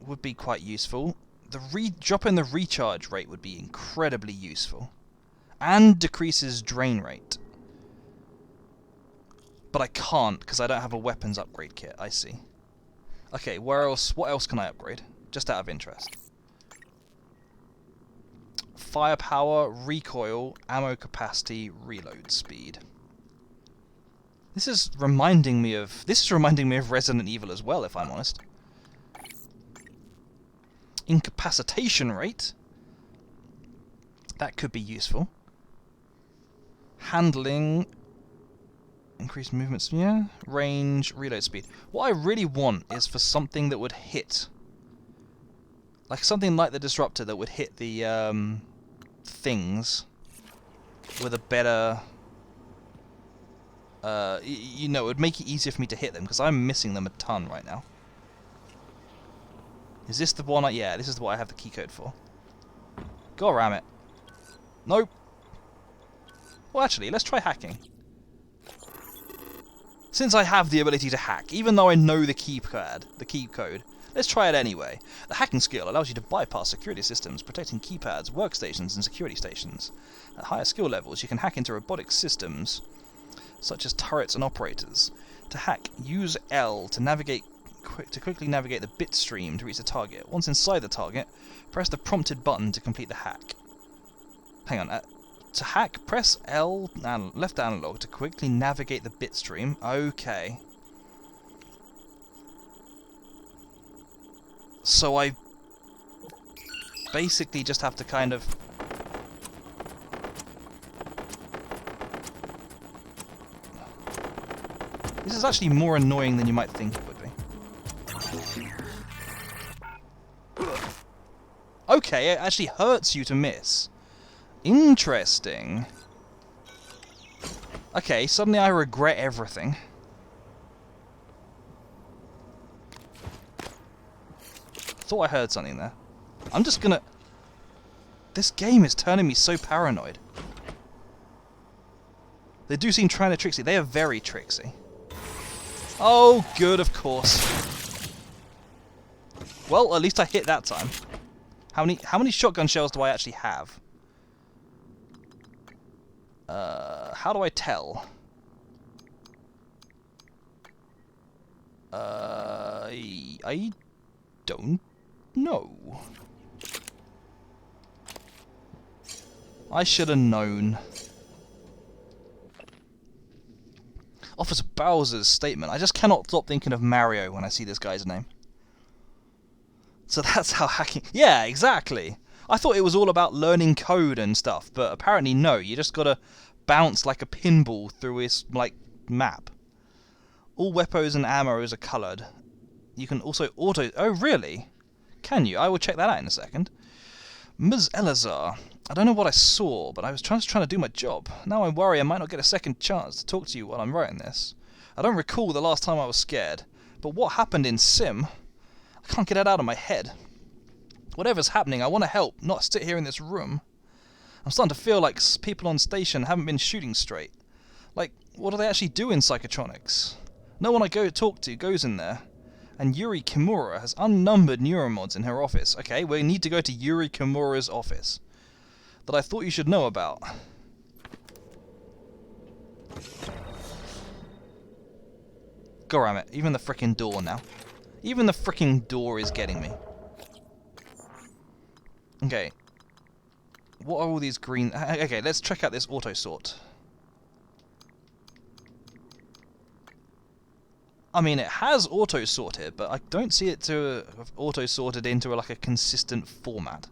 would be quite useful. Drop in the recharge rate would be incredibly useful. And decreases drain rate. But I can't because I don't have a weapons upgrade kit, I see. Okay, where else? What else can I upgrade? Just out of interest. Firepower, recoil, ammo capacity, reload speed. This is reminding me of Resident Evil as well, if I'm honest. Incapacitation rate. That could be useful. Handling. Increased movement speed. Yeah. Range, reload speed. What I really want is for something that would hit. Like something like the Disruptor that would hit the things with a better... you know, it would make it easier for me to hit them, because I'm missing them a ton right now. Is this the one? Yeah, this is what I have the key code for. God damn it. Nope. Well, actually, let's try hacking. Since I have the ability to hack, even though I know the key code, let's try it anyway. The hacking skill allows you to bypass security systems, protecting keypads, workstations, and security stations. At higher skill levels, you can hack into robotic systems, such as turrets and operators. To hack, use L to quickly navigate the bit stream to reach the target. Once inside the target, press the prompted button to complete the hack. Hang on. To hack, press L left analog to quickly navigate the bit stream. Okay. So I basically just have to kind of... This is actually more annoying than you might think it would be. Okay, it actually hurts you to miss. Interesting. Okay, suddenly I regret everything. Thought I heard something there. I'm just gonna... This game is turning me so paranoid. They do seem kind of tricksy. They are very tricksy. Oh, good, of course. Well, at least I hit that time. How many shotgun shells do I actually have? How do I tell? I don't know. I should have known. Officer Bowser's statement. I just cannot stop thinking of Mario when I see this guy's name. So that's how hacking... Yeah, exactly. I thought it was all about learning code and stuff, but apparently no. You just gotta bounce like a pinball through his, like, map. All weapons and ammos are coloured. You can also auto... Oh, really? Can you? I will check that out in a second. Ms. Elazar. I don't know what I saw, but I was trying to do my job. Now I worry I might not get a second chance to talk to you while I'm writing this. I don't recall the last time I was scared, but what happened in Sim? I can't get it out of my head. Whatever's happening, I want to help, not sit here in this room. I'm starting to feel like people on station haven't been shooting straight. Like, what do they actually do in Psychotronics? No one I go talk to goes in there. And Yuri Kimura has unnumbered neuromods in her office. Okay, we need to go to Yuri Kimura's office. That I thought you should know about. Goramit, even the frickin' door now. Even the frickin' door is getting me. Okay. What are all these green... Okay, let's check out this auto-sort. I mean, it has auto-sorted, but I don't see it to have auto-sorted into like a consistent format.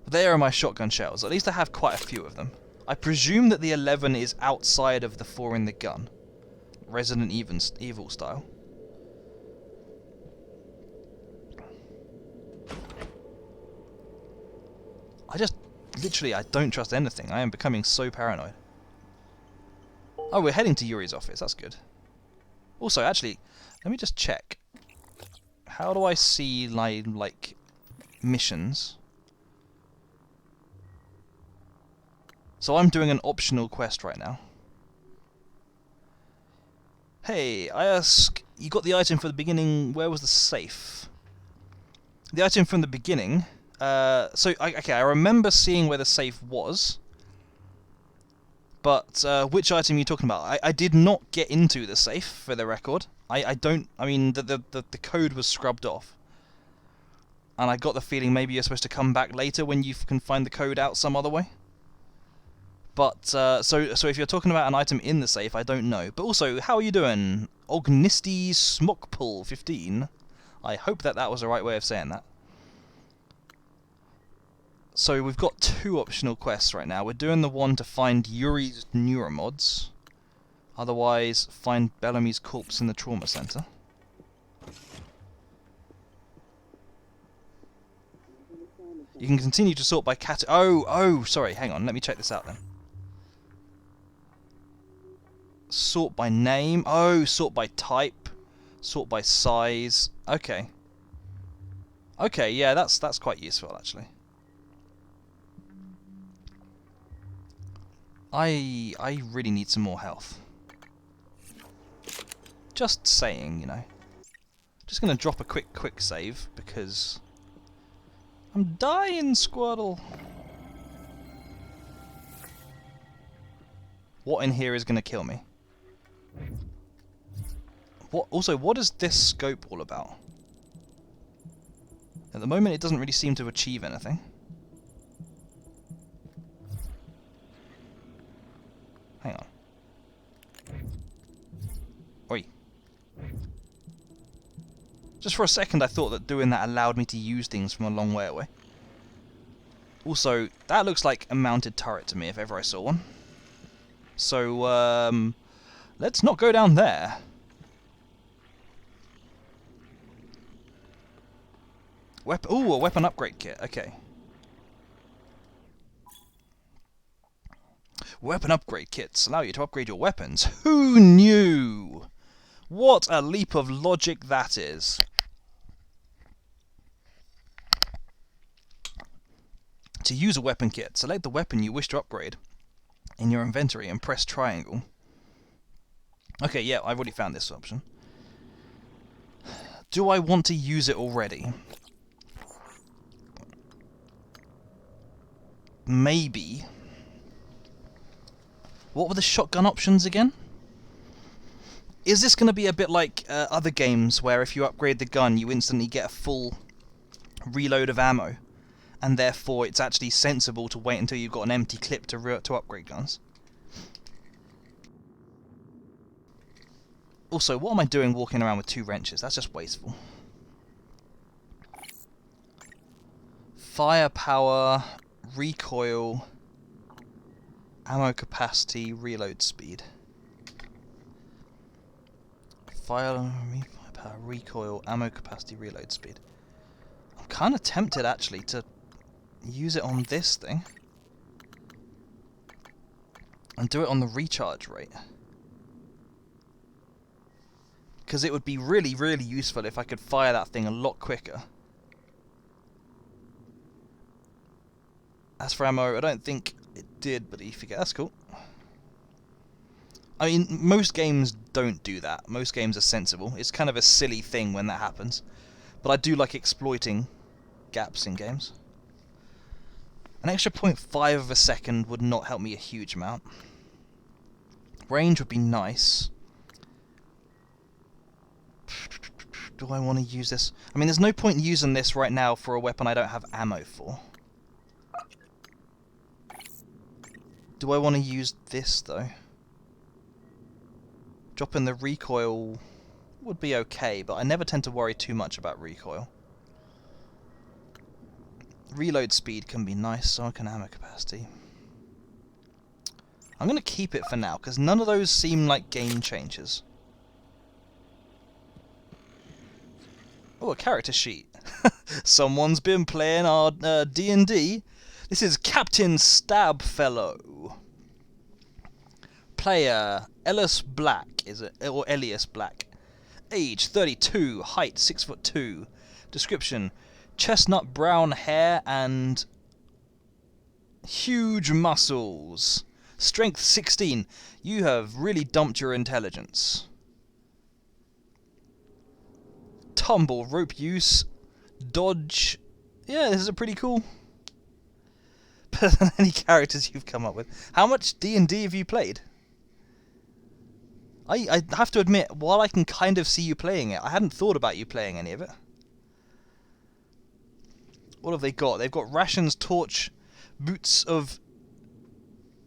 There are my shotgun shells. At least I have quite a few of them. I presume that the 11 is outside of the 4 in the gun. Resident Evil style. I just Literally, I don't trust anything. I am becoming so paranoid. Oh, we're heading to Yuri's office. That's good. Also, actually, let me just check. How do I see, like missions? So I'm doing an optional quest right now. Hey, I ask, you got the item for the beginning, where was the safe? The item from the beginning, okay, I remember seeing where the safe was, but which item are you talking about? I did not get into the safe, for the record. I mean, the code was scrubbed off. And I got the feeling maybe you're supposed to come back later when you can find the code out some other way. But, so if you're talking about an item in the safe, I don't know. But also, how are you doing? Ognisti Smokpool 15. I hope that was the right way of saying that. So we've got 2 optional quests right now. We're doing the one to find Yuri's neuromods. Otherwise, find Bellamy's corpse in the trauma center. You can continue to sort by sorry, hang on, let me check this out then. Sort by name. Oh, sort by type. Sort by size. Okay. Okay, yeah, that's quite useful actually. I really need some more health. Just saying, you know. Just gonna drop a quick save because I'm dying, Squirtle. What in here is gonna kill me? What is this scope all about? At the moment, it doesn't really seem to achieve anything. Hang on. Oi. Just for a second, I thought that doing that allowed me to use things from a long way away. Also, that looks like a mounted turret to me, if ever I saw one. So, let's not go down there. Ooh, a weapon upgrade kit. Okay. Weapon upgrade kits allow you to upgrade your weapons. Who knew? What a leap of logic that is. To use a weapon kit, select the weapon you wish to upgrade in your inventory and press triangle. Okay, yeah, I've already found this option. Do I want to use it already? Maybe. What were the shotgun options again? Is this going to be a bit like other games where if you upgrade the gun you instantly get a full reload of ammo, and therefore it's actually sensible to wait until you've got an empty clip to upgrade guns? Also, what am I doing walking around with 2 wrenches? That's just wasteful. Firepower, recoil, ammo capacity, reload speed. Firepower, recoil, ammo capacity, reload speed. I'm kind of tempted actually to use it on this thing and do it on the recharge rate, because it would be really, really useful if I could fire that thing a lot quicker. As for ammo, I don't think it did, but if you get, that's cool. I mean, most games don't do that. Most games are sensible. It's kind of a silly thing when that happens, but I do like exploiting gaps in games. An extra 0.5 of a second would not help me a huge amount. Range would be nice. Do I want to use this? I mean, there's no point in using this right now for a weapon I don't have ammo for. Do I want to use this, though? Dropping the recoil would be okay, but I never tend to worry too much about recoil. Reload speed can be nice, so can ammo capacity. I'm going to keep it for now, because none of those seem like game changers. Oh, a character sheet. Someone's been playing our D&D. This is Captain Stabfellow. Player Ellis Black, is it, or Elias Black? Age 32, height 6'2". Description: chestnut brown hair and huge muscles. Strength 16. You have really dumped your intelligence. Tumble, rope use, dodge. Yeah, this is a pretty cool. Better than any characters you've come up with. How much D&D have you played? I have to admit, while I can kind of see you playing it, I hadn't thought about you playing any of it. What have they got? They've got rations, torch, boots of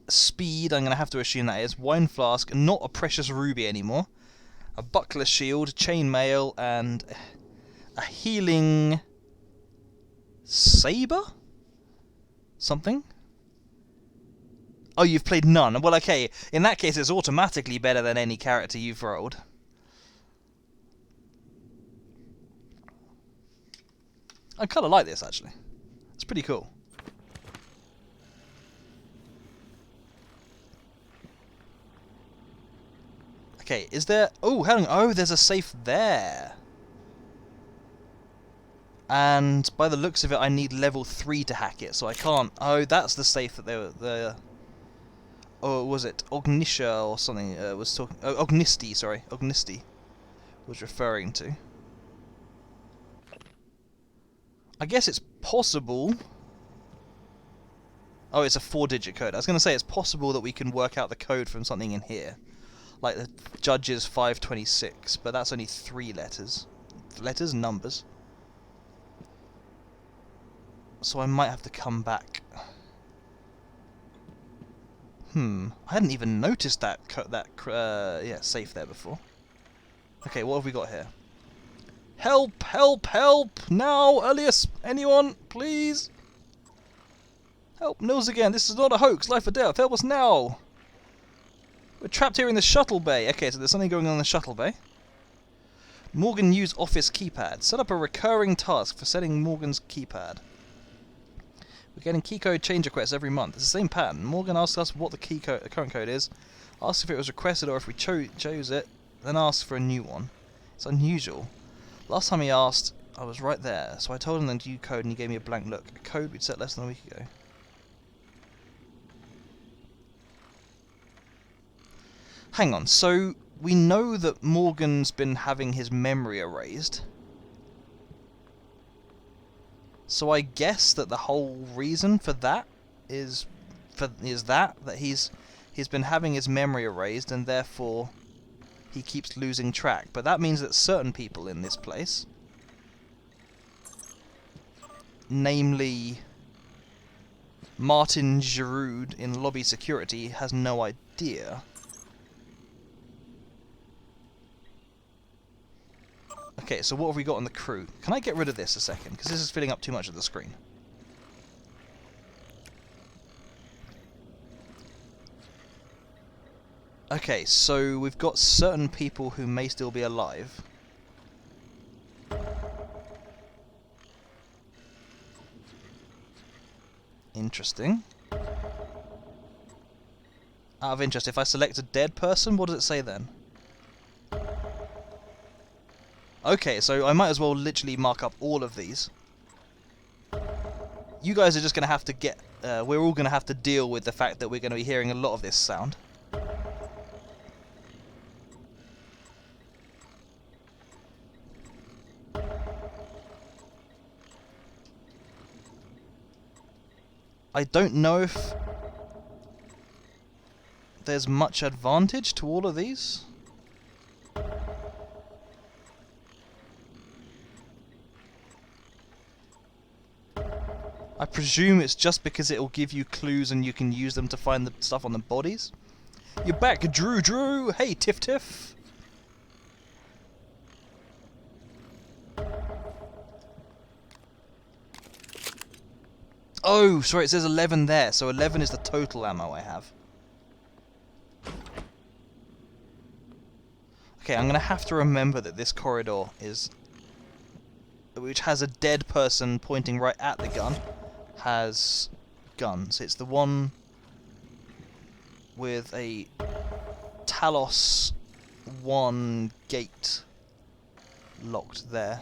speed, I'm going to have to assume that is, wine flask, not a precious ruby anymore, a buckler shield, chainmail, and a healing saber? Something? Oh, you've played none. Well, okay, in that case it's automatically better than any character you've rolled. I kind of like this, actually. It's pretty cool. Okay, is there... Oh, hang on. Oh, there's a safe there. And by the looks of it, I need level 3 to hack it, so I can't... Oh, that's the safe that they were... Oh, was it Ognisha or something? Was talking... Oh, Ognisti, sorry. Ognisti was referring to. I guess it's possible... Oh, it's a 4-digit code. I was going to say it's possible that we can work out the code from something in here. Like the Judge's 526, but that's only 3 letters. Letters? Numbers. So I might have to come back. I hadn't even noticed that yeah, safe there before. Okay, what have we got here? Help! Help! Help! Now, Elias! Anyone, please! Help! Nils again! This is not a hoax! Life or death! Help us now! We're trapped here in the shuttle bay. Okay, so there's something going on in the shuttle bay. Morgan use office keypad. Set up a recurring task for setting Morgan's keypad. We're getting key code change requests every month. It's the same pattern. Morgan asks us what the key code, the current code is, asks if it was requested or if we chose it, then asks for a new one. It's unusual. Last time he asked, I was right there, so I told him the new code and he gave me a blank look. A code we'd set less than a week ago. Hang on, so we know that Morgan's been having his memory erased. So I guess that the whole reason for that is that he's been having his memory erased and therefore he keeps losing track. But that means that certain people in this place, namely Martin Giroud in lobby security, has no idea. Okay, so what have we got on the crew? Can I get rid of this a second? Because this is filling up too much of the screen. Okay, so we've got certain people who may still be alive. Interesting. Out of interest, if I select a dead person, what does it say then? Okay, so I might as well literally mark up all of these. You guys are just going to have to get... we're all going to have to deal with the fact that we're going to be hearing a lot of this sound. I don't know if there's much advantage to all of these. I presume it's just because it'll give you clues and you can use them to find the stuff on the bodies. You're back, Drew! Hey, Tiff! Oh, sorry, it says 11 there, so 11 is the total ammo I have. Okay, I'm going to have to remember that this corridor is... which has a dead person pointing right at the gun, has guns. It's the one with a Talos 1 gate locked there.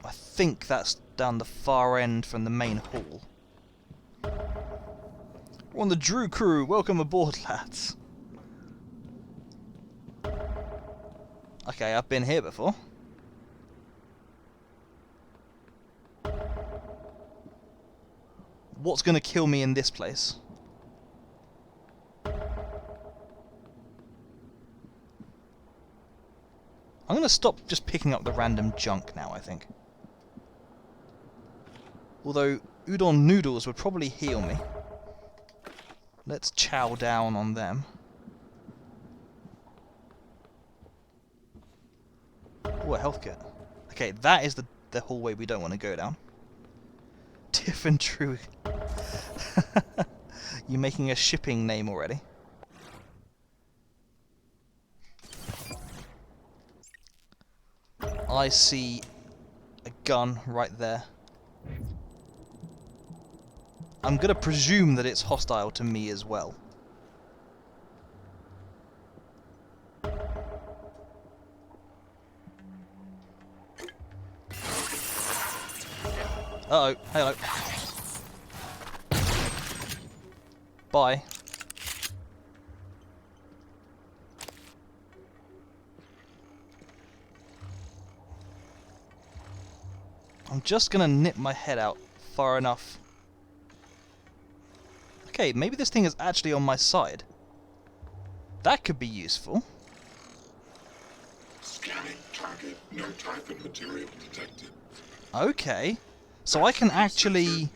I think that's down the far end from the main hall. We're on the Drew crew. Welcome aboard, lads. Okay, I've been here before. What's going to kill me in this place? I'm going to stop just picking up the random junk now, I think. Although, udon noodles would probably heal me. Let's chow down on them. Oh, a health kit. Okay, that is the hallway we don't want to go down. Tiff and True. You making a shipping name already? I see a gun right there. I'm gonna presume that it's hostile to me as well. Uh-oh, hello. Bye. I'm just gonna nip my head out far enough. Okay, maybe this thing is actually on my side. That could be useful. Scanning target. No Typhon material detected. Okay. So I can actually...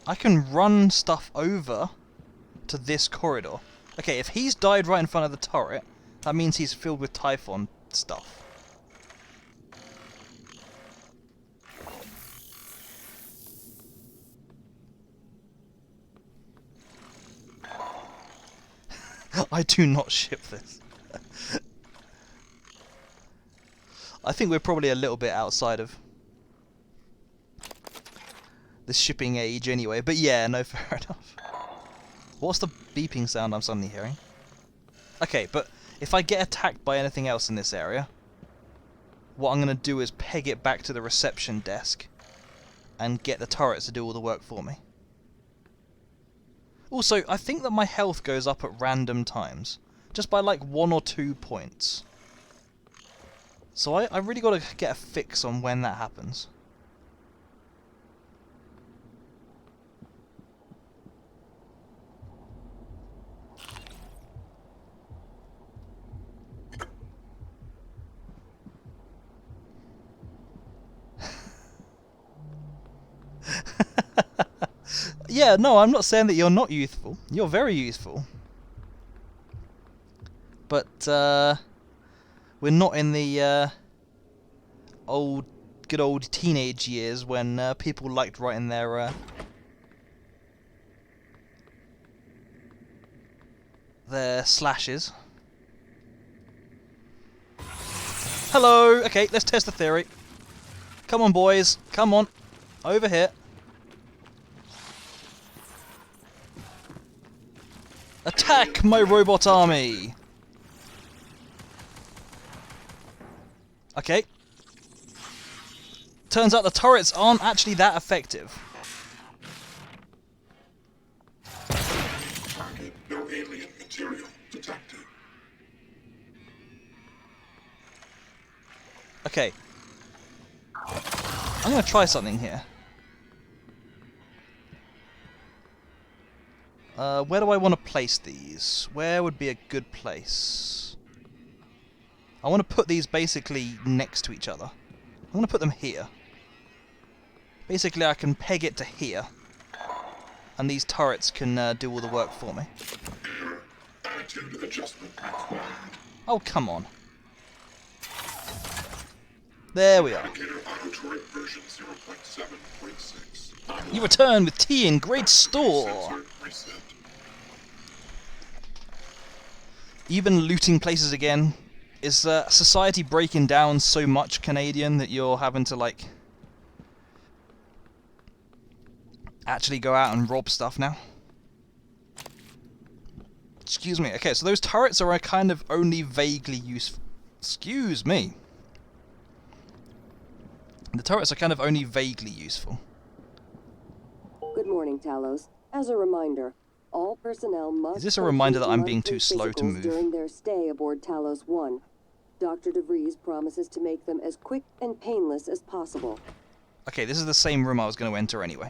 I can run stuff over to this corridor. Okay, if he's died right in front of the turret, that means he's filled with Typhon stuff. I do not ship this. I think we're probably a little bit outside of the shipping age anyway, but yeah, no, fair enough. What's the beeping sound I'm suddenly hearing? Okay, but if I get attacked by anything else in this area, what I'm going to do is peg it back to the reception desk and get the turrets to do all the work for me. Also, I think that my health goes up at random times, just by like 1 or 2 points. So I really got to get a fix on when that happens. Yeah, no, I'm not saying that you're not youthful. You're very youthful. But, we're not in the, good old teenage years when, people liked writing their slashes. Hello! Okay, let's test the theory. Come on, boys. Come on. Over here. Attack my robot army! Okay. Turns out the turrets aren't actually that effective. Target. No alien material detected. Okay. I'm gonna try something here. Where do I want to place these? Where would be a good place? I want to put these basically next to each other. I'm going to put them here. Basically, I can peg it to here. And these turrets can do all the work for me. Attitude adjustment required. Oh, come on. There we are. Auto turret version 0.7.6. You return with tea in great store. You've been looting places again. Is society breaking down so much, Canadian, that you're having to, like, actually go out and rob stuff now. Excuse me. Okay, so those turrets are kind of only vaguely useful. Excuse me. The turrets are kind of only vaguely useful. Good morning, Talos. As a reminder, all personnel must... Is this a reminder that I'm being complete too slow to physicals move? during their stay aboard Talos 1. Dr. DeVries promises to make them as quick and painless as possible. Okay, this is the same room I was going to enter anyway.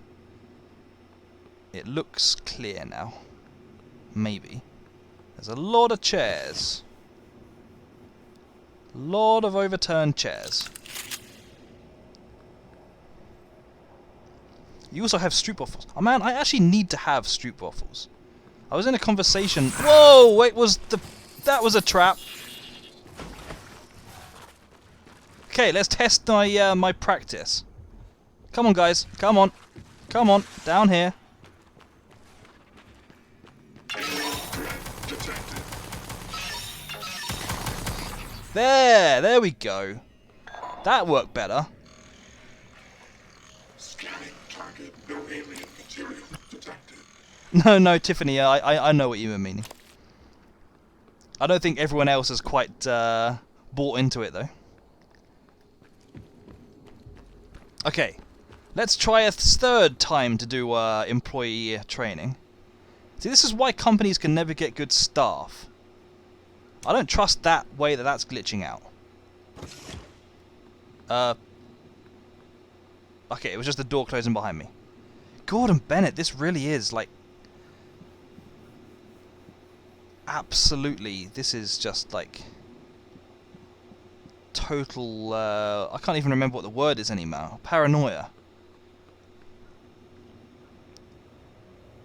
It looks clear now. Maybe. There's a lot of chairs. Lot of overturned chairs. You also have stroop waffles. Oh man, I actually need to have stroop waffles. I was in a conversation. Whoa! Wait, that was a trap. Okay, let's test my my practice. Come on, guys. Come on. Come on. Down here. There we go. That worked better. Scanning target, no alien material detected. No, Tiffany, I know what you were meaning. I don't think everyone else has quite bought into it, though. Okay, let's try a third time to do employee training. See, this is why companies can never get good staff. I don't trust that way that's glitching out. Okay, it was just the door closing behind me. Gordon Bennett, this really is, like... Absolutely, this is just, like... Total, I can't even remember what the word is anymore. Paranoia.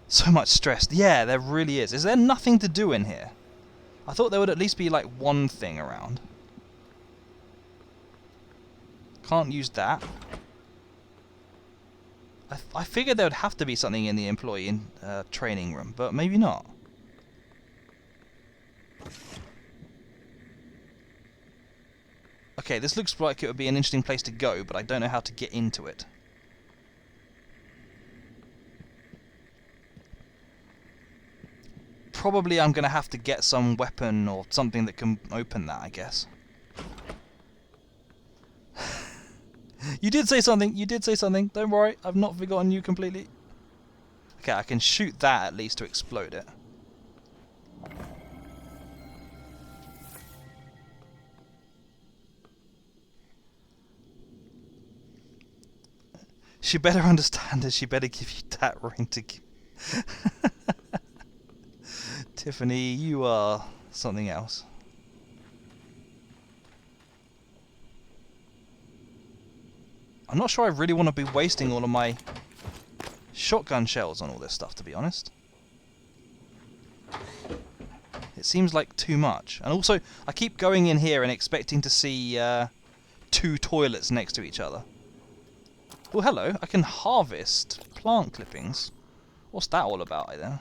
So much stress. Yeah, there really is. Is there nothing to do in here? I thought there would at least be, like, one thing around. Can't use that. I figured there would have to be something in the employee training room, but maybe not. Okay, this looks like it would be an interesting place to go, but I don't know how to get into it. Probably I'm going to have to get some weapon or something that can open that, I guess. You did say something, you did say something. Don't worry, I've not forgotten you completely. Okay, I can shoot that at least to explode it. She better understand it, she better give you that ring to give. Tiffany, you are something else. I'm not sure I really want to be wasting all of my shotgun shells on all this stuff, to be honest. It seems like too much. And also, I keep going in here and expecting to see two toilets next to each other. Oh, hello. I can harvest plant clippings. What's that all about, then?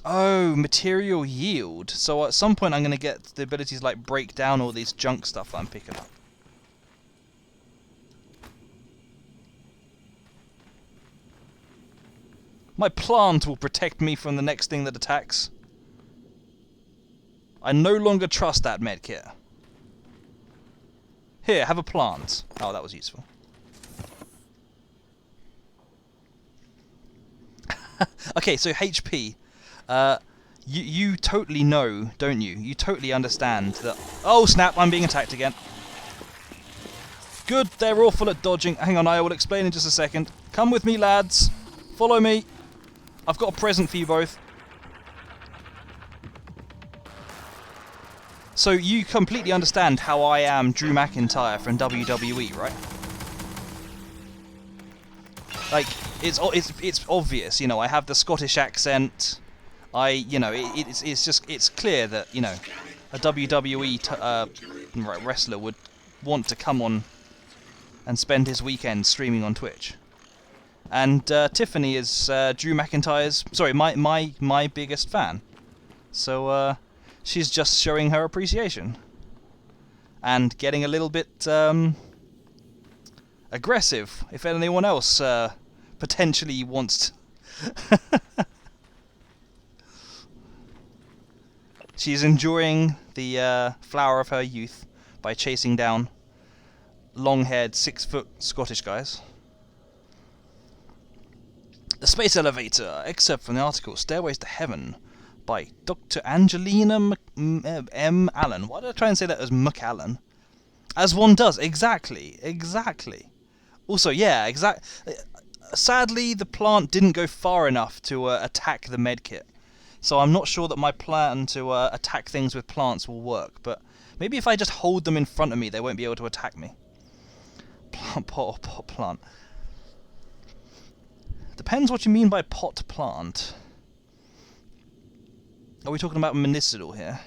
Oh, material yield. So at some point I'm going to get the ability to, like, break down all these junk stuff that I'm picking up. My plant will protect me from the next thing that attacks. I no longer trust that medkit. Here, have a plant. Oh, that was useful. Okay, so HP. You totally know, don't you? You totally understand that... Oh, snap, I'm being attacked again. Good, they're awful at dodging. Hang on, I will explain in just a second. Come with me, lads. Follow me. I've got a present for you both. So you completely understand how I am Drew McIntyre from WWE, right? Like, it's obvious, you know, I have the Scottish accent. You know, it's clear that, you know, a WWE wrestler would want to come on and spend his weekend streaming on Twitch. And Tiffany is Drew McIntyre's, sorry, my biggest fan. So she's just showing her appreciation and getting a little bit aggressive. If anyone else potentially wants to She's enjoying the flower of her youth by chasing down long-haired 6-foot Scottish guys. The space elevator, excerpt from the article Stairways to Heaven by Dr. Angelina M. Allen. Why did I try and say that as McAllen? As one does, exactly. Also, yeah, sadly, the plant didn't go far enough to attack the medkit. So I'm not sure that my plan to attack things with plants will work, but maybe if I just hold them in front of me, they won't be able to attack me. Pot or pot plant. Depends what you mean by pot plant. Are we talking about medicinal here?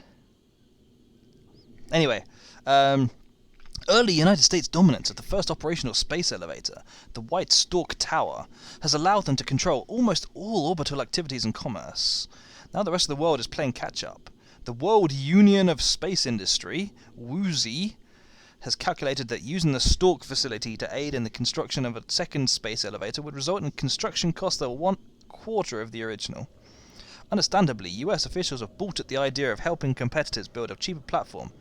Anyway, early United States dominance of the first operational space elevator, the White Stork Tower, has allowed them to control almost all orbital activities and commerce. Now the rest of the world is playing catch-up. The World Union of Space Industry, WUSI, has calculated that using the Stork facility to aid in the construction of a second space elevator would result in construction costs that are 1/4 of the original. Understandably, US officials have balked at the idea of helping competitors build a cheaper platform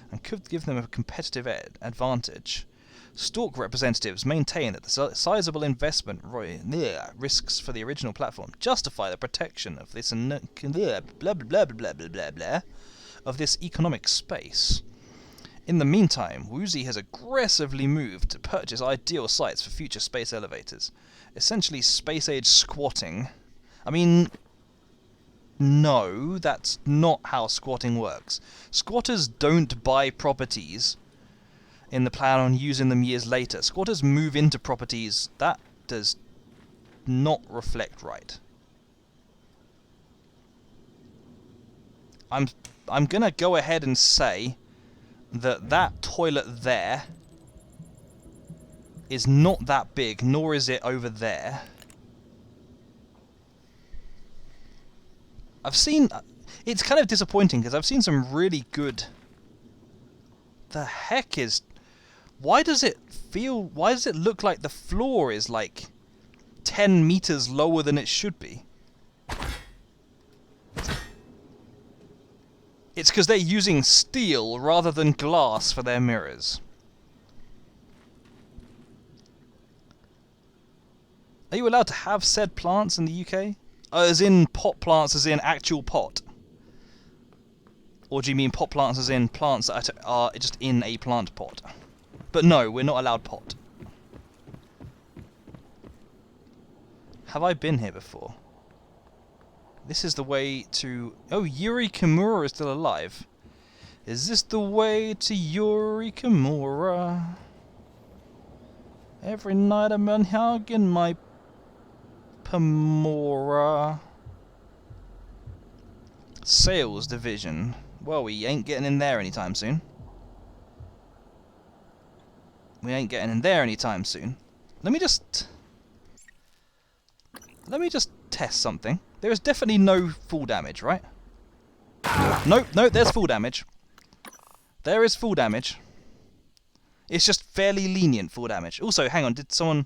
and could give them a competitive advantage. Stork representatives maintain that the sizable investment risks for the original platform justify the protection of this of this economic space. In the meantime, WUSI has aggressively moved to purchase ideal sites for future space elevators, essentially space-age squatting. I mean, no, that's not how squatting works. Squatters don't buy properties in the plan on using them years later. Squatters move into properties. That does not reflect right. I'm gonna go ahead and say that toilet there is not that big, nor is it over there. I've seen... It's kind of disappointing because I've seen some really good... The heck is... Why does it look like the floor is like 10 meters lower than it should be? It's because they're using steel rather than glass for their mirrors. Are you allowed to have said plants in the UK? As in pot plants, as in actual pot? Or do you mean pot plants as in plants that are just in a plant pot? But no, we're not allowed pot. Have I been here before? This is the way to... Oh, Yuri Kimura is still alive. Is this the way to Yuri Kimura? Every night I'm hugging my Pamora. Sales division. Well, we ain't getting in there anytime soon. We ain't getting in there anytime soon. Let me just test something. There is definitely no full damage, right? Nope, no, there's full damage. There is full damage. It's just fairly lenient full damage. Also, hang on, did someone...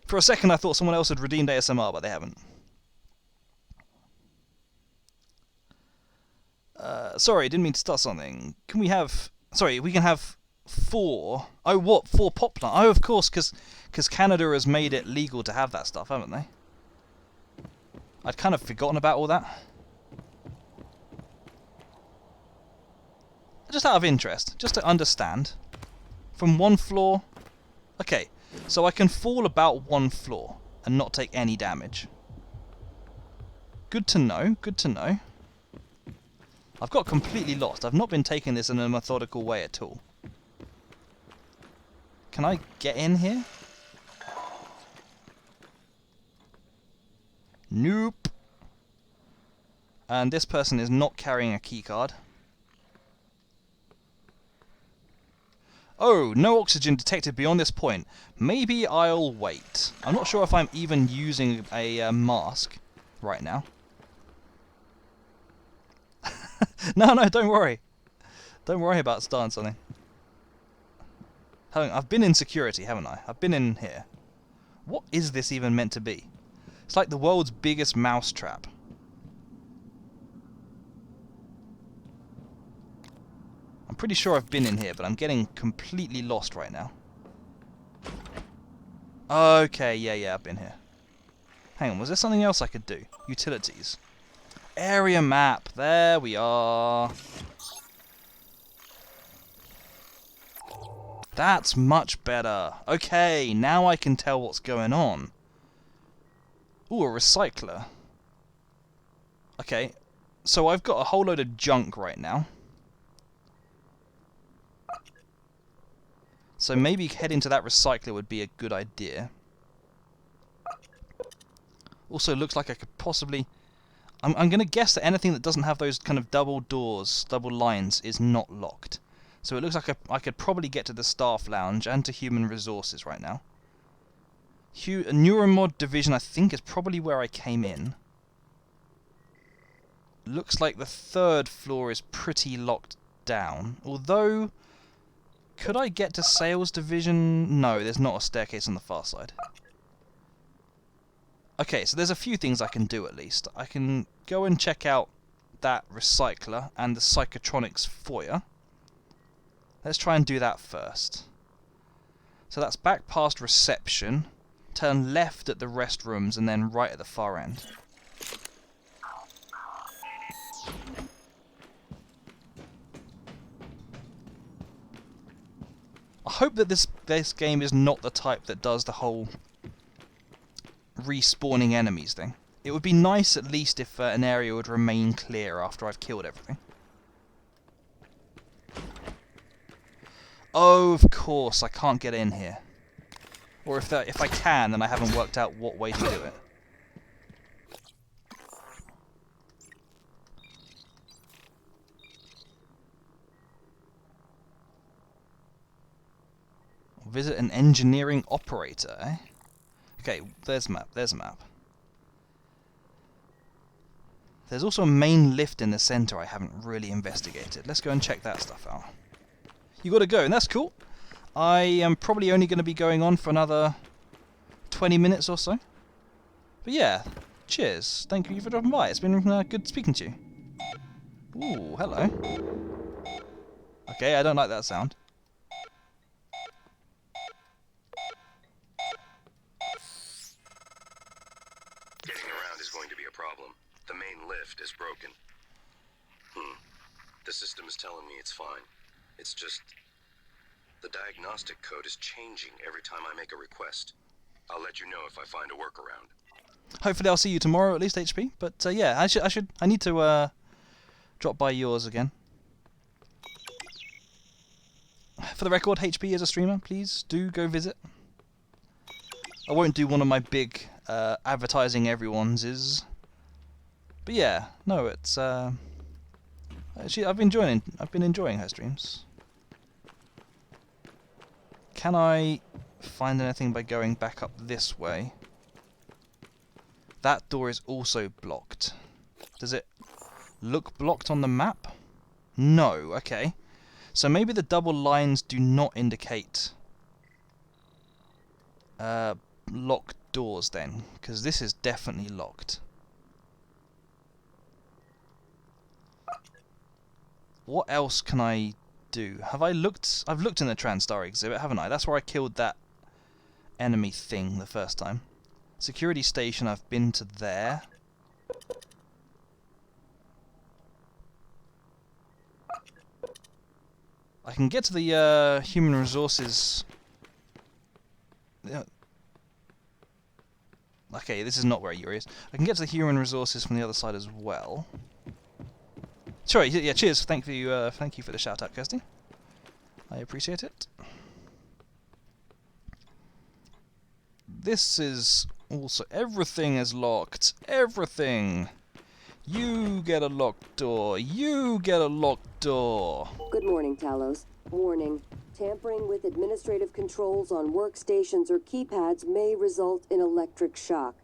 For a second I thought someone else had redeemed ASMR, but they haven't. Sorry, didn't mean to start something. Can we have... Sorry, we can have 4... Oh, what? 4 pot plant? Oh, of course, because Canada has made it legal to have that stuff, haven't they? I'd kind of forgotten about all that. Just out of interest, just to understand. From 1 floor... Okay, so I can fall about 1 floor and not take any damage. Good to know, good to know. I've got completely lost. I've not been taking this in a methodical way at all. Can I get in here? Nope. And this person is not carrying a keycard. Oh, no oxygen detected beyond this point. Maybe I'll wait. I'm not sure if I'm even using a mask right now. No, don't worry. Don't worry about starting something. I've been in security, haven't I? I've been in here. What is this even meant to be? It's like the world's biggest mousetrap. I'm pretty sure I've been in here, but I'm getting completely lost right now. Okay, yeah, I've been here. Hang on, was there something else I could do? Utilities. Area map, there we are. That's much better. Okay, now I can tell what's going on. Ooh, a recycler. Okay, so I've got a whole load of junk right now. So maybe heading to that recycler would be a good idea. Also, looks like I could possibly... I'm going to guess that anything that doesn't have those kind of double doors, double lines, is not locked. So it looks like I could probably get to the staff lounge and to human resources right now. Neuromod division, I think, is probably where I came in. Looks like the 3rd floor is pretty locked down. Although, could I get to sales division? No, there's not a staircase on the far side. Okay, so there's a few things I can do at least. I can go and check out that recycler and the psychotronics foyer. Let's try and do that first. So that's back past reception, turn left at the restrooms, and then right at the far end. I hope that this game is not the type that does the whole respawning enemies thing. It would be nice at least if an area would remain clear after I've killed everything. Oh, of course, I can't get in here. Or if I can, then I haven't worked out what way to do it. Visit an engineering operator, eh? Okay, there's a map, there's a map. There's also a main lift in the center I haven't really investigated. Let's go and check that stuff out. You gotta go, and that's cool. I am probably only going to be going on for another 20 minutes or so. But yeah, cheers. Thank you for dropping by. It's been good speaking to you. Ooh, hello. Okay, I don't like that sound. Getting around is going to be a problem. The main lift is broken. The system is telling me it's fine. It's just... the diagnostic code is changing every time I make a request. I'll let you know if I find a workaround. Hopefully I'll see you tomorrow at least, HP. But yeah, I need to drop by yours again. For the record, HP is a streamer. Please do go visit. I won't do one of my big advertising everyone's. But yeah, no, it's actually I've been enjoying her streams. Can I find anything by going back up this way? That door is also blocked. Does it look blocked on the map? No, okay. So maybe the double lines do not indicate locked doors then, because this is definitely locked. What else can I do? Have I looked? I've looked in the TranStar exhibit, haven't I? That's where I killed that enemy thing the first time. Security station, I've been to there. I can get to the human resources. Okay, this is not where Yuri is. I can get to the human resources from the other side as well. Sorry, yeah, cheers. Thank you for the shout out, Kirsty. I appreciate it. This is also... everything is locked. Everything. You get a locked door. You get a locked door. Good morning, Talos. Warning. Tampering with administrative controls on workstations or keypads may result in electric shock.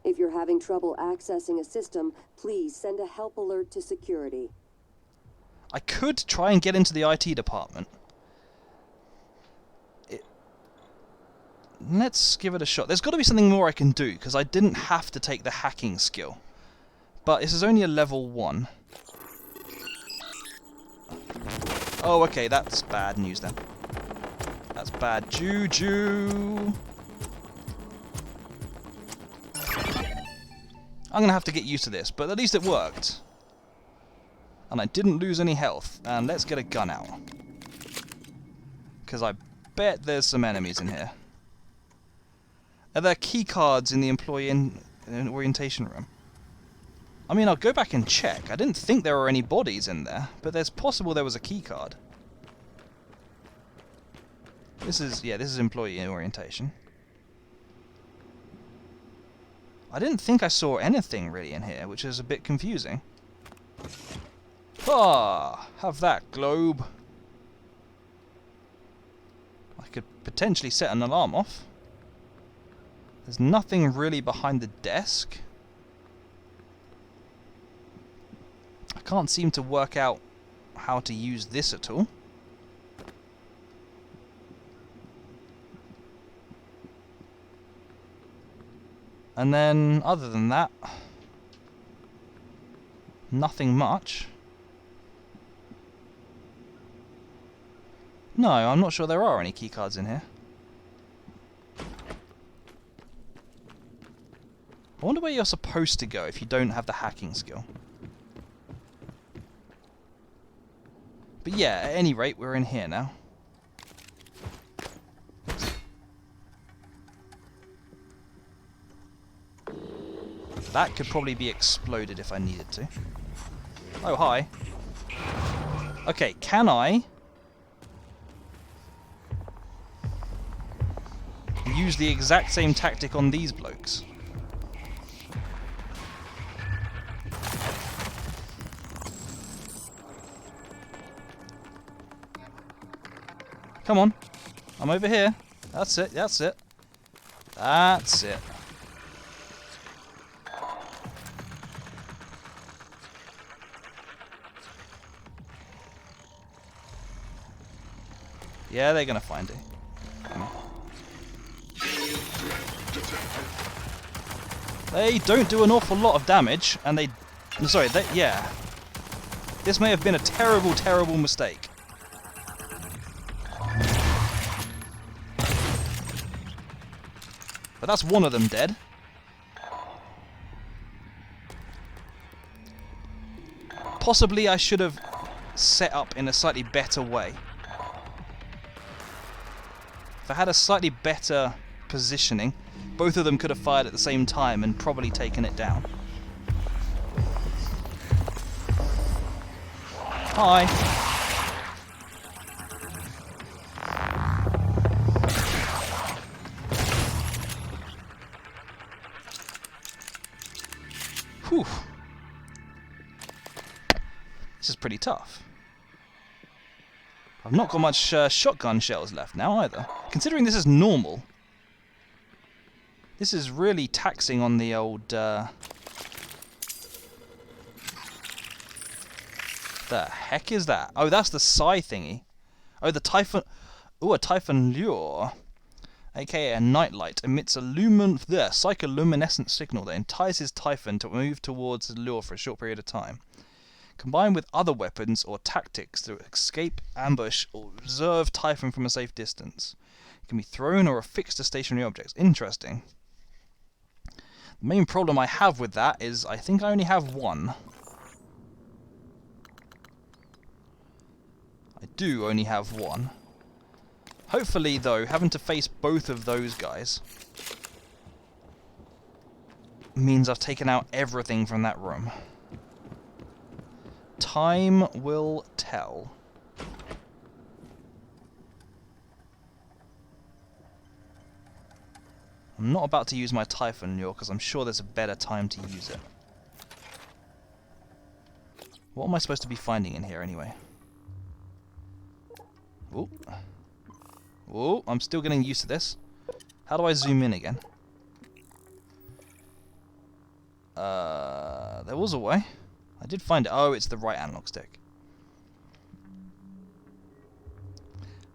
If you're having trouble accessing a system, please send a help alert to security. I could try and get into the IT department. Let's give it a shot. There's got to be something more I can do, because I didn't have to take the hacking skill. But this is only a level 1. Oh, okay, that's bad news then. That's bad juju. I'm going to have to get used to this, but at least it worked. And I didn't lose any health. And let's get a gun out. Because I bet there's some enemies in here. Are there key cards in the employee orientation room? I mean, I'll go back and check. I didn't think there were any bodies in there, but there's possible there was a key card. This is employee orientation. I didn't think I saw anything really in here, which is a bit confusing. Ah, have that globe. I could potentially set an alarm off. There's nothing really behind the desk. I can't seem to work out how to use this at all. And then, other than that, nothing much. No, I'm not sure there are any keycards in here. I wonder where you're supposed to go if you don't have the hacking skill. But yeah, at any rate, we're in here now. That could probably be exploded if I needed to. Oh, hi. Okay, can I use the exact same tactic on these blokes? Come on. I'm over here. That's it, that's it. That's it. Yeah, they're gonna find it. They don't do an awful lot of damage, and they... Sorry, yeah. This may have been a terrible, terrible mistake. But that's one of them dead. Possibly I should have set up in a slightly better way. If I had a slightly better positioning, both of them could have fired at the same time and probably taken it down. Hi. Whew. This is pretty tough. I've not got much shotgun shells left now either. Considering this is normal, this is really taxing on the old... The heck is that? Oh, that's the psi thingy. Oh, the Typhon... Ooh, a Typhon lure. aka a nightlight, emits a psycholuminescent signal that entices Typhon to move towards the lure for a short period of time. Combined with other weapons or tactics to escape, ambush, or observe Typhon from a safe distance. It can be thrown or affixed to stationary objects. Interesting. The main problem I have with that is I think I only have one. I do only have one. Hopefully, though, having to face both of those guys means I've taken out everything from that room. Time will tell. I'm not about to use my Typhon lure because I'm sure there's a better time to use it. What am I supposed to be finding in here anyway? Ooh. Ooh, I'm still getting used to this. How do I zoom in again? There was a way. I did find it. Oh, it's the right analog stick.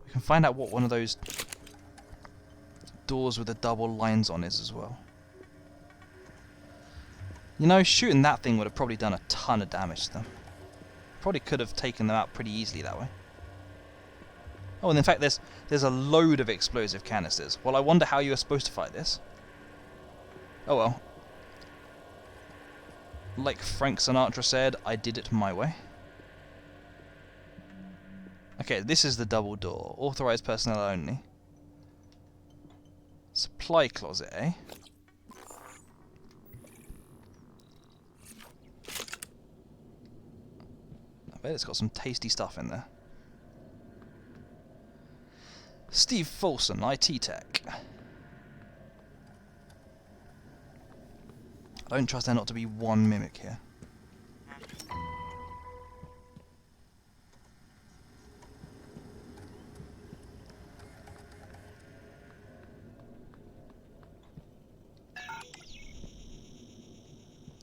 We can find out what one of those doors with the double lines on is as well. You know, shooting that thing would have probably done a ton of damage to them. Probably could have taken them out pretty easily that way. Oh, and in fact there's a load of explosive canisters. Well, I wonder how you were supposed to fight this. Oh well. Like Frank Sinatra said, I did it my way. Okay, this is the double door. Authorized personnel only. Supply closet, eh? I bet it's got some tasty stuff in there. Steve Folsom, IT Tech. I don't trust there not to be one mimic here.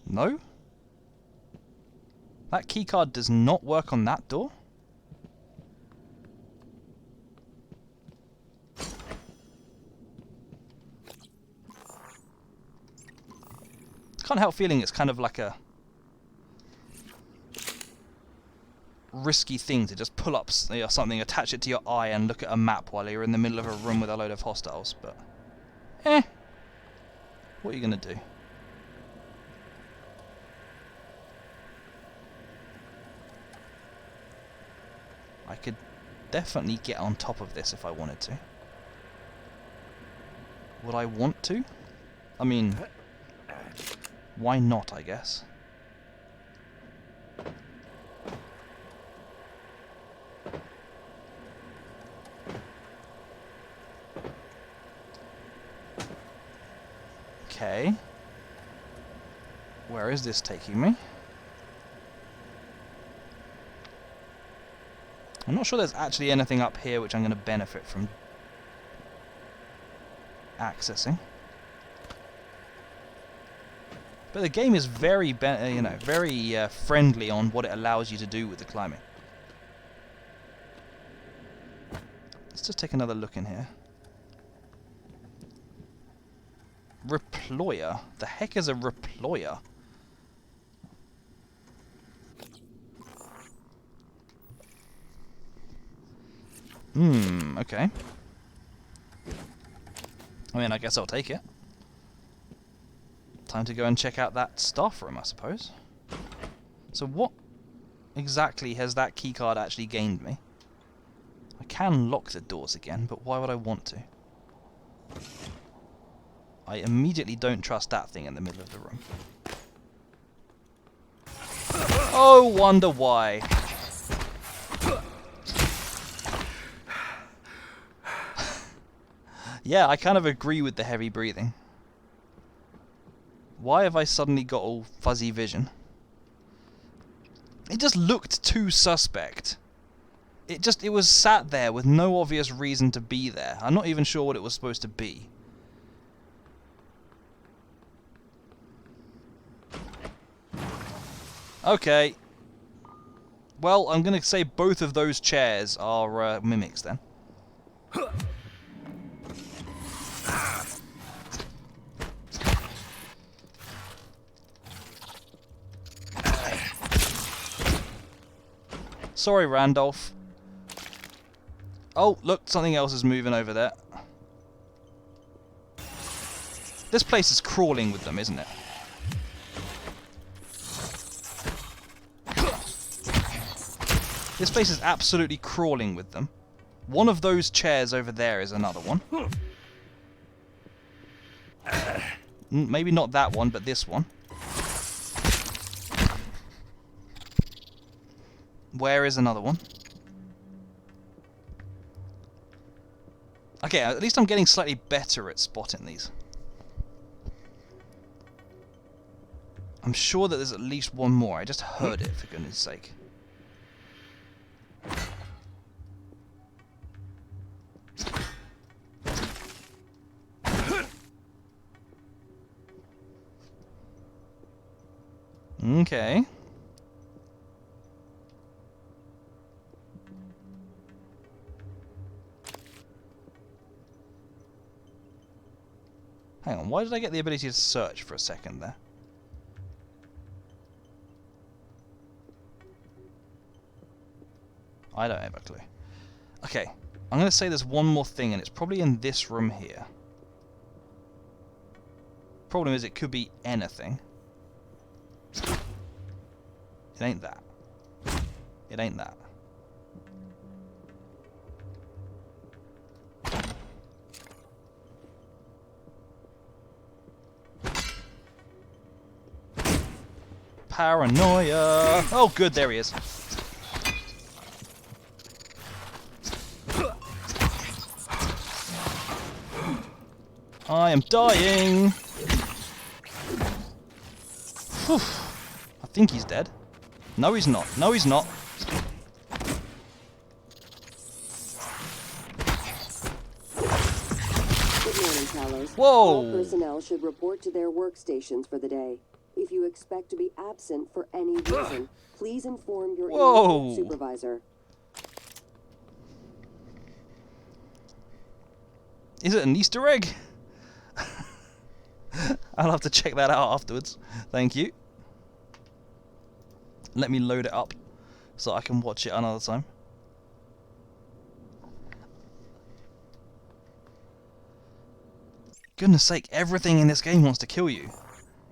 No? That keycard does not work on that door? Can't help feeling it's kind of like a risky thing to just pull up something, attach it to your eye and look at a map while you're in the middle of a room with a load of hostiles, but what are you gonna do? I could definitely get on top of this if I wanted to. Would I want to? I mean, why not, I guess? Okay. Where is this taking me? I'm not sure there's actually anything up here which I'm going to benefit from accessing. But the game is very, very friendly on what it allows you to do with the climbing. Let's just take another look in here. Reployer? The heck is a reployer? Okay. I mean, I guess I'll take it. Time to go and check out that staff room, I suppose. So what exactly has that keycard actually gained me? I can lock the doors again, but why would I want to? I immediately don't trust that thing in the middle of the room. Oh, wonder why. Yeah, I kind of agree with the heavy breathing. Why have I suddenly got all fuzzy vision? It just looked too suspect. It was sat there with no obvious reason to be there. I'm not even sure what it was supposed to be. Okay. Well, I'm going to say both of those chairs are mimics then. Sorry, Randolph. Oh, look, something else is moving over there. This place is crawling with them, isn't it? This place is absolutely crawling with them. One of those chairs over there is another one. Maybe not that one, but this one. Where is another one? Okay, at least I'm getting slightly better at spotting these. I'm sure that there's at least one more. I just heard it, for goodness sake. Okay. Hang on, why did I get the ability to search for a second there? I don't have a clue. Okay, I'm going to say there's one more thing, and it's probably in this room here. Problem is, it could be anything. It ain't that. It ain't that. Paranoia! Oh, good, there he is. I am dying! Whew. I think he's dead. No, he's not. No, he's not. Good morning, Talos. Whoa! All personnel should report to their workstations for the day. If you expect to be absent for any reason, please inform your immediate supervisor. Is it an Easter egg? I'll have to check that out afterwards. Thank you. Let me load it up so I can watch it another time. Goodness sake, everything in this game wants to kill you.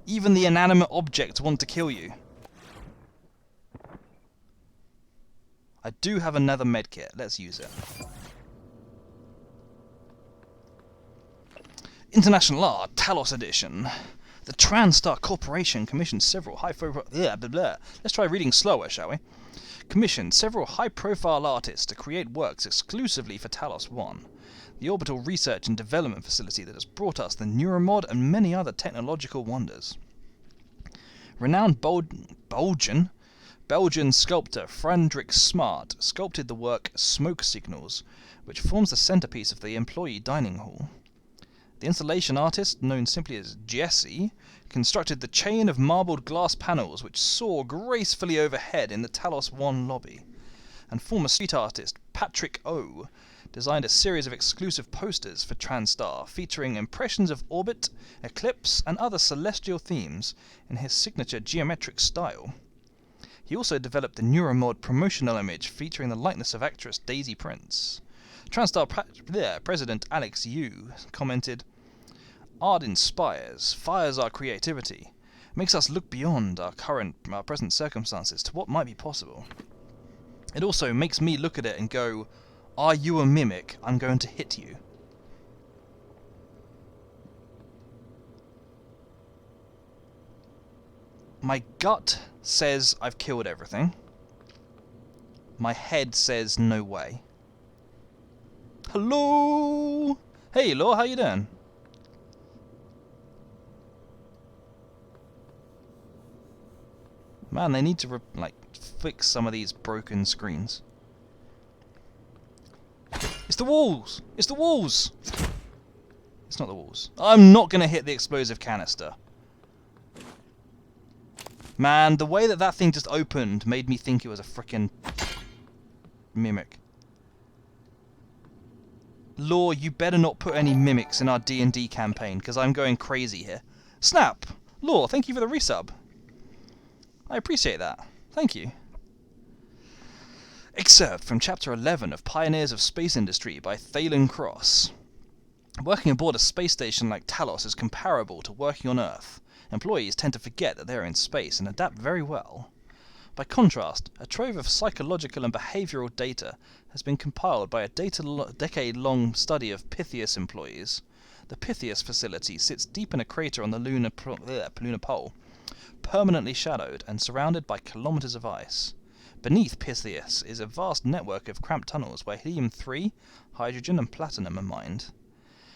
Even the inanimate objects want to kill you. I do have another medkit. Let's use it. International Law, Talos Edition. The TranStar Corporation commissioned several high-profile... Let's try reading slower, shall we? Commissioned several high-profile artists to create works exclusively for Talos 1, the orbital research and development facility that has brought us the Neuromod and many other technological wonders. Renowned Belgian sculptor Frederik Smart sculpted the work Smoke Signals, which forms the centerpiece of the employee dining hall. The installation artist, known simply as Jesse, constructed the chain of marbled glass panels which soar gracefully overhead in the Talos 1 lobby. And former street artist Patrick O designed a series of exclusive posters for TranStar featuring impressions of orbit, eclipse, and other celestial themes in his signature geometric style. He also developed the Neuromod promotional image featuring the likeness of actress Daisy Prince. TranStar President Alex Yu commented, "Art inspires, fires our creativity, makes us look beyond our present circumstances to what might be possible. It also makes me look at it and go, are you a mimic? I'm going to hit you." My gut says I've killed everything. My head says no way. Hello! Hey, Law, how you doing? Man, they need to fix some of these broken screens. It's the walls! It's the walls! It's not the walls. I'm not gonna hit the explosive canister. Man, the way that that thing just opened made me think it was a frickin' mimic. Law, you better not put any mimics in our D&D campaign, because I'm going crazy here. Snap! Law, thank you for the resub. I appreciate that. Thank you. Excerpt from Chapter 11 of Pioneers of Space Industry by Thalen Cross. Working aboard a space station like Talos is comparable to working on Earth. Employees tend to forget that they are in space and adapt very well. By contrast, a trove of psychological and behavioral data has been compiled by a decade-long study of Pythias employees. The Pythias facility sits deep in a crater on the lunar pole, permanently shadowed and surrounded by kilometers of ice. Beneath Pythias is a vast network of cramped tunnels where helium-3, hydrogen and platinum are mined.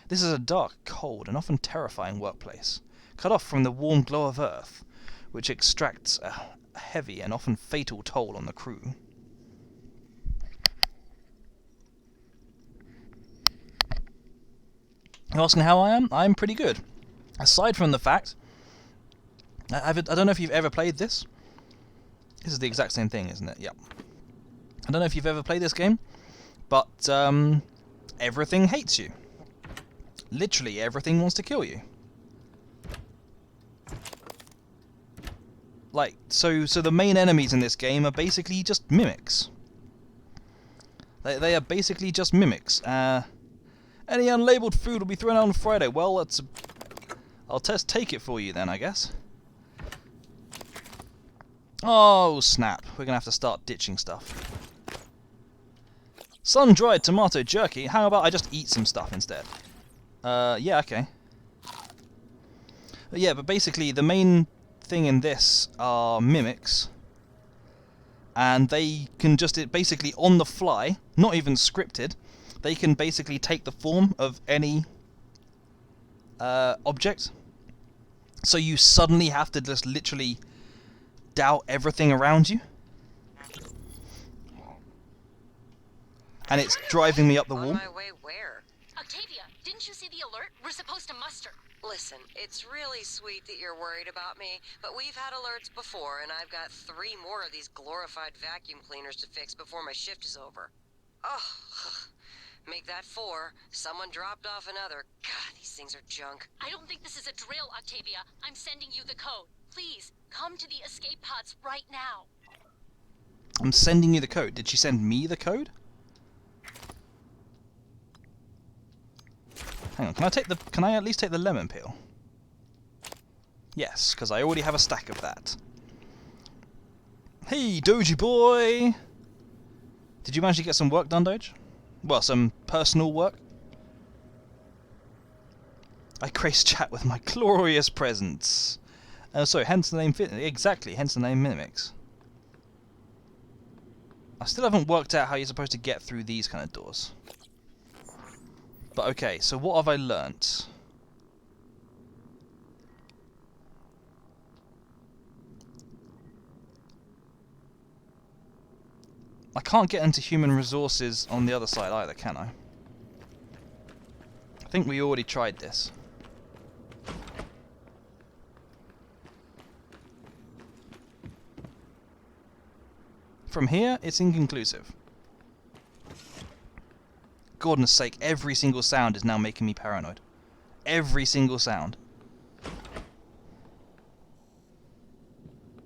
This is a dark, cold and often terrifying workplace, cut off from the warm glow of Earth, which extracts a heavy and often fatal toll on the crew. You're asking how I am? I'm pretty good. Aside from the fact, I don't know if you've ever played this. This is the exact same thing, isn't it? Yep. I don't know if you've ever played this game, but everything hates you. Literally everything wants to kill you. Like, so the main enemies in this game are basically just mimics. They are basically just mimics. Any unlabeled food will be thrown out on Friday. Well, I'll take it for you then, I guess. Oh, snap. We're going to have to start ditching stuff. Sun-dried tomato jerky. How about I just eat some stuff instead? Yeah, okay. Yeah, but basically the main thing in this are mimics. And they can just, basically on the fly, not even scripted, they can basically take the form of any object. So you suddenly have to just literally doubt everything around you. And it's driving me up the wall. On my way where? Octavia, didn't you see the alert? We're supposed to muster. Listen, it's really sweet that you're worried about me, but we've had alerts before, and I've got 3 more of these glorified vacuum cleaners to fix before my shift is over. Oh, make that 4. Someone dropped off another. God, these things are junk. I don't think this is a drill, Octavia. I'm sending you the code. Please, come to the escape pods right now. I'm sending you the code. Did she send me the code? Hang on, can I at least take the lemon peel? Yes, because I already have a stack of that. Hey, Doji boy! Did you manage to get some work done, Doge? Well, some personal work? I grace chat with my glorious presence. So, hence the name exactly, hence the name Mimics. I still haven't worked out how you're supposed to get through these kind of doors. But okay, so what have I learnt? I can't get into human resources on the other side either, can I? I think we already tried this. From here, it's inconclusive. Goodness sake, every single sound is now making me paranoid. Every single sound.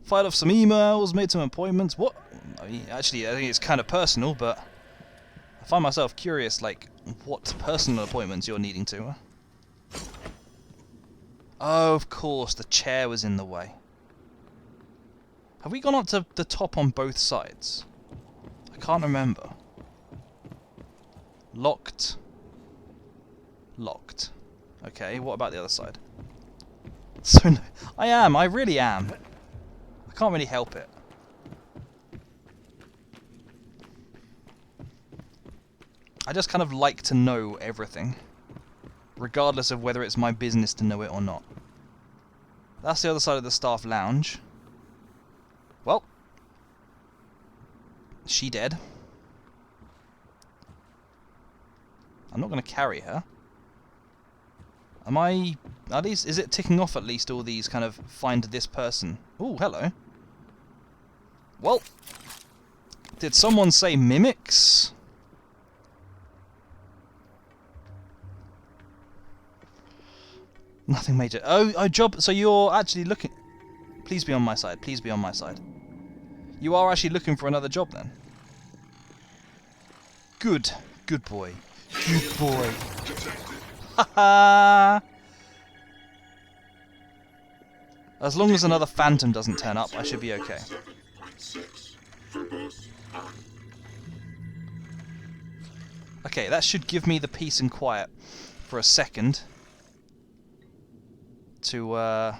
Filed off some emails, made some appointments. What? I mean, actually, I think it's kind of personal, but I find myself curious, like, what personal appointments you're needing to. Oh, of course, the chair was in the way. Have we gone up to the top on both sides? I can't remember. Locked. Locked. Okay, what about the other side? So, no, I really am. I can't really help it. I just kind of like to know everything, regardless of whether it's my business to know it or not. That's the other side of the staff lounge. Well, she dead. I'm not going to carry her. Am I... At least, is it ticking off at least all these kind of find this person? Ooh, hello. Well, did someone say mimics? Nothing major. Oh, job. So you're actually looking... Please be on my side. Please be on my side. You are actually looking for another job then? Good. Good boy. Good boy. Haha. As long as another phantom doesn't turn up, I should be okay. Okay, that should give me the peace and quiet for a second to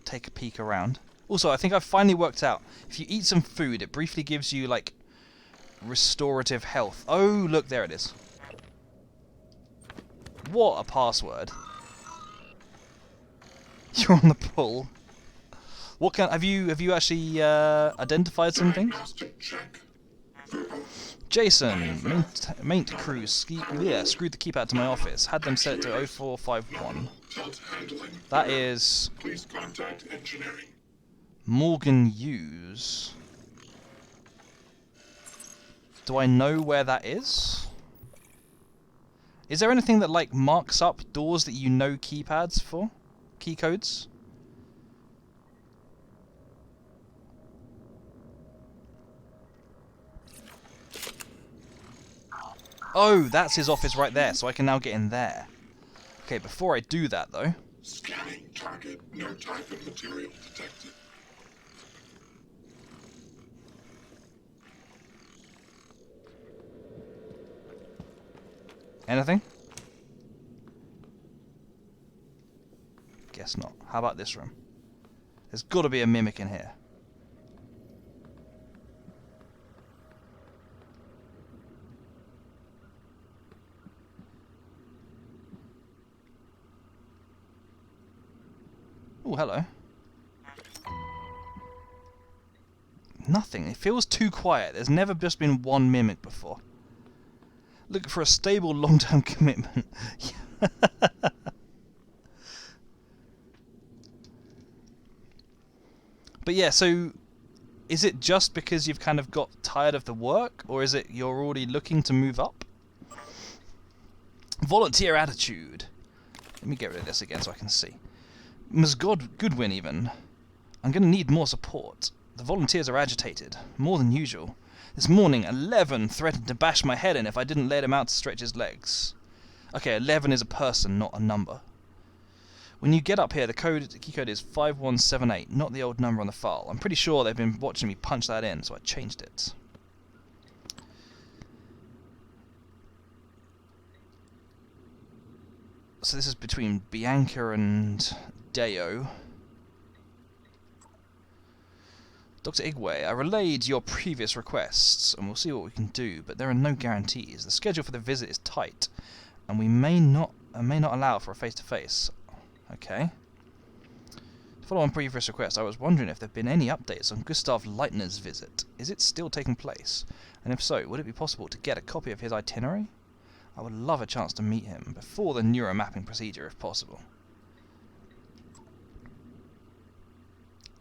take a peek around. Also, I think I've finally worked out, if you eat some food, it briefly gives you, like, restorative health. Oh, look, there it is. What a password. You're on the pull. What can... Have you actually, identified some things? Jason, maint crew, screwed the keypad to my office. Had them set to 0451. That is... Please contact engineering. Morgan Hughes. Do I know where that is? Is there anything that like marks up doors that you know keypads for? Key codes? Oh, that's his office right there, so I can now get in there. Okay, before I do that though. Scanning target. No type of material detected. Anything? Guess not. How about this room? There's got to be a mimic in here. Oh, hello. Nothing. It feels too quiet. There's never just been one mimic before. Looking for a stable, long-term commitment. But yeah, so is it just because you've kind of got tired of the work, or is it you're already looking to move up? Volunteer attitude. Let me get rid of this again so I can see. Ms. Goodwin even. I'm going to need more support. The volunteers are agitated, more than usual. This morning, 11 threatened to bash my head in if I didn't let him out to stretch his legs. Okay, 11 is a person, not a number. When you get up here, the key code is 5178, not the old number on the file. I'm pretty sure they've been watching me punch that in, so I changed it. So this is between Bianca and Deo. Dr. Igwe, I relayed your previous requests, and we'll see what we can do, but there are no guarantees. The schedule for the visit is tight, and we may not allow for a face-to-face. Okay. To follow on previous requests, I was wondering if there have been any updates on Gustav Leitner's visit. Is it still taking place? And if so, would it be possible to get a copy of his itinerary? I would love a chance to meet him before the neuromapping procedure, if possible.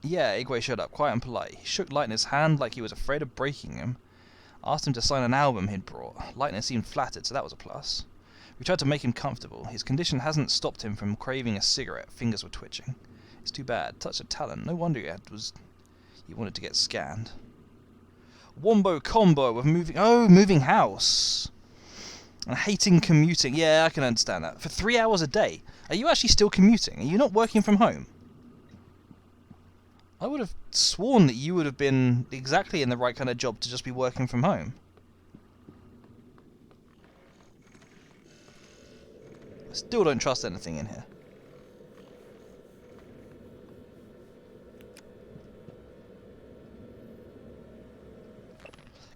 Yeah, Igwe showed up, quiet and polite. He shook Leitner's hand like he was afraid of breaking him. Asked him to sign an album he'd brought. Leitner seemed flattered, so that was a plus. We tried to make him comfortable. His condition hasn't stopped him from craving a cigarette. Fingers were twitching. It's too bad. Touch of talent. No wonder he wanted to get scanned. Wombo combo with moving house. And hating commuting. Yeah, I can understand that. For 3 hours a day. Are you actually still commuting? Are you not working from home? I would have sworn that you would have been exactly in the right kind of job to just be working from home. I still don't trust anything in here.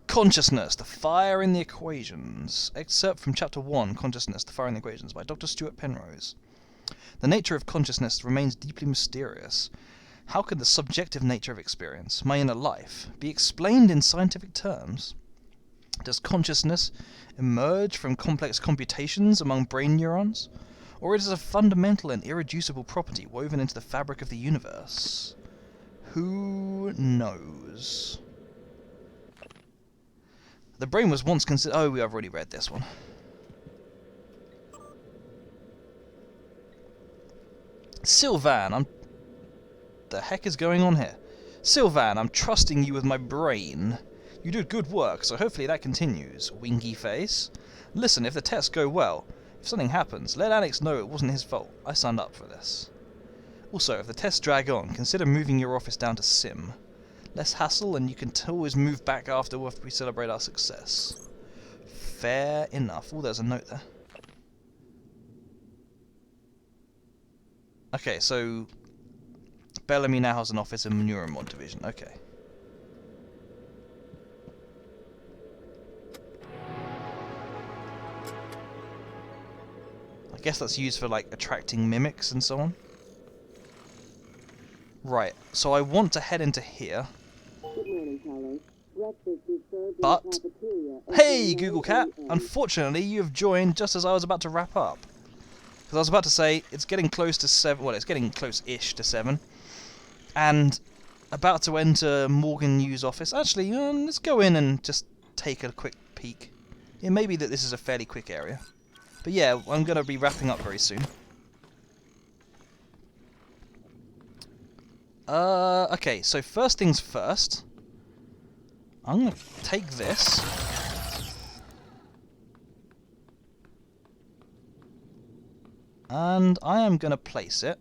Consciousness, the fire in the equations. Excerpt from Chapter 1, Consciousness, the fire in the equations, by Dr. Stuart Penrose. The nature of consciousness remains deeply mysterious. How could the subjective nature of experience, my inner life, be explained in scientific terms? Does consciousness emerge from complex computations among brain neurons? Or is it a fundamental and irreducible property woven into the fabric of the universe? Who knows? The brain was once considered... Oh, I've already read this one. Sylvan, the heck is going on here? Sylvan, I'm trusting you with my brain. You did good work, so hopefully that continues. Winky face. Listen, if the tests go well, if something happens, let Alex know it wasn't his fault. I signed up for this. Also, if the tests drag on, consider moving your office down to Sim. Less hassle, and you can always move back after we celebrate our success. Fair enough. Oh, there's a note there. Okay, so Bellamy now has an office in Neuromod Division. Okay. I guess that's used for, like, attracting mimics and so on. Right, so I want to head into here. Good morning, Carlos. Breakfast is served in But, the cafeteria. hey, Google Cat! Unfortunately, you have joined just as I was about to wrap up. Because I was about to say, it's getting close to 7, well, it's getting close-ish to 7. And about to enter Morgan News' office. Actually, let's go in and just take a quick peek. It may be that this is a fairly quick area. But yeah, I'm going to be wrapping up very soon. Okay, so first things first. I'm going to take this. And I am going to place it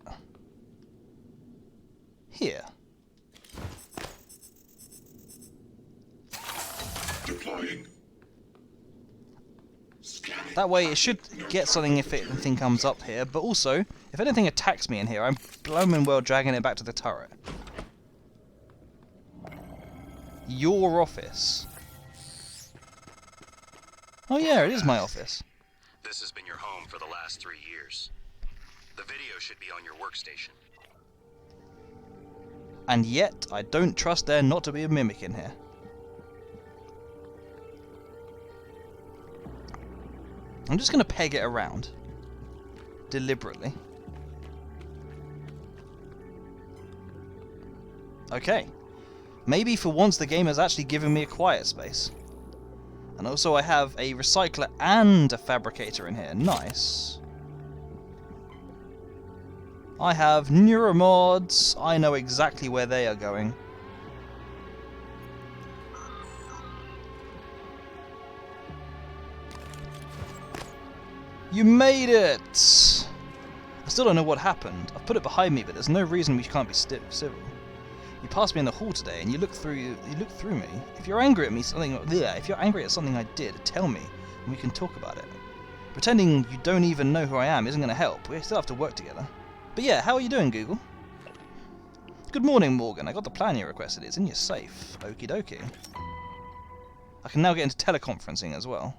here. Deploying. That way it should get something if anything comes up here, but also, if anything attacks me in here, I'm blooming well dragging it back to the turret. Your office. Oh yeah, it is my office. This has been your home for the last 3 years. The video should be on your workstation. And yet, I don't trust there not to be a mimic in here. I'm just going to peg it around. Deliberately. Okay. Maybe for once the game has actually given me a quiet space. And also I have a recycler and a fabricator in here. Nice. I have neuromods. I know exactly where they are going. You made it! I still don't know what happened. I've put it behind me, but there's no reason we can't be civil. You passed me in the hall today, and you looked through me. If you're angry at me, if you're angry at something I did, tell me, and we can talk about it. Pretending you don't even know who I am isn't going to help. We still have to work together. But yeah, how are you doing, Google? Good morning, Morgan. I got the plan you requested. It's in your safe. Okie dokie. I can now get into teleconferencing as well.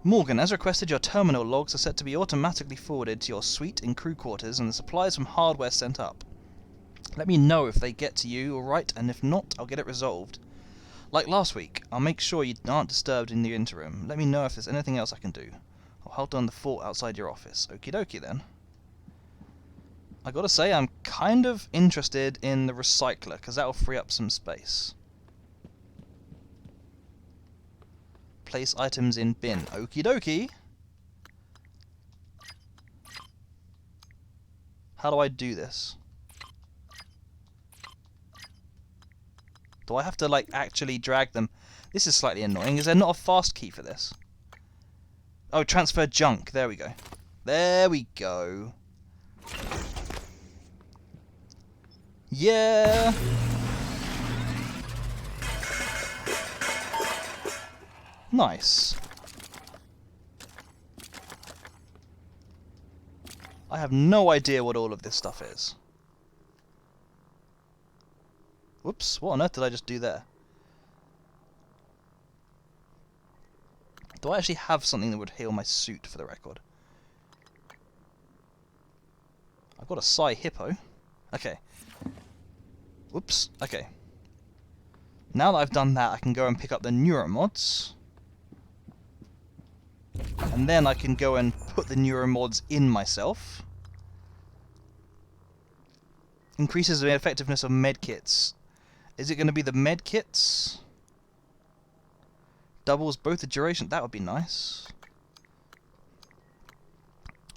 Morgan, as requested, your terminal logs are set to be automatically forwarded to your suite in crew quarters and the supplies from hardware sent up. Let me know if they get to you alright, and if not, I'll get it resolved. Like last week, I'll make sure you aren't disturbed in the interim. Let me know if there's anything else I can do. I'll hold down the fort outside your office. Okie dokie then. I gotta say, I'm kind of interested in the recycler, because that'll free up some space. Place items in bin. Okie dokie. How do I do this? Do I have to, like, actually drag them? This is slightly annoying. Is there not a fast key for this? Oh, transfer junk. There we go. There we go. Yeah. Nice. I have no idea what all of this stuff is. Whoops, what on earth did I just do there? Do I actually have something that would heal my suit, for the record? I've got a Psi Hippo. Okay. Whoops, okay. Now that I've done that, I can go and pick up the neuromods. And then I can go and put the neuromods in myself. Increases the effectiveness of medkits. Is it going to be the medkits? Doubles both the duration. That would be nice.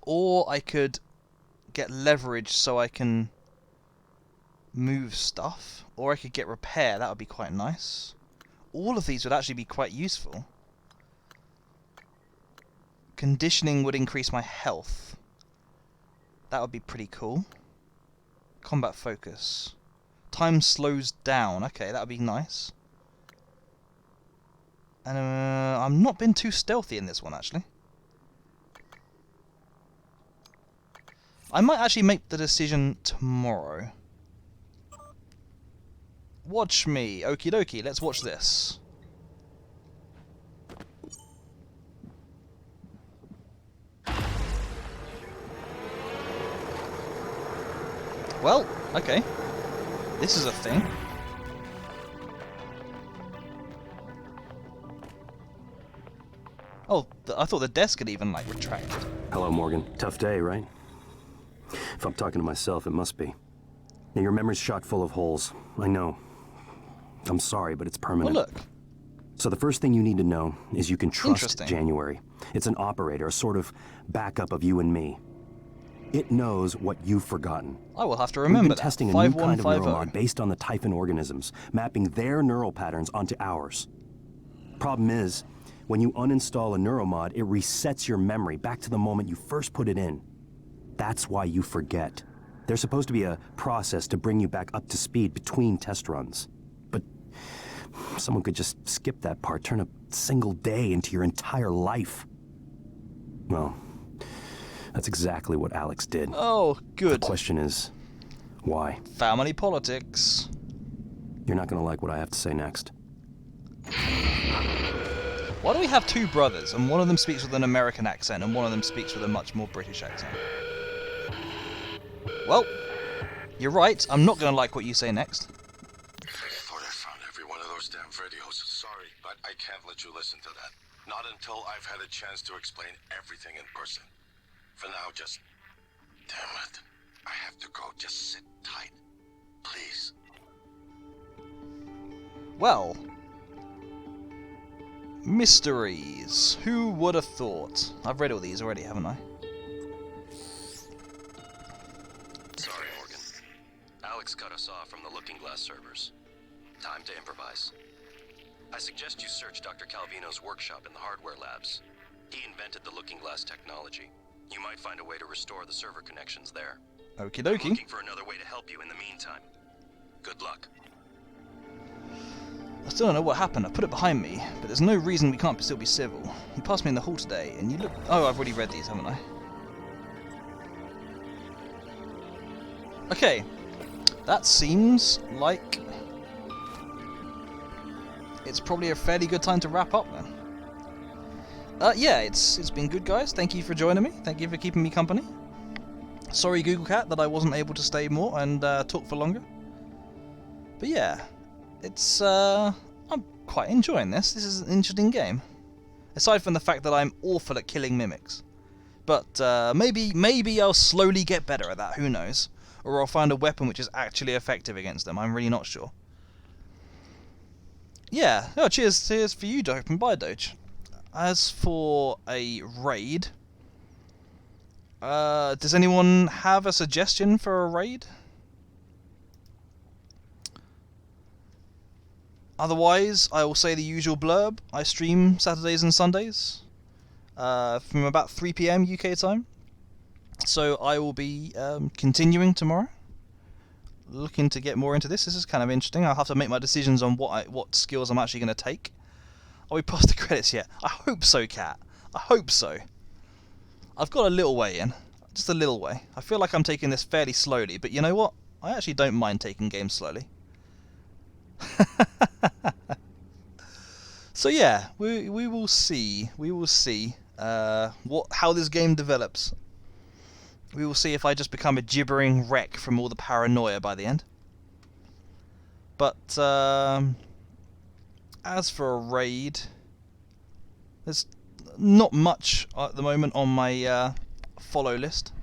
Or I could get leverage so I can move stuff. Or I could get repair. That would be quite nice. All of these would actually be quite useful. Conditioning would increase my health. That would be pretty cool. Combat focus. Time slows down. Okay, that would be nice. And I've not been too stealthy in this one, actually. I might actually make the decision tomorrow. Watch me. Okie dokie, let's watch this. Well, okay. This is a thing. Oh, I thought the desk had even, like, retracted. Hello, Morgan. Tough day, right? If I'm talking to myself, it must be. Now, your memory's chock full of holes. I know. I'm sorry, but it's permanent. Well, look. So the first thing you need to know is you can trust Interesting. January. It's an operator, a sort of backup of you and me. It knows what you've forgotten. I will have to We've remember been that. testing a new kind of 5150. neuromod based on the Typhon organisms, mapping their neural patterns onto ours. Problem is, when you uninstall a neuromod, it resets your memory back to the moment you first put it in. That's why you forget. There's supposed to be a process to bring you back up to speed between test runs. But someone could just skip that part, turn a single day into your entire life. Well, that's exactly what Alex did. Oh, good. The question is, why? Family politics. You're not gonna like what I have to say next. Why do we have two brothers, and one of them speaks with an American accent, and one of them speaks with a much more British accent? Well, you're right. I'm not going to like what you say next. I thought I found every one of those damn videos. Sorry, but I can't let you listen to that. Not until I've had a chance to explain everything in person. For now, just... Damn it. I have to go. Just sit tight. Please. Well, mysteries. Who would have thought? I've read all these already, haven't I? Sorry, Morgan. Alex cut us off from the Looking Glass servers. Time to improvise. I suggest you search Dr. Calvino's workshop in the hardware labs. He invented the Looking Glass technology. You might find a way to restore the server connections there. Okie I'm dokie. looking for another way to help you in the meantime. Good luck. I still don't know what happened. I put it behind me, but there's no reason we can't still be civil. You passed me in the hall today, and you look... Oh, I've already read these, haven't I? Okay. That seems like... it's probably a fairly good time to wrap up, then. Yeah, it's been good, guys. Thank you for joining me. Thank you for keeping me company. Sorry, Google Cat, that I wasn't able to stay more and talk for longer. But yeah, it's I'm quite enjoying this. This is an interesting game. Aside from the fact that I'm awful at killing mimics. But maybe I'll slowly get better at that, who knows. Or I'll find a weapon which is actually effective against them. I'm really not sure. Yeah, oh, cheers for you, Dope, and bye, Doge. As for a raid, does anyone have a suggestion for a raid? Otherwise, I will say the usual blurb. I stream Saturdays and Sundays from about 3 PM UK time. So I will be continuing tomorrow. Looking to get more into this. This is kind of interesting. I'll have to make my decisions on what skills I'm actually going to take. Are we past the credits yet? I hope so, Cat. I hope so. I've got a little way in. Just a little way. I feel like I'm taking this fairly slowly, but you know what? I actually don't mind taking games slowly. So yeah, we will see. We will see how this game develops. We will see if I just become a gibbering wreck from all the paranoia by the end. But as for a raid, there's not much at the moment on my follow list.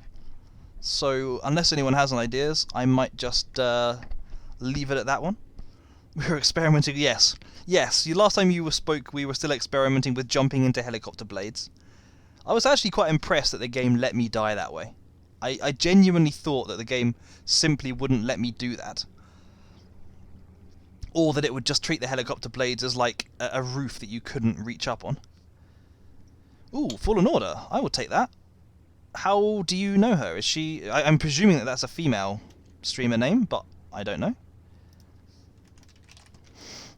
So unless anyone has any ideas, I might just leave it at that one. We were experimenting, yes. Last time you spoke, we were still experimenting with jumping into helicopter blades. I was actually quite impressed that the game let me die that way. I genuinely thought that the game simply wouldn't let me do that. Or that it would just treat the helicopter blades as like a roof that you couldn't reach up on. Ooh, Fallen Order. I will take that. How do you know her? Is she... I'm presuming that that's a female streamer name, but I don't know.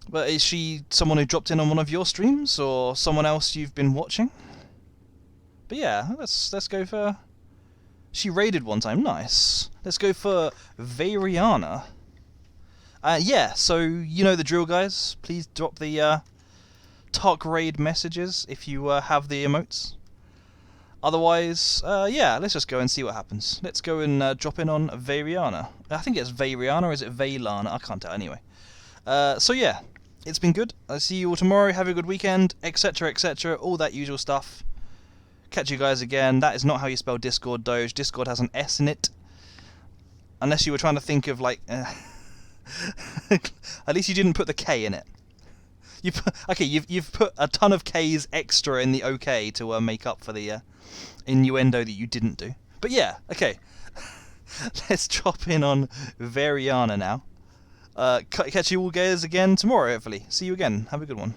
But is she someone who dropped in on one of your streams, or someone else you've been watching? But yeah, let's go for... She raided one time, nice. Let's go for Variana. Yeah, so you know the drill, guys. Please drop the talk raid messages if you have the emotes. Otherwise, yeah, let's just go and see what happens. Let's go and drop in on Variana. I think it's Variana, or is it Vaylana? I can't tell anyway. So yeah, it's been good. I'll see you all tomorrow. Have a good weekend, etc., etc., all that usual stuff. Catch you guys again. That is not how you spell Discord, Doge. Discord has an S in it. Unless you were trying to think of, like... At least you didn't put the K in it. You've put a ton of K's extra in the OK to make up for the innuendo that you didn't do. But yeah, okay. Let's drop in on Variana now. Catch you all guys again tomorrow, hopefully. See you again. Have a good one.